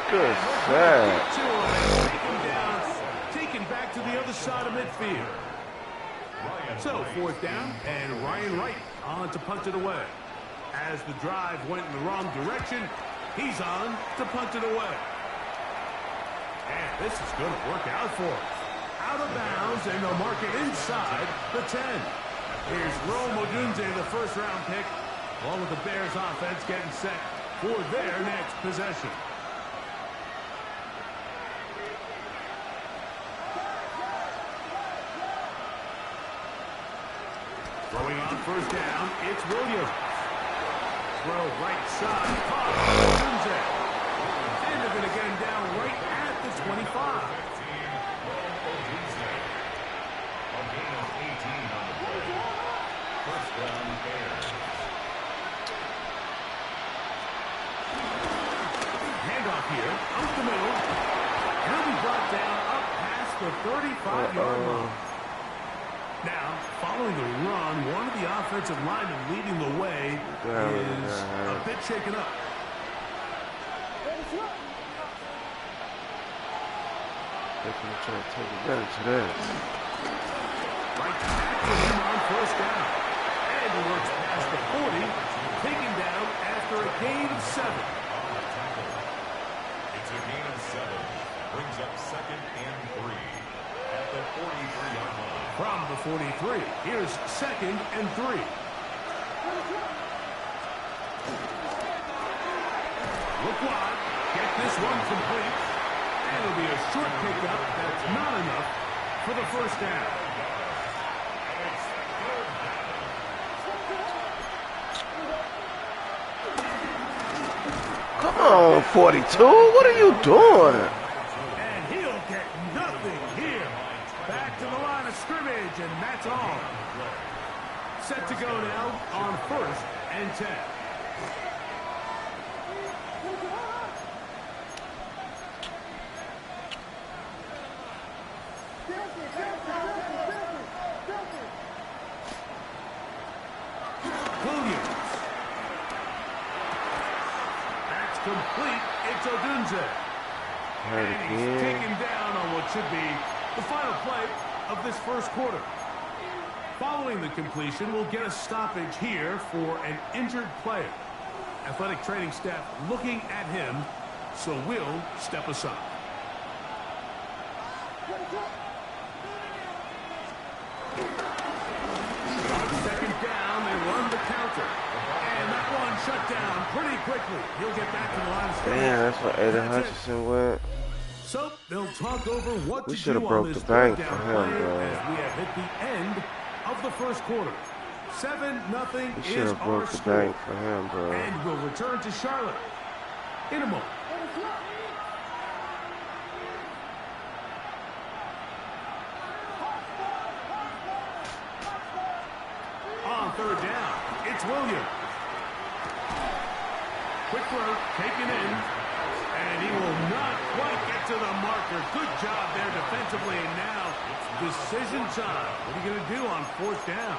Speaker 1: Good set.
Speaker 4: Taken back to the other side of midfield. So 4th down, and Ryan Wright on to punt it away. As the drive went in the wrong direction, he's on to punt it away. And this is going to work out for him. Out of bounds, and they'll mark it inside the 10. Here's Rome Odunze, the 1st-round pick, along with the Bears offense getting set for their next possession. Throwing on 1st down, it's Williams. Throw right side, caught by Odunze. And they're going to get him down right at the 25. Handoff here, out the middle. He'll be brought down up past the 35-yard line. Now, following the run, one of the offensive linemen leading the way is a bit shaken up.
Speaker 1: They're going to try to take advantage of this.
Speaker 4: Right back to him on 1st down. And he works past the 40, taken down after a gain of 7.
Speaker 7: It's a gain of 7. Brings up second and 3 at the 43-yard line.
Speaker 4: From the 43, here's second and 3. Look wide. Get this one complete. And it'll be a short pickup. That's not enough for the first down.
Speaker 1: Come on, 42. What are you doing?
Speaker 4: And he'll get nothing here. Back to the line of scrimmage, and that's all. Set to go now on first and 10. Complete, it's Odunze. And he's taken down on what should be the final play of this first quarter. Following the completion, we'll get a stoppage here for an injured player. Athletic training staff looking at him, so we'll step aside. Second down, they run the counter. And that one shut down pretty quickly. He'll get back to the line of scrimmage.
Speaker 1: Damn, that's what Aiden Hutchinson went.
Speaker 4: So they'll talk over what
Speaker 1: We
Speaker 4: to
Speaker 1: should
Speaker 4: do
Speaker 1: have
Speaker 4: on
Speaker 1: broke
Speaker 4: this
Speaker 1: the bank
Speaker 4: third
Speaker 1: for
Speaker 4: down
Speaker 1: him,
Speaker 4: play
Speaker 1: bro.
Speaker 4: as we have hit the end of the first quarter. 7-0
Speaker 1: We should
Speaker 4: is
Speaker 1: have
Speaker 4: our
Speaker 1: broke the
Speaker 4: score.
Speaker 1: bank for him, bro.
Speaker 4: And we'll return to Charlotte in a moment. On third down, it's Williams. Quick throw, taken in, and he will not quite get to the marker. Good job there defensively, and now decision time. What are you going to do on fourth down?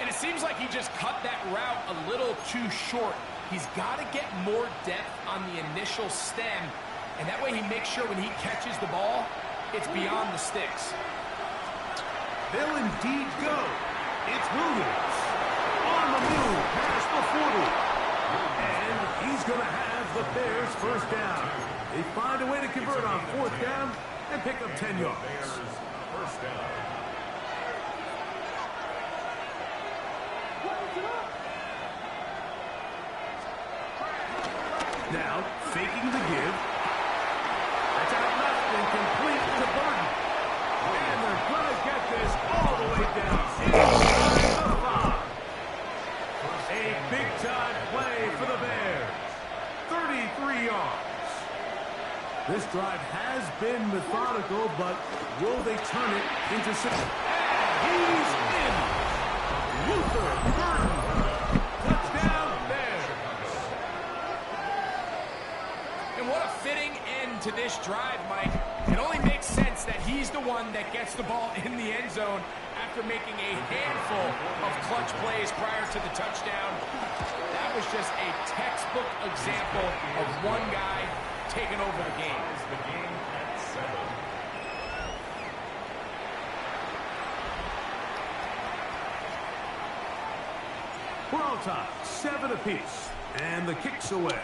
Speaker 6: And it seems like he just cut that route a little too short. He's got to get more depth on the initial stem, and that way he makes sure when he catches the ball, it's beyond the sticks.
Speaker 4: They'll indeed go. It's Williams on the move past the 40. And he's going to have the Bears first down. They find a way to convert on fourth down and pick up 10 yards.
Speaker 7: First down.
Speaker 4: Now, faking the give. That's out left and complete to Burton. And they're going to get this all the way down. Inside the 5. A big-time play for the Bears. 33 yards. This drive has been methodical, but will they turn it into 6? And he's in. Luther Burton. Touchdown, Bears.
Speaker 6: And what a fitting end to this drive, Mike. It only makes sense that he's the one that gets the ball in the end zone after making a handful of clutch plays prior to the touchdown. That was just a textbook example of one guy taking over the game.
Speaker 7: The game at 7.
Speaker 4: We're all tied, 7 apiece, and the kick's away.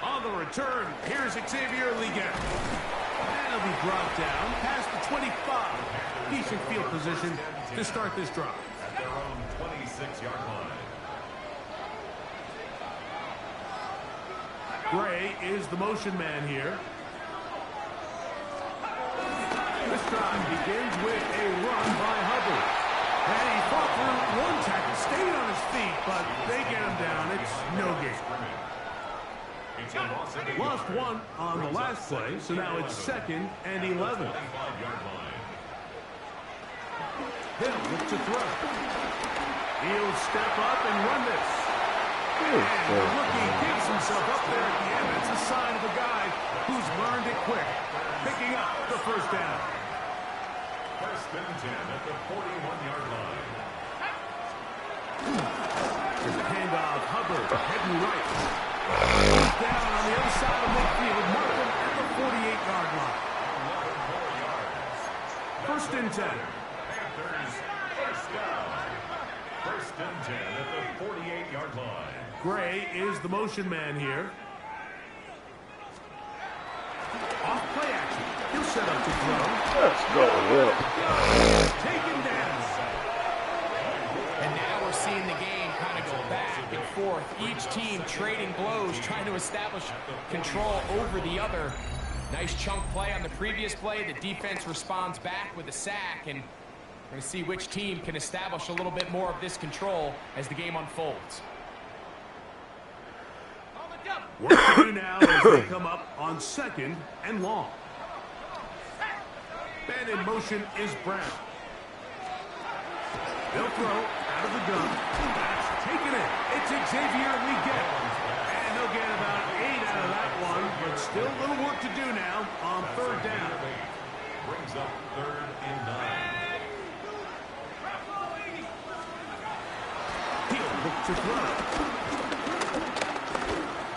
Speaker 4: On the return, here's Xavier Liggett. And he'll be brought down past the 25. Decent field position to start this drive.
Speaker 7: At their own 26-yard line.
Speaker 4: Gray is the motion man here. This drive begins with a run by Hubbard. And he fought through one tackle, stayed on his feet, but they get him down. It's no gain. Lost one on the last play, so now it's 2nd and 11. Hill looks to throw. He'll step up and run this. And the rookie gives himself up there at the end. It's a sign of a guy who's learned it quick, picking up the first down.
Speaker 7: First and 10 at the 41-yard line.
Speaker 4: Here's a handoff. Hubbard heading right. He's down on the other side of midfield. Markham at the 48-yard line. 1st and 10.
Speaker 7: down. First and 10 at the 48-yard line.
Speaker 4: Gray is the motion man here. Off play action. He'll set up to throw.
Speaker 1: Let's go, Will.
Speaker 4: Taken down.
Speaker 6: And now we're seeing the game kind of go back and forth. Each team trading blows, trying to establish control over the other. Nice chunk play on the previous play. The defense responds back with a sack, and we're going to see which team can establish a little bit more of this control as the game unfolds.
Speaker 4: What to do now as they come up on 2nd and long. Man in motion is Brown. They'll throw out of the gun. That's taken in. It's Xavier Leggett. And they'll get about 8 out of that one, but still a little work to do now on 3rd down.
Speaker 7: Brings up 3rd and 9.
Speaker 4: He'll look to throw.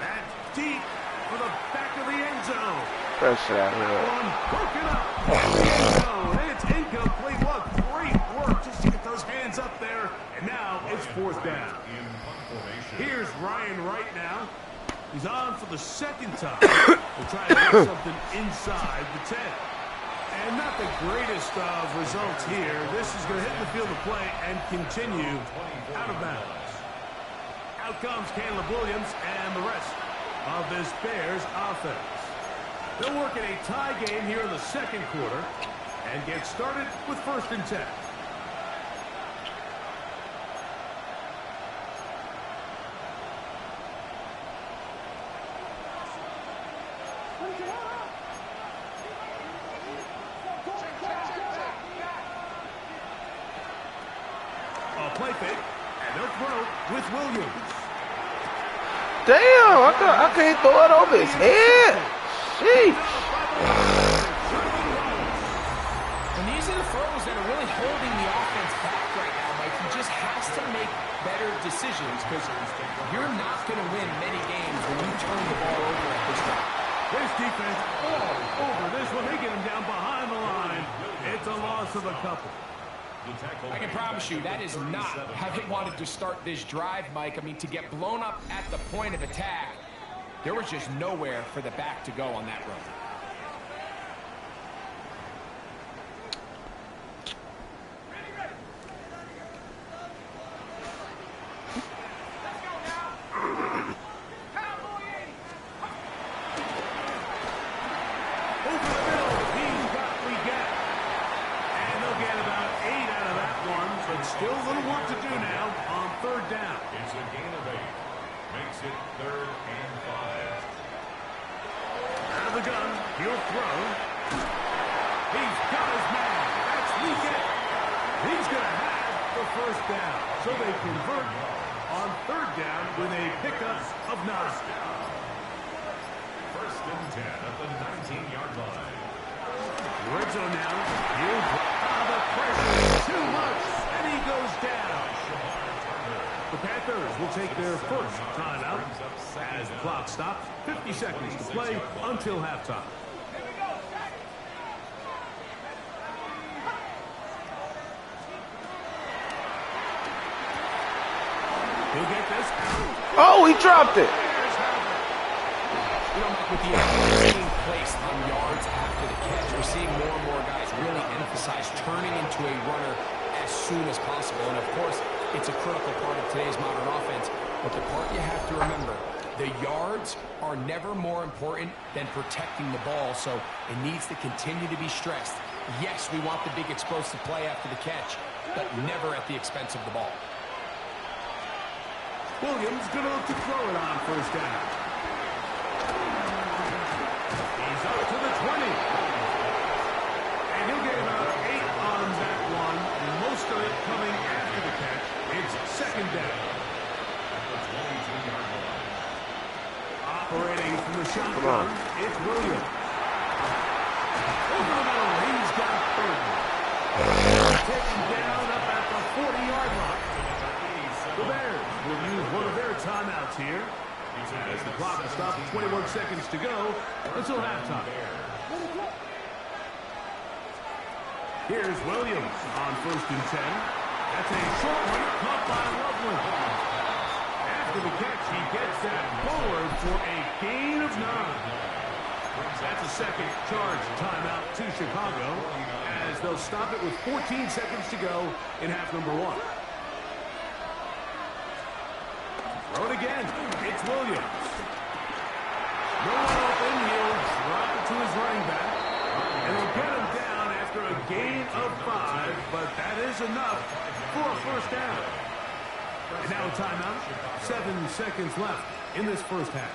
Speaker 4: That's deep for the back of the end zone.
Speaker 1: Pressure out here.
Speaker 4: One broken up. And it's incomplete. What great work just to get those hands up there. And now it's 4th down. Here's Ryan Wright now. He's on for the 2nd time. We'll try to get something inside the 10. And not the greatest of results here. This is going to hit the field of play and continue out of bounds. Out comes Caleb Williams and the rest of this Bears offense. They'll work in a tie game here in the 2nd quarter and get started with 1st and 10. A play fake, and they'll throw with Williams.
Speaker 1: Damn, I can't throw it over his head. Sheesh.
Speaker 6: And these are the throws that are really holding the offense back right now, Mike. He just has to make better decisions because you're not going to win many games when you turn the ball over at this time.
Speaker 4: This defense all over this one. They get him down behind the line. It's a loss of a couple.
Speaker 6: I can promise you that is not how they wanted to start this drive, Mike. I mean, to get blown up at the point of attack, there was just nowhere for the back to go on that run.
Speaker 4: Still a little work to do now on 3rd down.
Speaker 7: It's a gain of 8. Makes it 3rd and 5.
Speaker 4: Out of the gun, he'll throw. He's got his man. That's Leggett. He's going to have the 1st down. So they convert on 3rd down with a pickup of 9.
Speaker 7: 1st and 10 at the 19-yard line.
Speaker 4: Red zone now. He'll the pressure. Too much. And he goes down. The Panthers will take their 1st timeout as the clock stops. 50 seconds to play until halftime. He'll get this.
Speaker 1: Oh, he dropped it.
Speaker 6: You know, Mike, with the emphasis being placed on yards after the catch, we're seeing more and more guys really emphasize turning into a runner as soon as possible. And, of course, it's a critical part of today's modern offense. But the part you have to remember, the yards are never more important than protecting the ball, so it needs to continue to be stressed. Yes, we want the big explosive play after the catch, but never at the expense of the ball.
Speaker 4: Williams going to look to throw it on 1st down. He's up to the 20. And he'll get about 8 on that one. Most of it coming after the catch. It's 2nd down. Operating from the shotgun, it's Williams. Over the middle, he's got 30. Taken down up at the 40-yard line. The Bears will use one of their timeouts here as the clock will stop at 21 seconds to go until halftime. Here's Williams on 1st and 10. That's a short one caught by Loveland. After the catch, he gets that forward for a gain of 9. That's a second charge timeout to Chicago as they'll stop it with 14 seconds to go in half number 1. Throw it again. It's Williams. No one open. He'll drop it to his running back. And he'll get him down after a gain of 5, but that is enough for a first down. And now a timeout. 7 seconds left in this first half.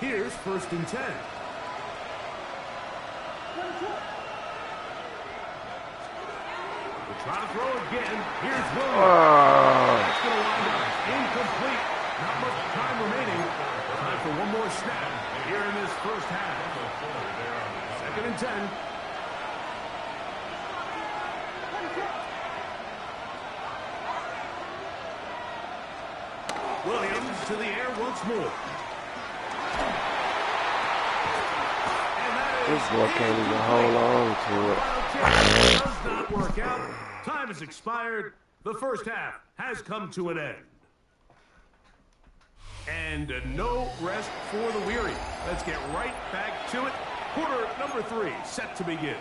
Speaker 4: Here's 1st and 10. We'll try to throw again. Here's Williams. That's going to wind up incomplete. Not much time remaining. Time for one more snap here in this first half. 2nd and 10. Williams to the air once more.
Speaker 1: This boy can't even hold on to it.
Speaker 4: Does not work out. Time has expired. The first half has come to an end. And no rest for the weary. Let's get right back to it. Quarter number 3 set to begin.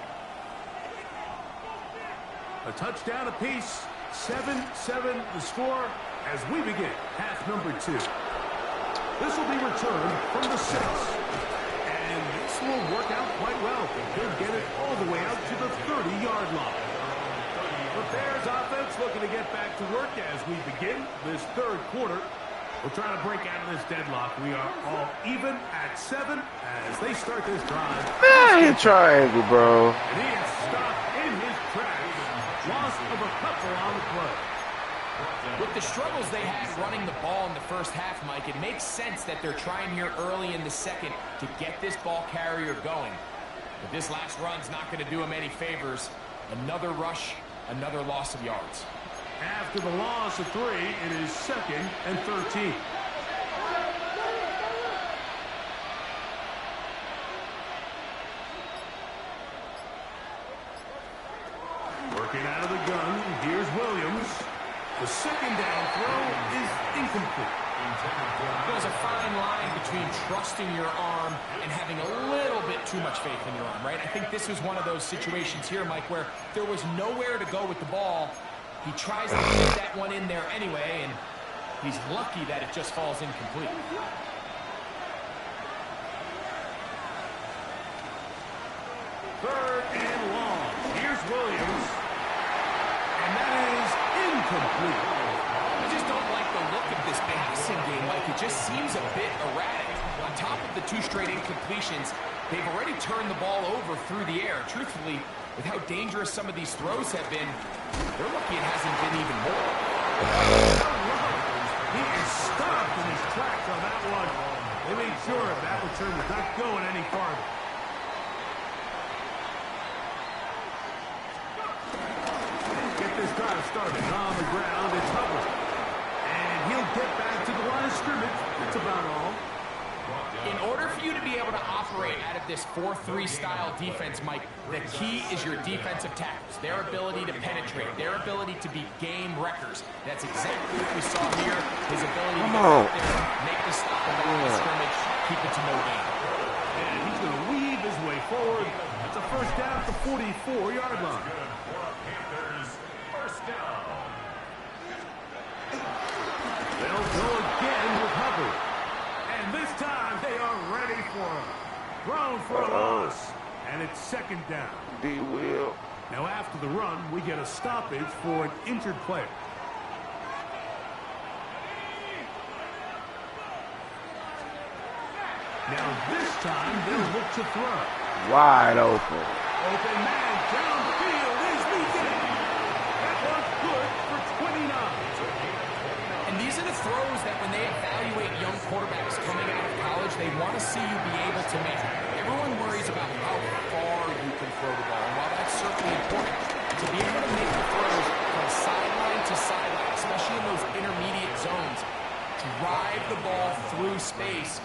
Speaker 4: A touchdown apiece. 7-7 the score as we begin half number 2. This will be returned from the 6. And this will work out quite well. They'll get it all the way out to the 30-yard line. The Bears offense looking to get back to work as we begin this third quarter. We're trying to break out of this deadlock. We are all even at 7 as they start this drive.
Speaker 1: Hit triangle, bro.
Speaker 4: And he is stopped in his tracks. Loss of a couple on the play.
Speaker 6: With the struggles they had running the ball in the first half, Mike, it makes sense that they're trying here early in the second to get this ball carrier going. But this last run's not going to do him any favors. Another rush, another loss of yards.
Speaker 4: After the loss of 3, it is 2nd and 13. Working out of the gun, here's Williams. The second down throw is incomplete.
Speaker 6: There's a fine line between trusting your arm and having a little bit too much faith in your arm, right? I think this is one of those situations here, Mike, where there was nowhere to go with the ball. He tries to get that one in there anyway, and he's lucky that it just falls incomplete.
Speaker 4: Third and long. Here's Williams. And that is incomplete.
Speaker 6: I just don't like the look of this passing game, Mike. It just seems a bit erratic. On top of the 2 straight incompletions, they've already turned the ball over through the air. Truthfully, with how dangerous some of these throws have been, they're lucky it hasn't been even more.
Speaker 4: He is stopped in his tracks on that one. They made sure that return was not going any farther. Get this drive started on the ground. It's Hubbard. And he'll get back to the line of scrimmage. That's about all.
Speaker 6: In order for you to be able to operate out of this 4-3 style defense, Mike, the key is your defensive tackles, their ability to penetrate, their ability to be game wreckers. That's exactly what we saw here. His ability to get out there, make the stop on the line of scrimmage, keep it to no gain.
Speaker 4: And he's going to weave his way forward. It's a first down at the 44-yard line.
Speaker 7: First down.
Speaker 4: They'll go again with Hubbard. And this time they are ready for him. Thrown for a loss. And it's 2nd down.
Speaker 1: D-Will.
Speaker 4: Now after the run, we get a stoppage for an injured player. Now this time they'll look to throw.
Speaker 1: Wide open.
Speaker 4: Open man downfield is the game. That one's good for 29.
Speaker 6: And these are the throws that when they evaluate young quarterbacks coming out of college, they want to see you be able to make. Everyone worries about how far you can throw the ball. And while that's certainly important, to be able to make the throws from sideline to sideline, especially in those intermediate zones, drive the ball through space,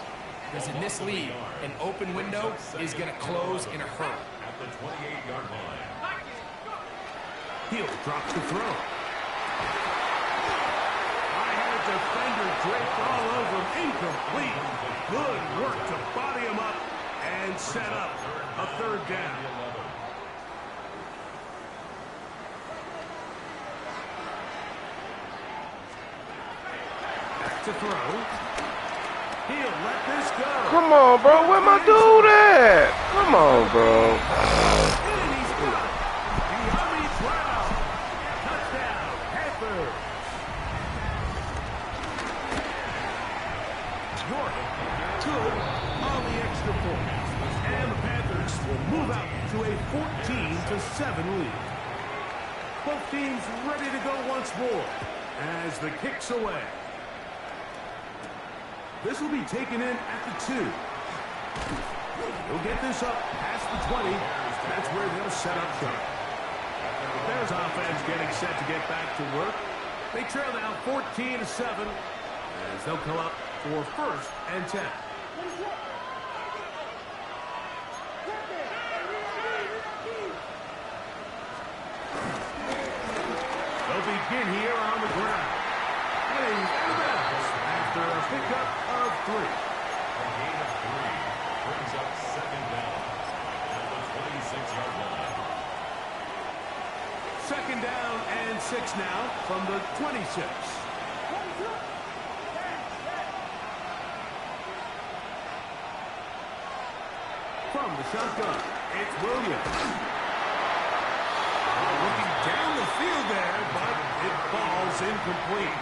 Speaker 6: because in this league, an open window is going to close in a hurry.
Speaker 7: At the 28-yard line.
Speaker 4: Hill drops the throw. I had a defender draped all over him. Incomplete. Good work to body him up and set up a third down. Back to throw. He'll let this go.
Speaker 1: Come on, bro. Where my dude at? Come on, bro.
Speaker 4: And he's got the Army 12. Touchdown, Panthers. York good on the extra point. And the Panthers will move out to a 14-7 lead. Both teams ready to go once more as the kick's away. This will be taken in at the 2. He'll get this up past the 20. That's where they'll set up shop. Bears offense getting set to get back to work. They trail down 14-7 as they'll come up for 1st and 10. They'll begin here on the ground. Playing out of bounds after a pickup of 3.
Speaker 7: A gain of 3 brings up 2nd down at the 26-yard line.
Speaker 4: 2nd down and 6 now from the 26. From the shotgun, it's Williams. Looking down the field there, but it falls incomplete.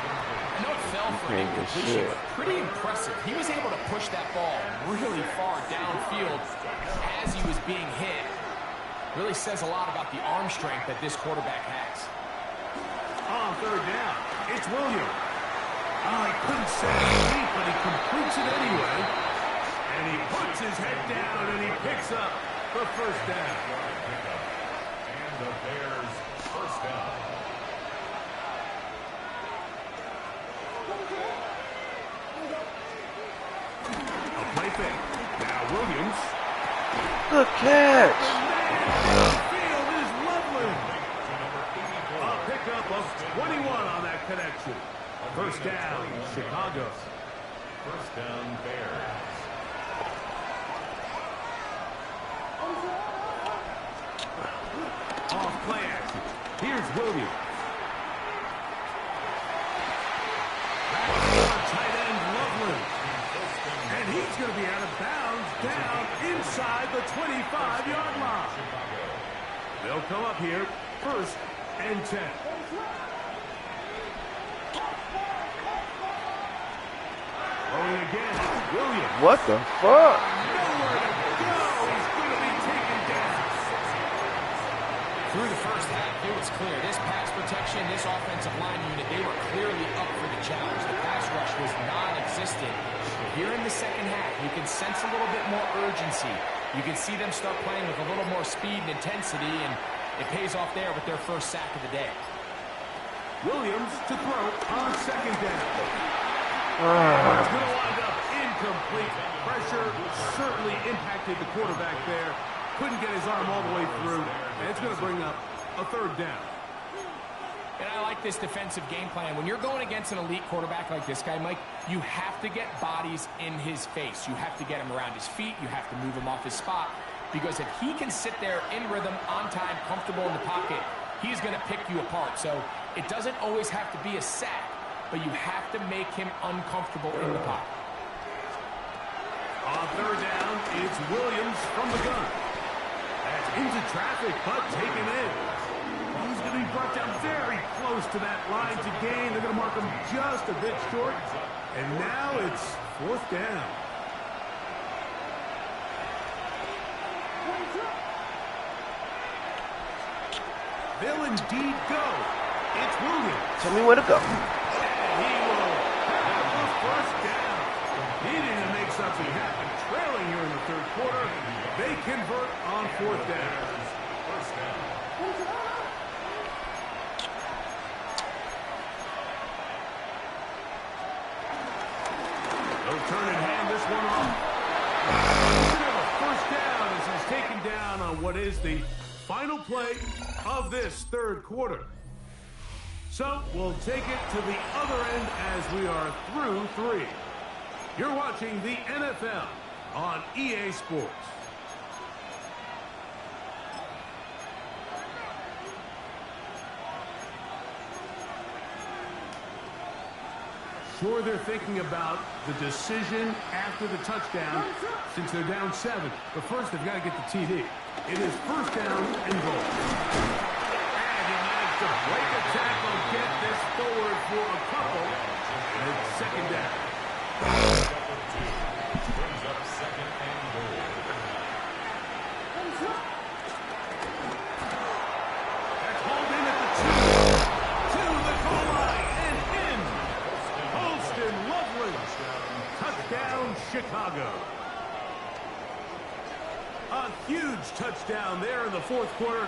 Speaker 6: I know it fell for an incompletion, but pretty impressive. He was able to push that ball really far downfield as he was being hit. Really says a lot about the arm strength that this quarterback has.
Speaker 4: On 3rd down, it's Williams. Oh, he couldn't set his feet, but he completes it anyway. And he puts his head down and he picks up the 1st down.
Speaker 7: And the Bears' 1st down.
Speaker 4: A play fake. Now Williams.
Speaker 1: Good catch.
Speaker 4: The field is Loveland. A pickup of 21 on that connection. 1st down, Chicago.
Speaker 7: 1st down, Bears.
Speaker 4: Off play action. Here's Williams. Back to tight end Loveland. And he's going to be out of bounds down inside the 25-yard line. They'll come up here 1st and 10. Going again, Williams.
Speaker 1: What the fuck?
Speaker 4: Nowhere to go. He's going to be taken down.
Speaker 6: Through the first half, it was clear. This pass protection, this offensive line unit, they were clearly up for the challenge. The pass rush was non-existent. But here in the second half, you can sense a little bit more urgency. You can see them start playing with a little more speed and intensity, and it pays off there with their first sack of the day.
Speaker 4: Williams to throw on 2nd down. It's going to wind up incomplete. Pressure certainly impacted the quarterback there. Couldn't get his arm all the way through. And it's going to bring up a 3rd down.
Speaker 6: And I like this defensive game plan. When you're going against an elite quarterback like this guy, Mike, you have to get bodies in his face. You have to get him around his feet. You have to move him off his spot. Because if he can sit there in rhythm, on time, comfortable in the pocket, he's going to pick you apart. So it doesn't always have to be a sack, but you have to make him uncomfortable in the pocket.
Speaker 4: On 3rd down, it's Williams from the gun. That's into traffic, but taken in. He's going to be brought down very close to that line to gain. They're going to mark him just a bit short. And now it's 4th down. They'll indeed go. It's Williams.
Speaker 1: Tell me where to go.
Speaker 4: And he will have the 1st down. Needing to make something happen. Trailing here in the 3rd quarter. They convert on 4th down. 1st down. on what is the final play of this third quarter. So we'll take it to the other end as we are through 3. You're watching the NFL on EA Sports. Sure, they're thinking about the decision after the touchdown since they're down 7. But first, they've got to get the TD. It is first down and goal. And he managed to break a tackle, get this forward for a couple. And it's second down.
Speaker 7: Brings up second and goal.
Speaker 4: That's hauled in at the 2. To the goal line and in. Holston Lovely. Touchdown, Chicago. A huge touchdown there in the fourth quarter,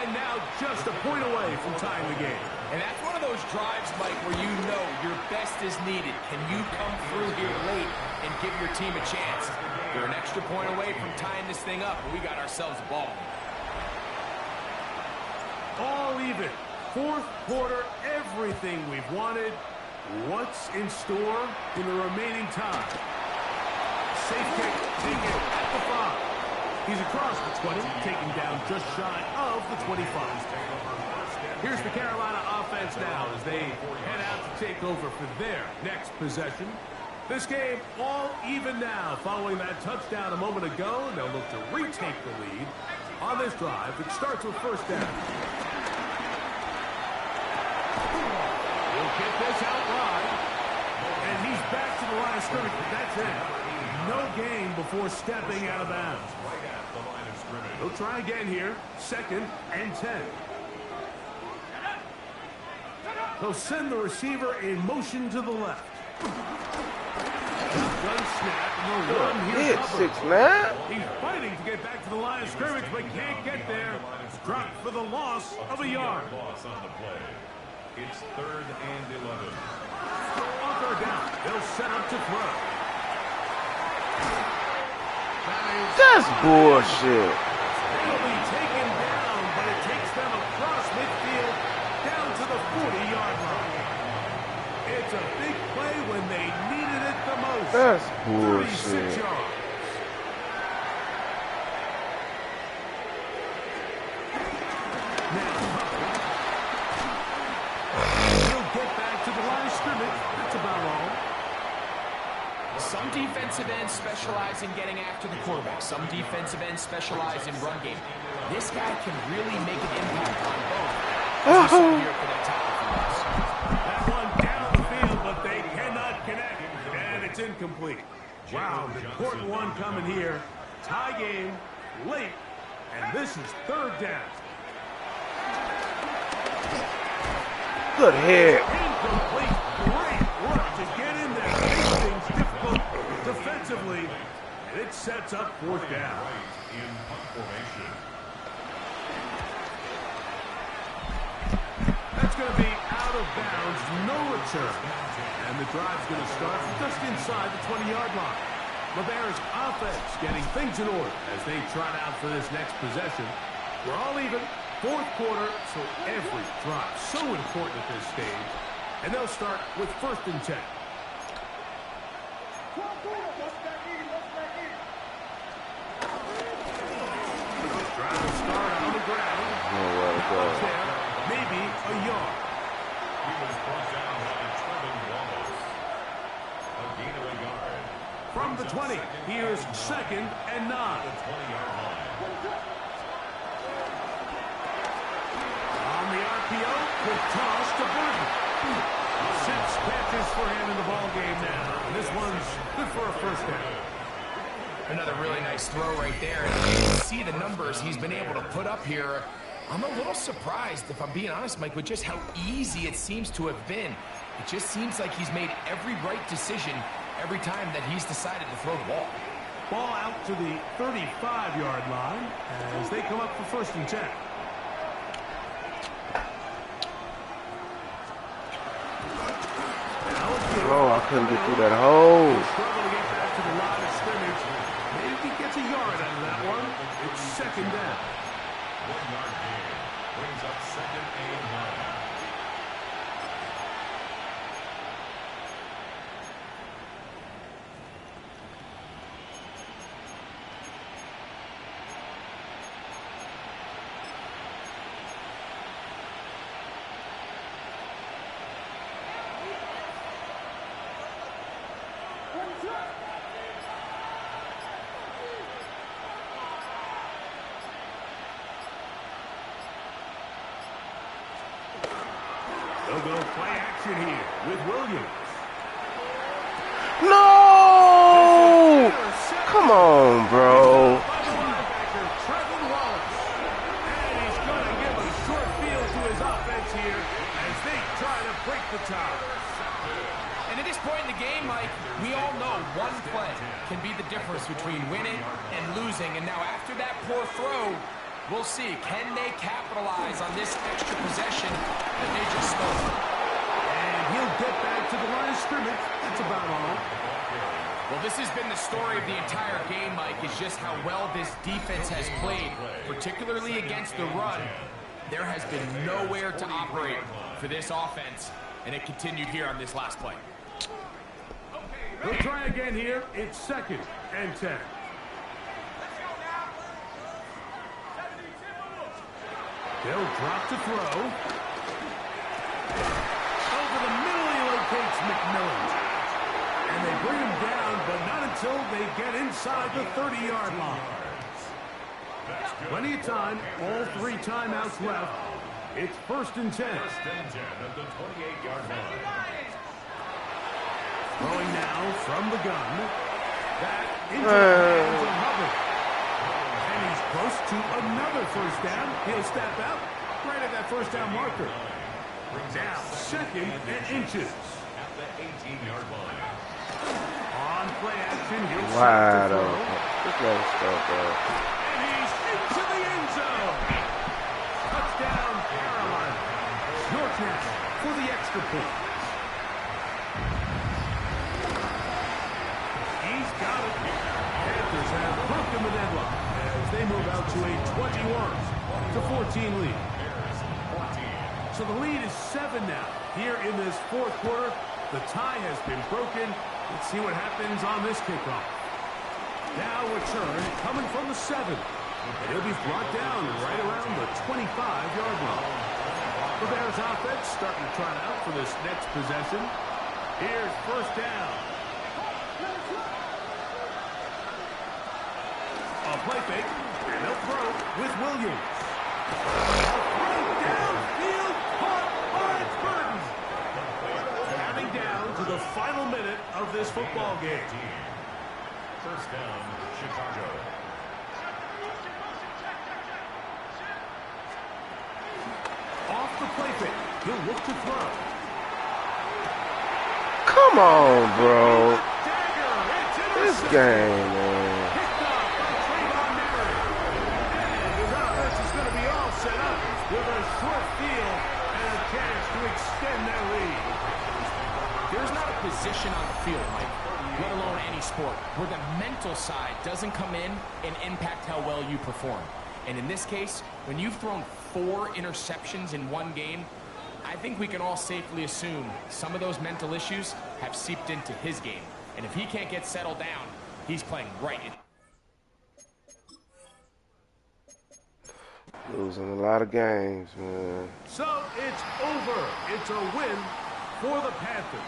Speaker 4: and now just a point away from tying the game.
Speaker 6: And that's one of those drives, Mike, where you know your best is needed. Can you come through here late and give your team a chance? You're an extra point away from tying this thing up, and we got ourselves a ball.
Speaker 4: All even. Fourth quarter, everything we've wanted. What's in store in the remaining time? Safe kick, taken at the 5. He's across the 20, taken down just shy of the 25. Here's the Carolina offense now as they head out to take over for their next possession. This game all even now following that touchdown a moment ago. And they'll look to retake the lead on this drive. It starts with first down. He'll get this out wide. And he's back to the line of scrimmage, but that's it. No gain before stepping out of bounds. He'll try again here. Second and 10. They'll send the receiver in motion to the left. Gun snap. No run here.
Speaker 1: 6'9".
Speaker 4: He's fighting to get back to the line of scrimmage, but can't get there. Dropped for the loss of a yard.
Speaker 7: Loss on the play. It's third and 11.
Speaker 4: On third down, they'll set up to throw.
Speaker 1: That's bullshit.
Speaker 4: They'll be taken down, but it takes them across midfield down to the 40-yard line. It's a big play when they needed it the most.
Speaker 1: That's
Speaker 4: 36
Speaker 1: bullshit.
Speaker 4: yards. Now, he'll get back to the line of scrimmage. That's about all.
Speaker 6: Some defensive ends specialize in getting after the quarterback. Some defensive ends specialize in run game. This guy can really make an impact on both. Here for that tackle.
Speaker 4: That one down the field, but they cannot connect. And it's incomplete. Wow, the important one coming here. Tie game, late, and this is third down.
Speaker 1: Good hit.
Speaker 4: Incomplete. Great work to get in there. Makes things difficult defensively. And it sets up fourth down.
Speaker 7: In punt formation.
Speaker 4: That's going to be out of bounds. No return. And the drive's going to start just inside the 20-yard line. The Bears offense getting things in order as they trot out for this next possession. We're all even. Fourth quarter, so every drive so important at this stage. And they'll start with first and 10. Drive will start on the ground. There, maybe a yard.
Speaker 7: He was brought down by Trevin Wallace. A gain of a yard.
Speaker 4: From the 20, here's second and 9.
Speaker 7: The 20-yard line.
Speaker 4: On the RPO, quick toss to Burton. 6 catches for him in the ball game now. And this one's good for a first down.
Speaker 6: Another really nice throw right there. And you can see the numbers he's been able to put up here. I'm a little surprised, if I'm being honest, Mike, with just how easy it seems to have been. It just seems like he's made every right decision every time that he's decided to throw the ball.
Speaker 4: Ball out to the 35-yard line as they come up for first and 10.
Speaker 1: Oh, I couldn't get through that hole.
Speaker 4: Struggle to get back to the line of scrimmage. Maybe think he gets a yard out of that one. It's second down.
Speaker 7: 1 yard gain. Brings up second and 1.
Speaker 4: They'll go play action here with Williams.
Speaker 1: No! Come on, bro.
Speaker 4: And he's going to give a short field to his offense here as they try to break the tie.
Speaker 6: And at this point in the game, Mike, we all know one play can be the difference between winning and losing. And now after that poor throw, we'll see, can they capitalize on this extra possession that they just stole?
Speaker 4: And he'll get back to the line of scrimmage. That's about all.
Speaker 6: Well, this has been the story of the entire game, Mike, is just how well this defense has played, particularly against the run. There has been nowhere to operate for this offense, and it continued here on this last play.
Speaker 4: We'll try again here. It's second and 10. They'll drop to throw. Over the middle, he locates McMillan. And they bring him down, but not until they get inside the 30-yard line. Plenty of time. All 3 timeouts left. It's first and 10.
Speaker 7: First and 10 at the 28-yard line.
Speaker 4: Throwing now from the gun. That into the hands of Hubbard. And he's close to another first down. He'll step out right at that first down marker. Now second and inches.
Speaker 7: At the 18-yard line.
Speaker 4: On play action, he'll
Speaker 1: Wide
Speaker 4: throw.
Speaker 1: open. Just let him stop, bro.
Speaker 4: And he's into the end zone. Touchdown, Carolina. Yorktown for the extra point. He's got it. Panthers have broken the deadlock as they move out to a 21-14 lead. So the lead is 7 now. Here in this fourth quarter, the tie has been broken. Let's see what happens on this kickoff. Now return coming from the 7. And he'll be brought down right around the 25-yard line. The Bears offense starting to trot out for this next possession. Here's first down. A play fake, and they'll throw with Williams. Right downfield, caught by Burton. Counting down to the final minute of this football game.
Speaker 7: First down, Chicago.
Speaker 4: Off the play fake, he'll look to throw.
Speaker 1: Come on, bro.
Speaker 4: Dagger, it's
Speaker 1: This
Speaker 4: intercepted.
Speaker 1: game, man.
Speaker 4: Picked up by Trayvon Merritt. And his offense is going to be all set up with a short field and a chance to extend their lead.
Speaker 6: There's not a position on the field, Mike, let alone any sport, where the mental side doesn't come in and impact how well you perform. And in this case, when you've thrown 4 interceptions in one game, I think we can all safely assume some of those mental issues have seeped into his game. And if he can't get settled down, he's playing right in.
Speaker 1: Losing a lot of games, man.
Speaker 4: So it's over. It's a win for the Panthers.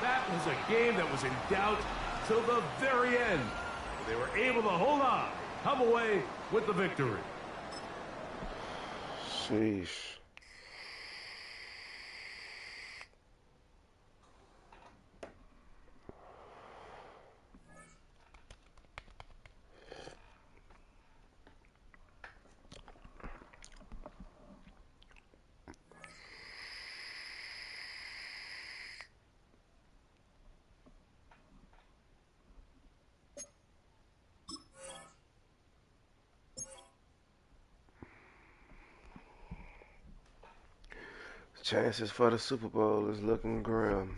Speaker 4: That was a game that was in doubt till the very end. They were able to hold on, come away with the victory.
Speaker 1: Sheesh. Chances for the Super Bowl is looking grim.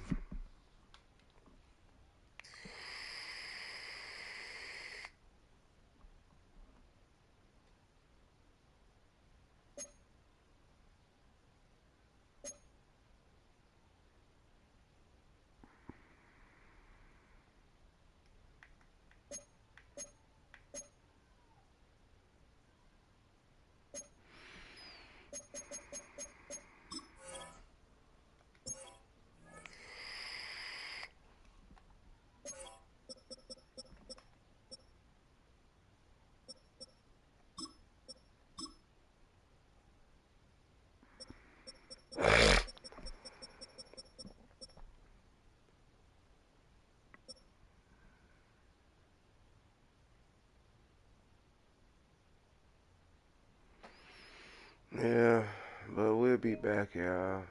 Speaker 1: Yeah, but we'll be back, y'all.